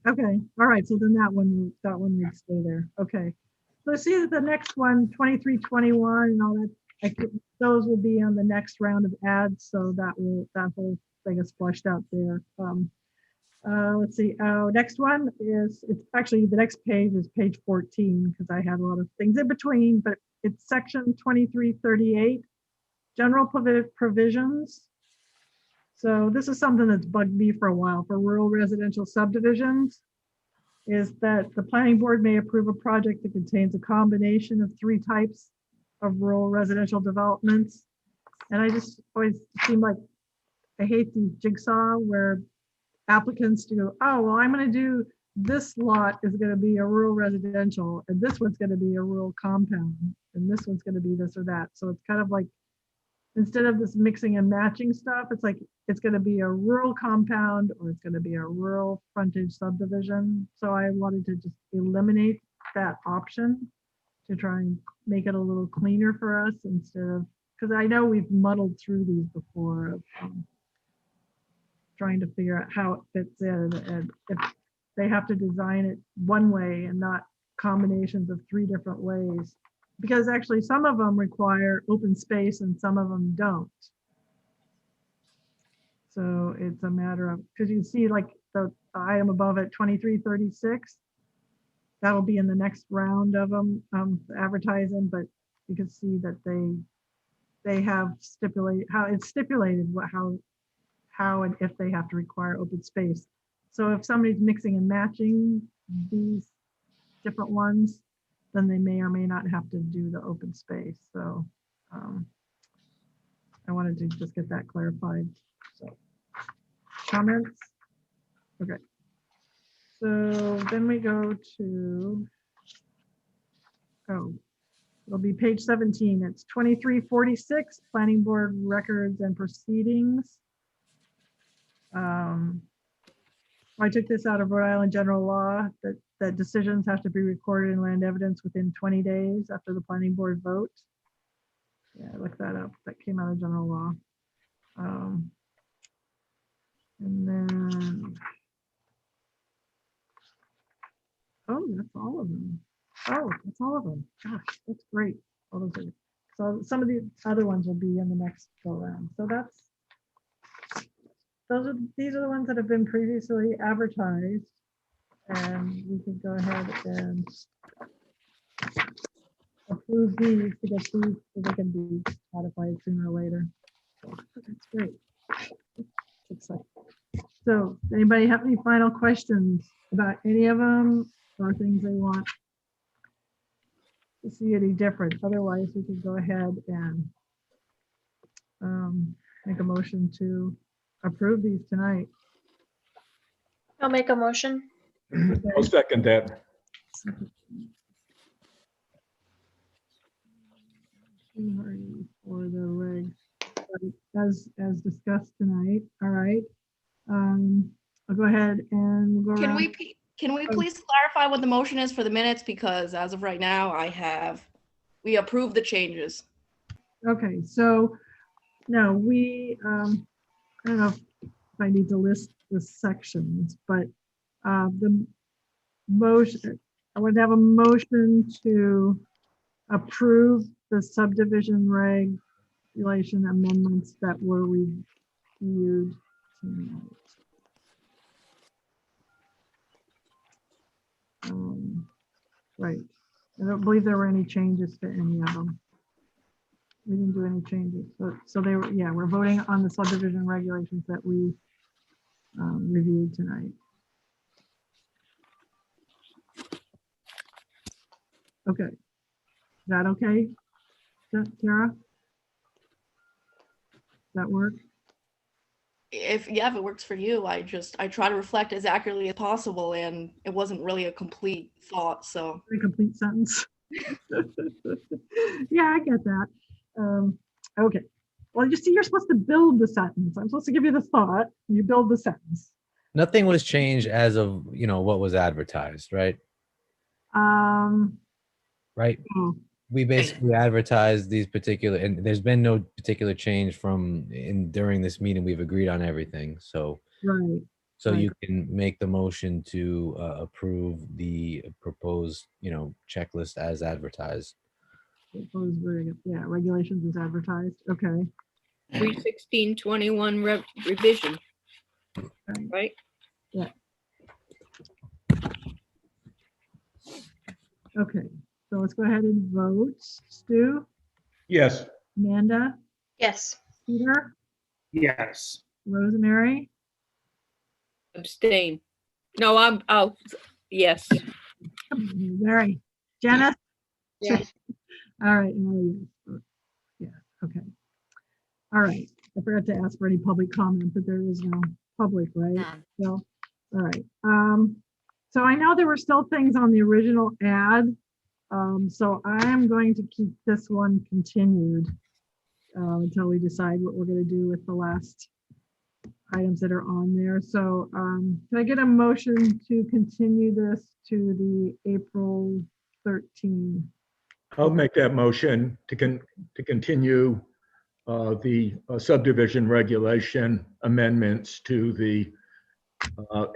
Okay, all right, so then that one would stay there. Okay. So see that the next one, 23, 21 and all that, those will be on the next round of ads, so that whole thing is flushed out there. Let's see, next one is, it's actually, the next page is page 14, because I had a lot of things in between, but it's section 2338, general provisions. So this is something that's bugged me for a while for rural residential subdivisions, is that the planning board may approve a project that contains a combination of 3 types of rural residential developments. And I just always seem like I hate the jigsaw where applicants do, oh, well, I'm going to do, this lot is going to be a rural residential, and this one's going to be a rural compound, and this one's going to be this or that. So it's kind of like, instead of this mixing and matching stuff, it's like, it's going to be a rural compound or it's going to be a rural frontage subdivision. So I wanted to just eliminate that option to try and make it a little cleaner for us, instead of, because I know we've muddled through these before of trying to figure out how it fits in, and if they have to design it one way and not combinations of 3 different ways. Because actually some of them require open space and some of them don't. So it's a matter of, because you see like the item above it, 2336, that'll be in the next round of them advertising, but you can see that they have stipulated how it's stipulated how and if they have to require open space. So if somebody's mixing and matching these different ones, then they may or may not have to do the open space. So I wanted to just get that clarified. So comments? Okay. So then we go to, it'll be page 17. It's 2346, planning board records and proceedings. I took this out of Rhode Island general law that decisions have to be recorded in land evidence within 20 days after the planning board vote. Yeah, I looked that up. That came out of general law. And then, oh, that's all of them. Oh, that's all of them. Gosh, that's great. All those are, so some of the other ones will be in the next go round. So that's these are the ones that have been previously advertised. And we can go ahead and approve these to get these so they can be modified sooner or later. That's great. Exciting. So anybody have any final questions about any of them or things they want to see any different? Otherwise, we can go ahead and make a motion to approve these tonight. I'll make a motion. I'll second that. For the regs, as discussed tonight. All right. I'll go ahead and we'll go Can around. we please clarify what the motion is for the minutes? Because as of right now, we approve the changes. Okay, so no, I don't know if I need to list the sections, but the motion, I would have a motion to approve the subdivision regulation amendments that were reviewed tonight. Right. I don't believe there were any changes to any of them. We didn't do any changes. So they were, yeah, we're voting on the subdivision regulations that we reviewed tonight. Okay. Is that okay? Tara? Does that work? If it works for you, I try to reflect as accurately as possible, and it wasn't really a complete thought, so. A complete sentence. Yeah, I get that. Okay. Well, you see, you're supposed to build the sentence. I'm supposed to give you the thought. You build the sentence. Nothing was changed as of, what was advertised, right? Right? Oh, We basically advertised these particular, and there's been no particular change during this meeting. We've agreed on everything. So, right. so Right. you can make the motion to approve the proposed, checklist as advertised. Proposed yeah, regulations is advertised. Okay. 3/16/21 revision, Okay. right? Yeah. Okay. So let's go ahead and vote. Stu, Yes. Amanda, Yes. Peter, Yes. Rosemary, Abstain. No, yes. Mary, Janice. Yes. All right. Yeah. Okay. All right. I forgot to ask for any public comment, but there is no public, right? So, all right. So I know there were still things on the original ad. So I am going to keep this one continued until we decide what we're going to do with the last items that are on there. So can I get a motion to continue this to the April 13? I'll make that motion to continue the subdivision regulation amendments to the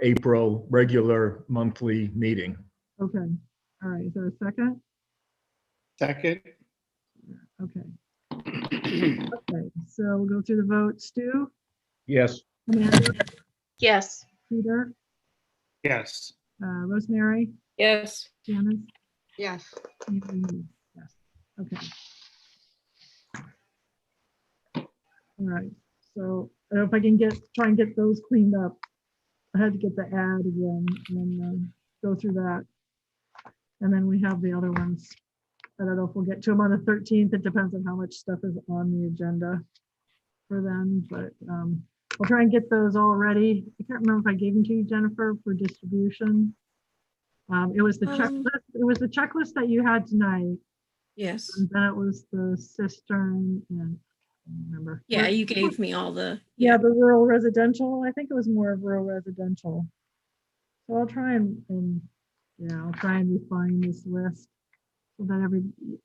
April regular monthly meeting. Okay. All right. Is there a second? Second. Okay. Okay. So we'll go through the vote. Stu, Yes. Amanda, Yes. Peter, Yes. Rosemary, Yes. Janice. Yes. Yes. Okay. All right. So I don't know if I can try and get those cleaned up. I had to get the ad again and go through that. And then we have the other ones. I don't know if we'll get to them on the 13th. It depends on how much stuff is on the agenda for them, but I'll try and get those all ready. I can't remember if I gave them to you, Jennifer, for distribution. It was the checklist. It was the checklist that you had tonight. Yes. And then it was the cistern and I don't remember. Yeah, you gave me all the. Yeah, the rural residential. I think it was more of rural residential. So I'll try and I'll try and refine this list so that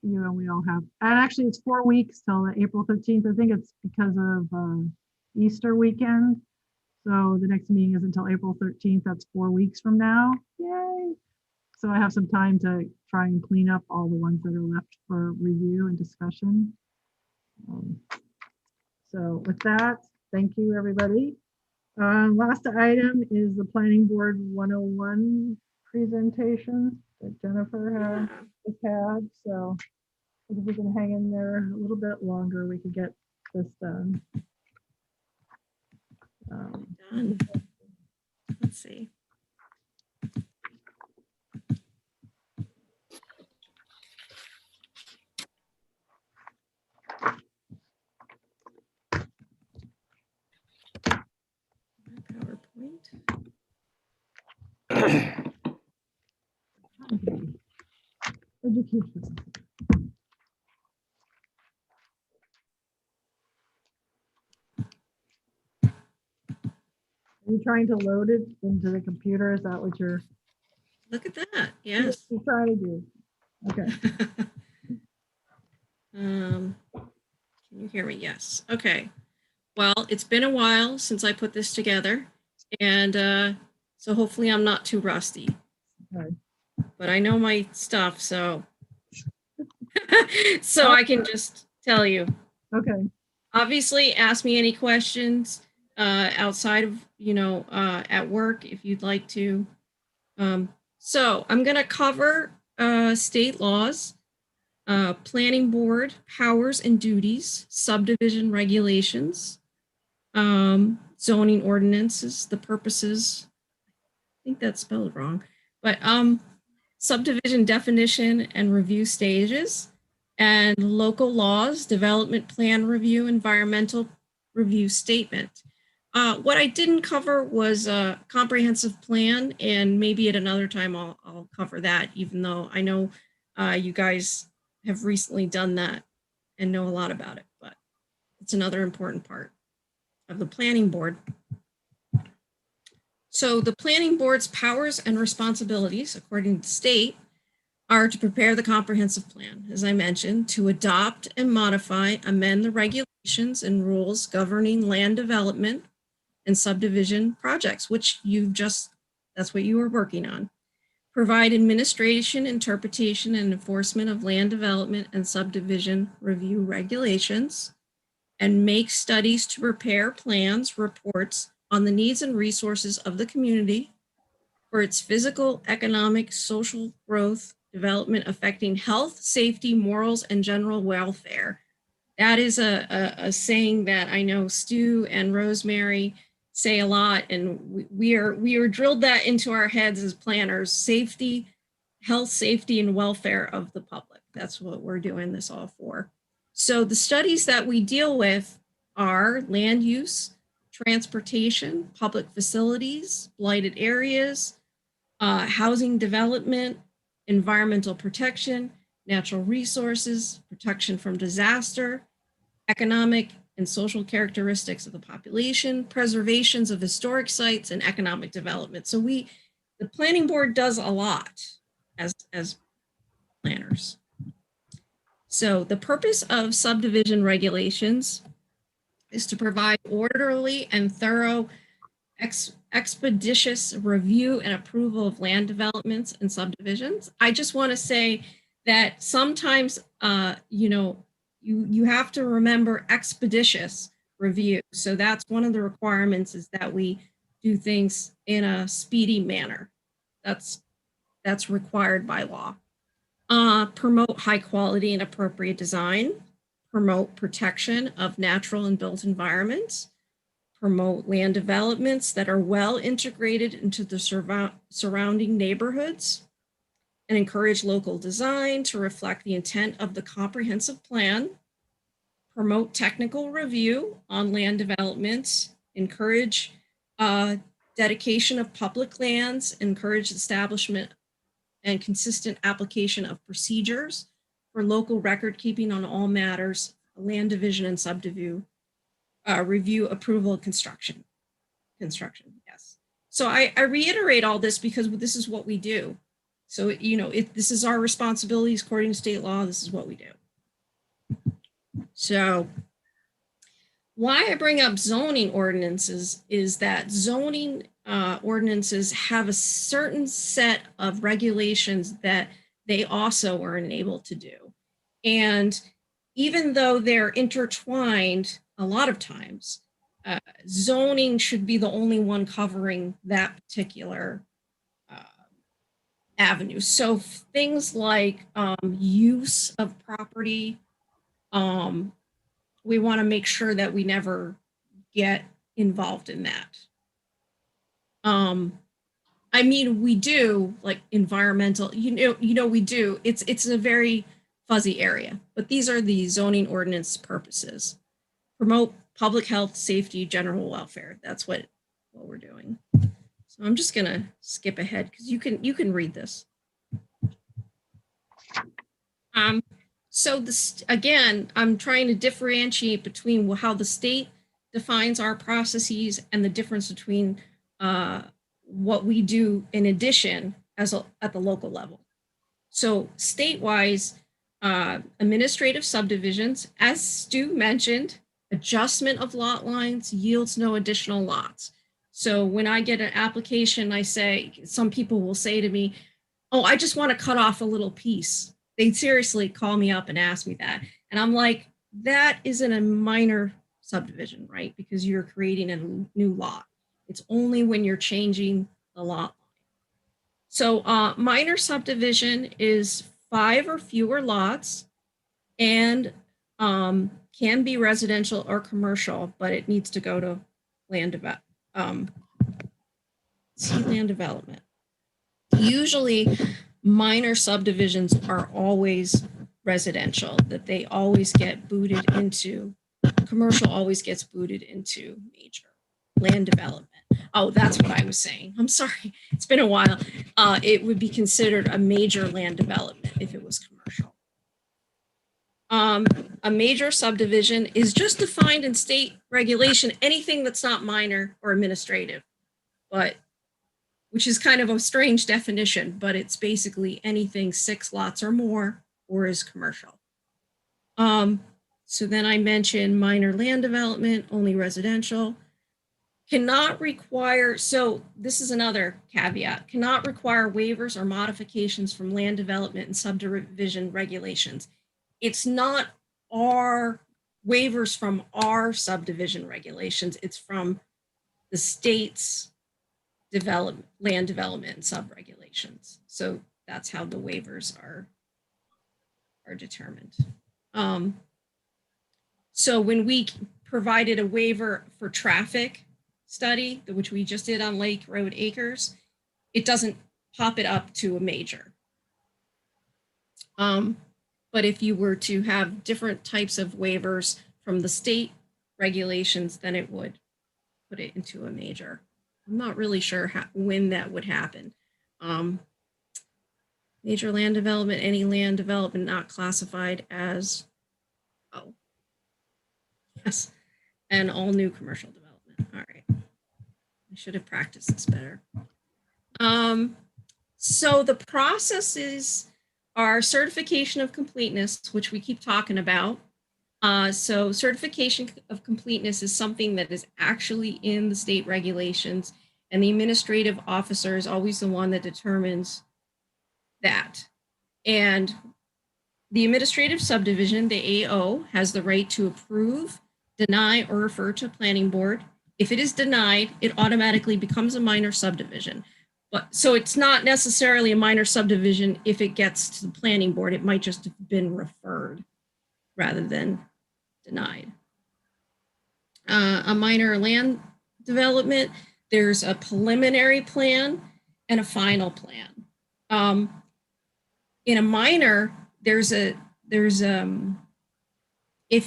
we all have. And actually, it's 4 weeks till the April 13th. I think it's because of Easter weekend. So the next meeting is until April 13th. That's 4 weeks from now. Yay! So I have some time to try and clean up all the ones that are left for review and discussion. So with that, thank you, everybody. Last item is the Planning Board 101 presentation that Jennifer has had. So if we can hang in there a little bit longer, we could get this done. Done. Let's see. PowerPoint. Education. Are you trying to load it into the computer? Is that what you're? Look at that. Yes. You're trying to do. Okay. Can you hear me? Yes. Okay. Well, it's been a while since I put this together, and so hopefully I'm not too rusty. Okay. But I know my stuff, so so I can just tell you. Okay. Obviously, ask me any questions outside of, at work if you'd like to. So I'm going to cover state laws, planning board powers and duties, subdivision regulations, zoning ordinances, the purposes. I think that's spelled wrong, but subdivision definition and review stages, and local laws, development plan review, environmental review statement. What I didn't cover was a comprehensive plan, and maybe at another time I'll cover that, even though I know you guys have recently done that and know a lot about it, but it's another important part of the planning board. So the planning board's powers and responsibilities, according to the state, are to prepare the comprehensive plan, as I mentioned, to adopt and modify, amend the regulations and rules governing land development and subdivision projects, which that's what you were working on. Provide administration, interpretation, and enforcement of land development and subdivision review regulations, and make studies to prepare plans, reports on the needs and resources of the community for its physical, economic, social growth, development affecting health, safety, morals, and general welfare. That is a saying that I know Stu and Rosemary say a lot, and we are drilled that into our heads as planners: safety, health, safety, and welfare of the public. That's what we're doing this all for. So the studies that we deal with are land use, transportation, public facilities, blighted areas, housing development, environmental protection, natural resources, protection from disaster, economic and social characteristics of the population, preservations of historic sites, and economic development. So the planning board does a lot as planners. So the purpose of subdivision regulations is to provide orderly and thorough expeditious review and approval of land developments and subdivisions. I just want to say that sometimes, you have to remember expeditious review. So that's one of the requirements, is that we do things in a speedy manner. That's required by law. Promote high quality and appropriate design. Promote protection of natural and built environments. Promote land developments that are well integrated into the surrounding neighborhoods, and encourage local design to reflect the intent of the comprehensive plan. Promote technical review on land developments. Encourage dedication of public lands. Encourage establishment and consistent application of procedures for local record keeping on all matters, land division and subdivision. Review, approval, and construction, yes. So I reiterate all this because this is what we do. So, this is our responsibilities according to state law. This is what we do. So why I bring up zoning ordinances is that zoning ordinances have a certain set of regulations that they also are enabled to do. And even though they're intertwined, a lot of times, zoning should be the only one covering that particular avenue. So things like use of property, we want to make sure that we never get involved in that. I mean, we do like environmental, we do. It's a very fuzzy area, but these are the zoning ordinance purposes. Promote public health, safety, general welfare. That's what we're doing. So I'm just gonna skip ahead because you can read this. So this, again, I'm trying to differentiate between how the state defines our processes and the difference between what we do in addition at the local level. So state-wise, administrative subdivisions, as Stu mentioned, adjustment of lot lines yields no additional lots. So when I get an application, some people will say to me, oh, I just want to cut off a little piece. They seriously call me up and ask me that. And I'm like, that isn't a minor subdivision, right? Because you're creating a new lot. It's only when you're changing the lot line. So minor subdivision is 5 or fewer lots and can be residential or commercial, but it needs to go to land development. Usually minor subdivisions are always residential, that they always get booted into, commercial always gets booted into major land development. Oh, that's what I was saying. I'm sorry. It's been a while. It would be considered a major land development if it was commercial. A major subdivision is just defined in state regulation, anything that's not minor or administrative, which is kind of a strange definition, but it's basically anything 6 lots or more or is commercial. So then I mentioned minor land development, only residential. Cannot require, so this is another caveat, cannot require waivers or modifications from land development and subdivision regulations. It's not our waivers from our subdivision regulations, it's from the state's land development and sub-regulations. So that's how the waivers are determined. So when we provided a waiver for traffic study, which we just did on Lake Road Acres, it doesn't pop it up to a major. But if you were to have different types of waivers from the state regulations, then it would put it into a major. I'm not really sure when that would happen. Major land development, any land development not classified as, oh, yes, and all new commercial development. All right, I should have practiced this better. So the processes are certification of completeness, which we keep talking about. So certification of completeness is something that is actually in the state regulations, and the administrative officer is always the one that determines that. And the administrative subdivision, the AO, has the right to approve, deny, or refer to planning board. If it is denied, it automatically becomes a minor subdivision. But so it's not necessarily a minor subdivision if it gets to the planning board. It might just have been referred rather than denied. A minor land development, there's a preliminary plan and a final plan. In a minor, if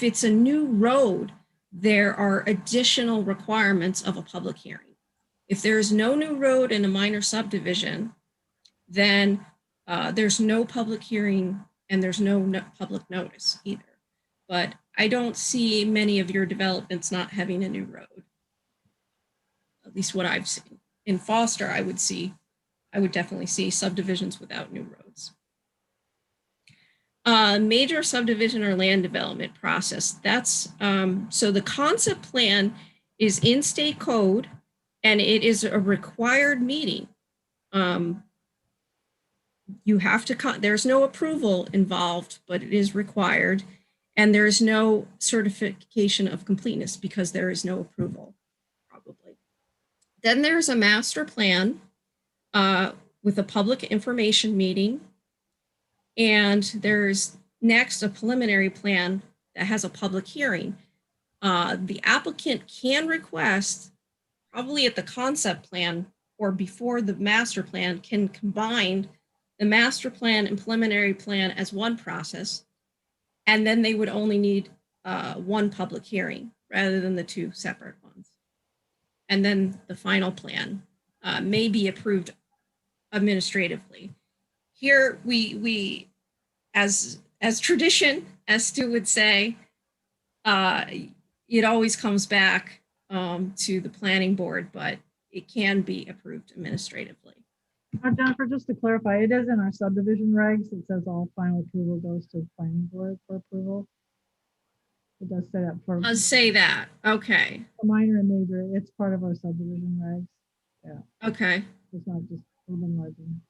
it's a new road, there are additional requirements of a public hearing. If there is no new road in a minor subdivision, then there's no public hearing and there's no public notice either. But I don't see many of your developments not having a new road, at least what I've seen. In Foster, I would definitely see subdivisions without new roads. Major subdivision or land development process. That's so the concept plan is in state code and it is a required meeting. You have to, there's no approval involved, but it is required. And there is no certification of completeness because there is no approval, probably. Then there's a master plan with a public information meeting. And there's next a preliminary plan that has a public hearing. The applicant can request, probably at the concept plan or before the master plan, can combine the master plan and preliminary plan as one process. And then they would only need one public hearing rather than the two separate ones. And then the final plan may be approved administratively. Here we as tradition, as Stu would say, it always comes back to the planning board, but it can be approved administratively. Jennifer, just to clarify, it is in our subdivision regs. It says all final approval goes to the planning board for approval. It does say that for Does say that. Okay. minor and major. It's part of our subdivision regs. Yeah. Okay. It's not just urban legend.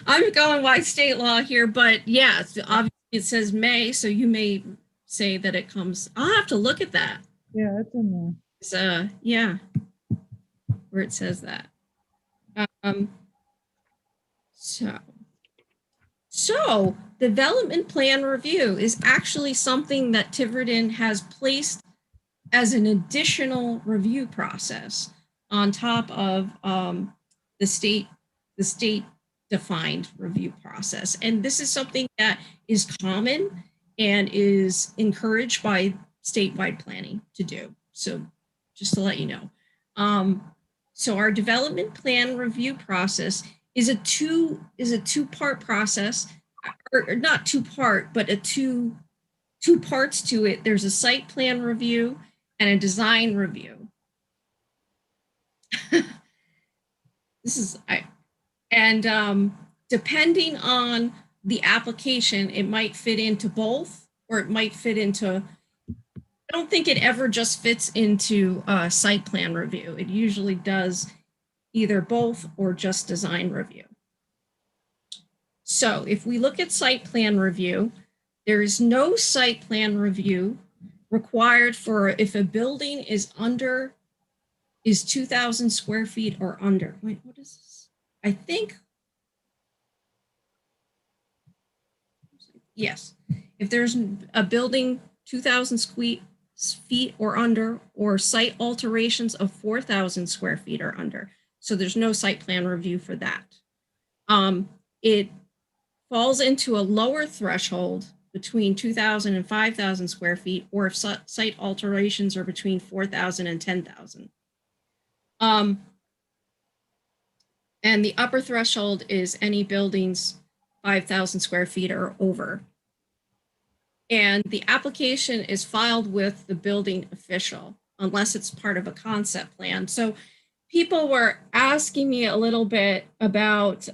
I'm going by state law here, but yeah, obviously it says may, so you may say that it comes. I'll have to look at that. Yeah, it's in there. It's, yeah, where it says that. So development plan review is actually something that Tiverton has placed as an additional review process on top of the state defined review process. And this is something that is common and is encouraged by statewide planning to do. So just to let you know. So our development plan review process is a two-part process, or not two-part, but two parts to it. There's a site plan review and a design review. Depending on the application, it might fit into both, or it might fit into, I don't think it ever just fits into site plan review. It usually does either both or just design review. So if we look at site plan review, there is no site plan review required for if a building is 2,000 square feet or under. Wait, what is this? I think, yes. If there's a building 2,000 feet or under, or site alterations of 4,000 square feet or under. So there's no site plan review for that. It falls into a lower threshold between 2,000 and 5,000 square feet, or if site alterations are between 4,000 and 10,000. And the upper threshold is any buildings 5,000 square feet or over. And the application is filed with the building official, unless it's part of a concept plan. So people were asking me a little bit about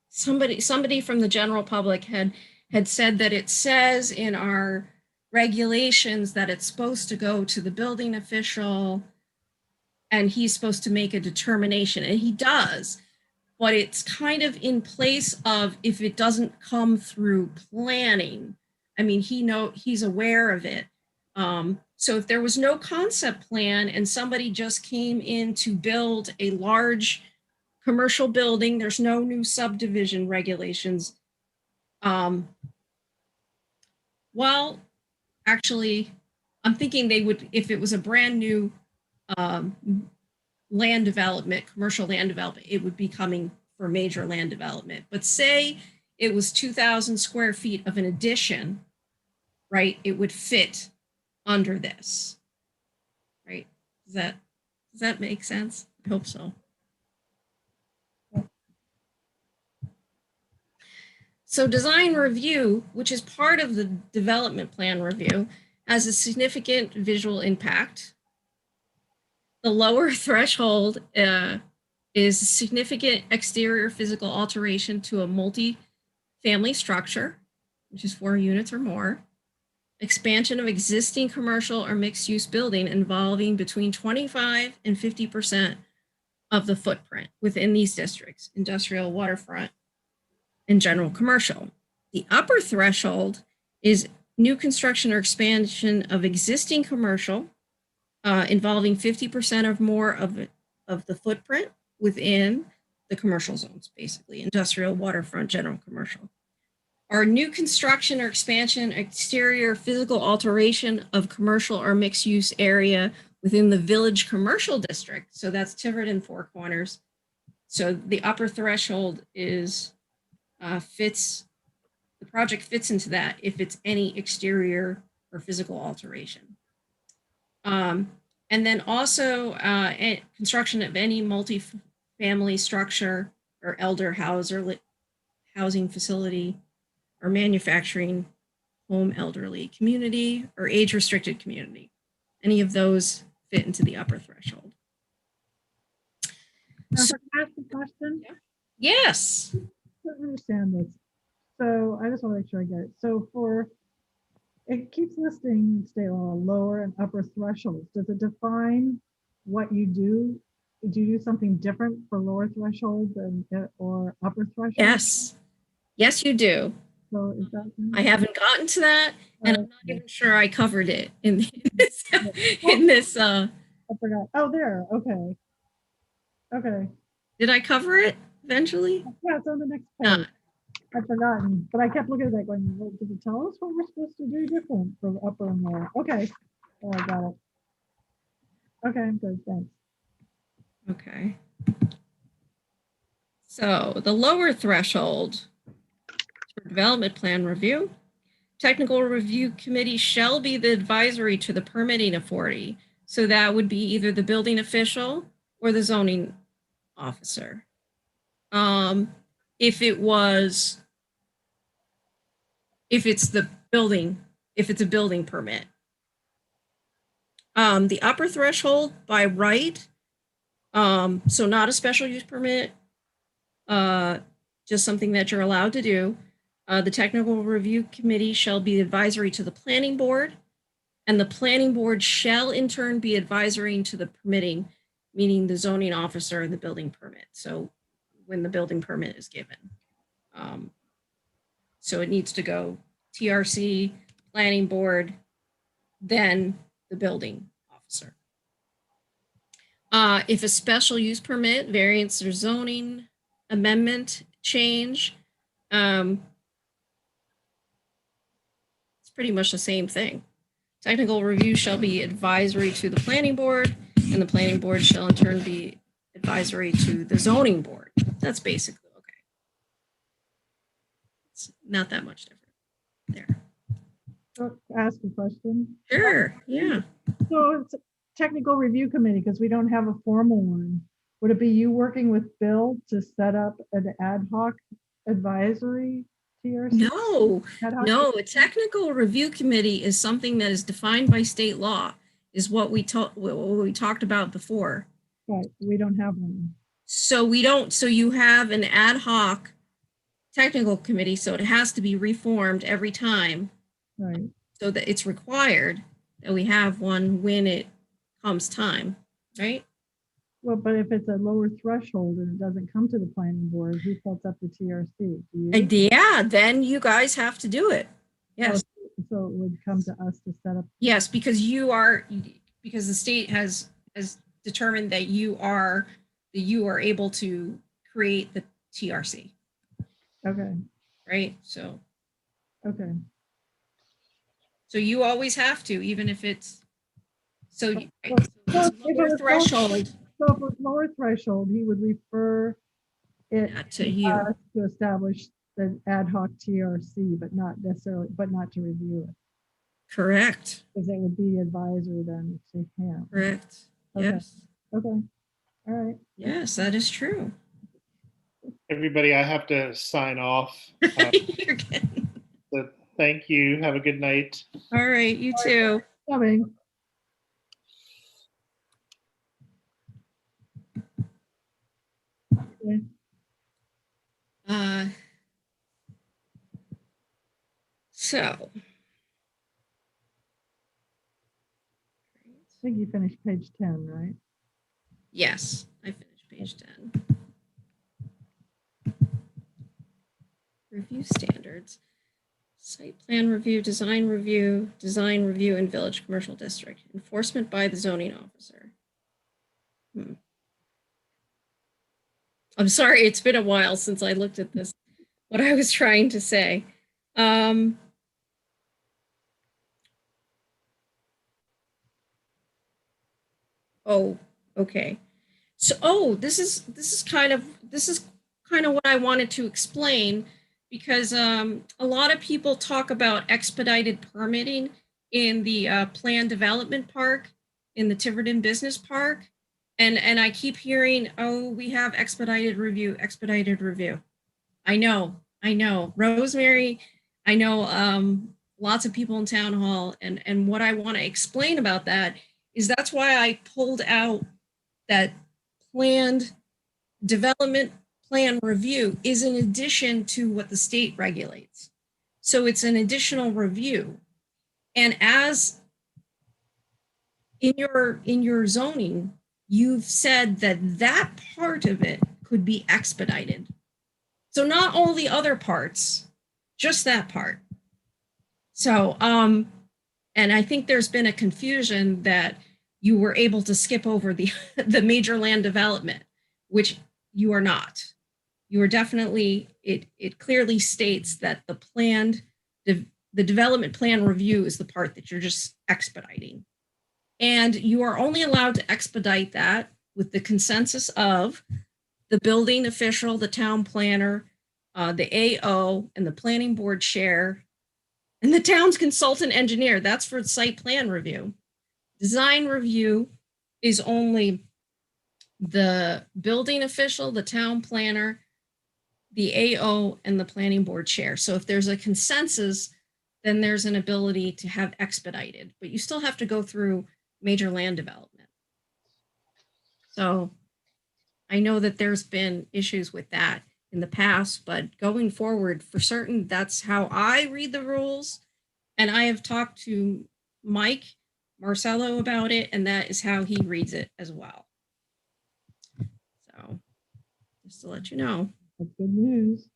somebody from the general public had said that it says in our regulations that it's supposed to go to the building official and he's supposed to make a determination, and he does, but it's kind of in place of if it doesn't come through planning. I mean, he's aware of it. So if there was no concept plan and somebody just came in to build a large commercial building, there's no new subdivision regulations. Well, actually, I'm thinking they would, if it was a brand new land development, commercial land development, it would be coming for major land development. But say it was 2,000 square feet of an addition, right? It would fit under this, right? Does that make sense? I hope so. So design review, which is part of the development plan review, has a significant visual impact. The lower threshold is significant exterior physical alteration to a multi-family structure, which is 4 units or more. Expansion of existing commercial or mixed-use building involving between 25 and 50% of the footprint within these districts, industrial, waterfront, and general commercial. The upper threshold is new construction or expansion of existing commercial involving 50% or more of the footprint within the commercial zones, basically, industrial, waterfront, general commercial. Or new construction or expansion, exterior physical alteration of commercial or mixed use area within the village commercial district. So that's Tiverton Four Corners. So the upper threshold is the project fits into that if it's any exterior or physical alteration. And then also construction of any multi-family structure or elder house or housing facility or manufacturing home elderly community or age restricted community. Any of those fit into the upper threshold. Now, if I can ask a question? Yes. I don't understand this. So I just want to make sure I get it. So it keeps listing state law, lower and upper thresholds. Does it define what you do? Do you do something different for lower threshold or upper threshold? Yes. Yes, you do. So is that? I haven't gotten to that, and I'm not even sure I covered it in this. I forgot. Oh, there. Okay. Okay. Did I cover it eventually? Yeah, it's on the next page. I've forgotten, but I kept looking at that going, well, does it tell us what we're supposed to do different for upper and lower? Okay. Oh, I got it. Okay, I'm good. Thanks. Okay. So the lower threshold for development plan review, technical review committee shall be the advisory to the permitting authority. So that would be either the building official or the zoning officer. If it's a building permit. The upper threshold by right, so not a special use permit, just something that you're allowed to do. The technical review committee shall be advisory to the planning board, and the planning board shall in turn be advisory to the permitting, meaning the zoning officer and the building permit. So when the building permit is given. So it needs to go TRC, planning board, then the building officer. If a special use permit, variance or zoning amendment change, it's pretty much the same thing. Technical review shall be advisory to the planning board, and the planning board shall in turn be advisory to the zoning board. That's basically okay. It's not that much different there. Ask a question. Sure, yeah. So it's a technical review committee because we don't have a formal one. Would it be you working with Bill to set up an ad hoc advisory TRC? No, no, a technical review committee is something that is defined by state law, is what we talked about before. Right, we don't have one. So you have an ad hoc technical committee, so it has to be reformed every time. Right. So that it's required that we have one when it comes time, right? Well, but if it's a lower threshold and it doesn't come to the planning board, who sets up the TRC? Do you? Yeah, then you guys have to do it. Yes. So it would come to us to set up. Yes, because the state has determined that you are able to create the TRC. Okay. Right. So. Okay. So you always have to, even if it's lower threshold. So if it's lower threshold, he would refer it to you to establish the ad hoc TRC, but not to review it. Correct. Because it would be advisory then to him. Correct. Okay. Yes. Okay. All right. Yes, that is true. Everybody, I have to sign off. You're kidding. So thank you. Have a good night. All right. You too. Coming. Okay. So. I think you finished page 10, right? Yes, I finished page Page 10. Review standards. Site plan review, design review, and village commercial district. Enforcement by the zoning officer. I'm sorry, it's been a while since I looked at this, what I was trying to say. Oh, okay. So, this is kind of what I wanted to explain, because a lot of people talk about expedited permitting in the planned development park, in the Tiverton Business Park. And I keep hearing, oh, we have expedited review. I know. Rosemary, I know lots of people in town hall. And what I want to explain about that is that's why I pulled out that planned development plan review is in addition to what the state regulates. So it's an additional review. And as in your zoning, you've said that part of it could be expedited. So not all the other parts, just that part. So, and I think there's been a confusion that you were able to skip over the major land development, which you are not. You are definitely, it clearly states that the development plan review is the part that you're just expediting. And you are only allowed to expedite that with the consensus of the building official, the town planner, the AO, and the planning board chair, and the town's consultant engineer. That's for site plan review. Design review is only the building official, the town planner, the AO, and the planning board chair. So if there's a consensus, then there's an ability to have expedited, but you still have to go through major land development. So I know that there's been issues with that in the past, but going forward, for certain, that's how I read the rules. And I have talked to Mike Marcello about it, and that is how he reads it as well. So just to let you know. That's good news.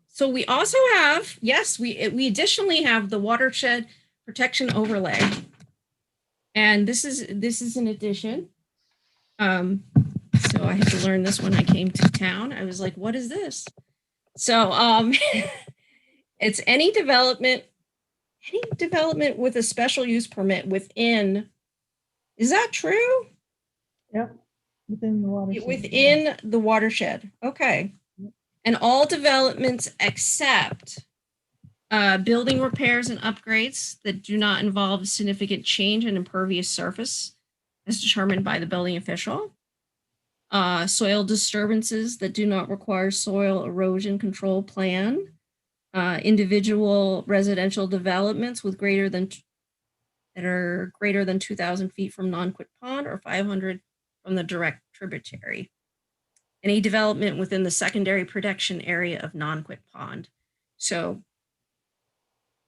So we also have, yes, we additionally have the watershed protection overlay. And this is an addition. So I had to learn this when I came to town. I was like, what is this? So it's any development with a special use permit within, is that true? Yep. Within the watershed. Within the watershed. Okay. And all developments except building repairs and upgrades that do not involve significant change in impervious surface as determined by the building official. Soil disturbances that do not require soil erosion control plan. Individual residential developments with that are greater than 2,000 feet from Nonquit Pond or 500 from the direct tributary. Any development within the secondary protection area of Nonquit Pond. So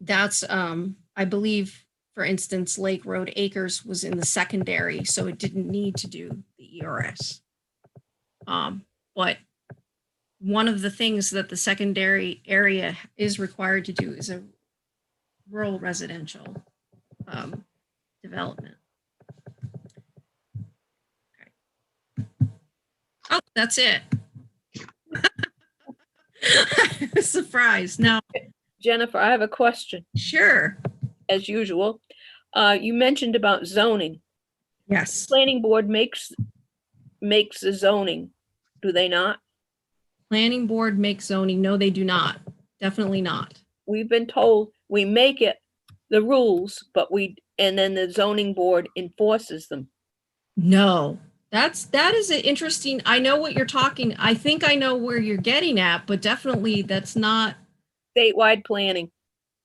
that's, I believe, for instance, Lake Road Acres was in the secondary, so it didn't need to do the ERS. But one of the things that the secondary area is required to do is a rural residential development. Oh, that's it. Surprise. Now, Jennifer, I have a question. Sure. As usual, you mentioned about zoning. Yes. Planning board makes the zoning, do they not? Planning board makes zoning. No, they do not. Definitely not. We've been told we make it the rules, and then the zoning board enforces them. No. That is an interesting, I know what you're talking, I think I know where you're getting at, but definitely that's not. Statewide planning.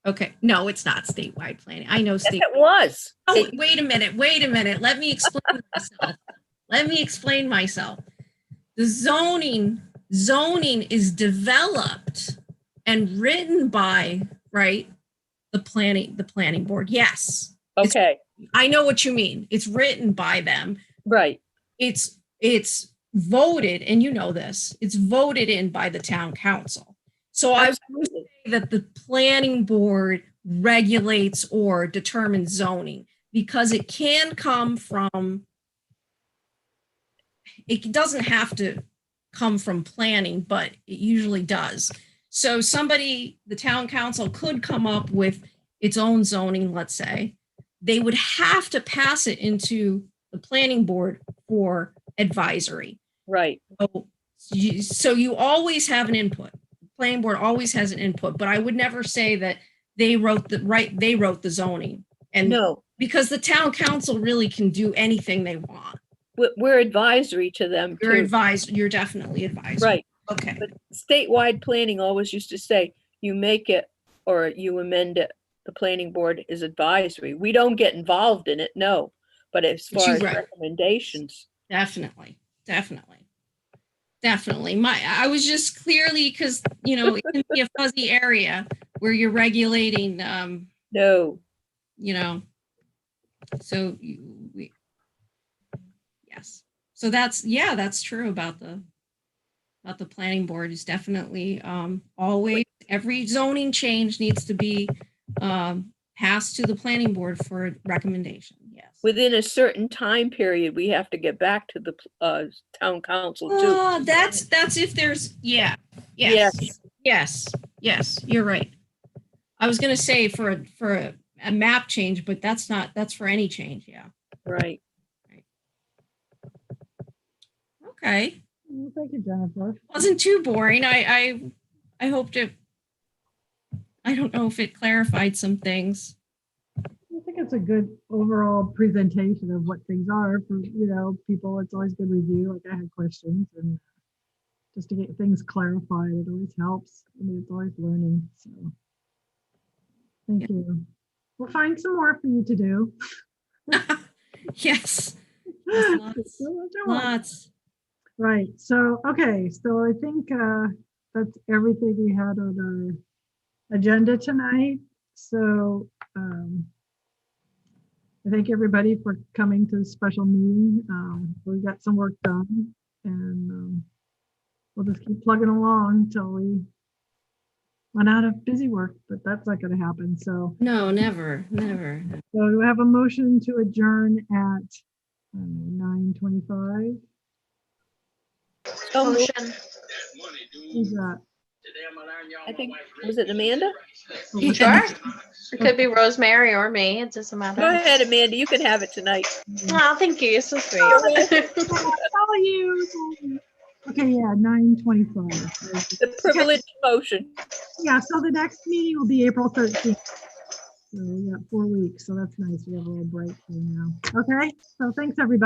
Okay, no, it's not statewide planning. I know Yes, it was. Oh, wait a minute. Let me explain myself. The zoning is developed and written by, right, the planning board. Yes. Okay. I know what you mean. It's written by them. Right. It's voted, and you know this, it's voted in by the town council. So I would say that the planning board regulates or determines zoning, because it can come from, it doesn't have to come from planning, but it usually does. So somebody, the town council could come up with its own zoning, let's say. They would have to pass it into the planning board for advisory. Right. So you always have an input. The planning board always has an input, but I would never say that they wrote the zoning. And No, because the town council really can do anything they want. we're advisory to them You're too. advised, you're definitely advised. Right. Okay. But statewide planning always used to say, you make it or you amend it, the planning board is advisory. We don't get involved in it, no. But as But far you as right. recommendations, Definitely. I was just clearly, because, you know, it can be a fuzzy area where you're regulating, no. you know, so yes. So that's true about the planning board. Is definitely always, every zoning change needs to be passed to the planning board for recommendation. Yes. Within a certain time period, we have to get back to the town council too. That's if there's, yeah. Yes. Yes, you're right. I was gonna say for a map change, but that's for any change, yeah. Right. Okay. Well, thank you, Jennifer. Wasn't too boring. I hoped it, I don't know if it clarified some things. I think it's a good overall presentation of what things are for, people. It's always good review. Like I had questions, and just to get things clarified, it always helps. I mean, it's always learning. So thank you. We'll find some more for you to do. Yes. Lots. Right. So, okay. So I think that's everything we had on our agenda tonight. So I thank everybody for coming to the special meeting. We got some work done, and we'll just keep plugging along until we run out of busy work, but that's not going to happen. So No, never. so we have a motion to adjourn at 9:25. Motion. Who's that? I think, was it Amanda? Sure. It could be Rosemary or me. It doesn't matter. Go ahead, Amanda, you can have it tonight. Oh, thank you. You're so sweet. How are you? Okay, yeah, 9:25. The privileged motion. Yeah, so the next meeting will be April 13th. So we got 4 weeks, so that's nice. We have a little break here now. Okay, so thanks, everybody.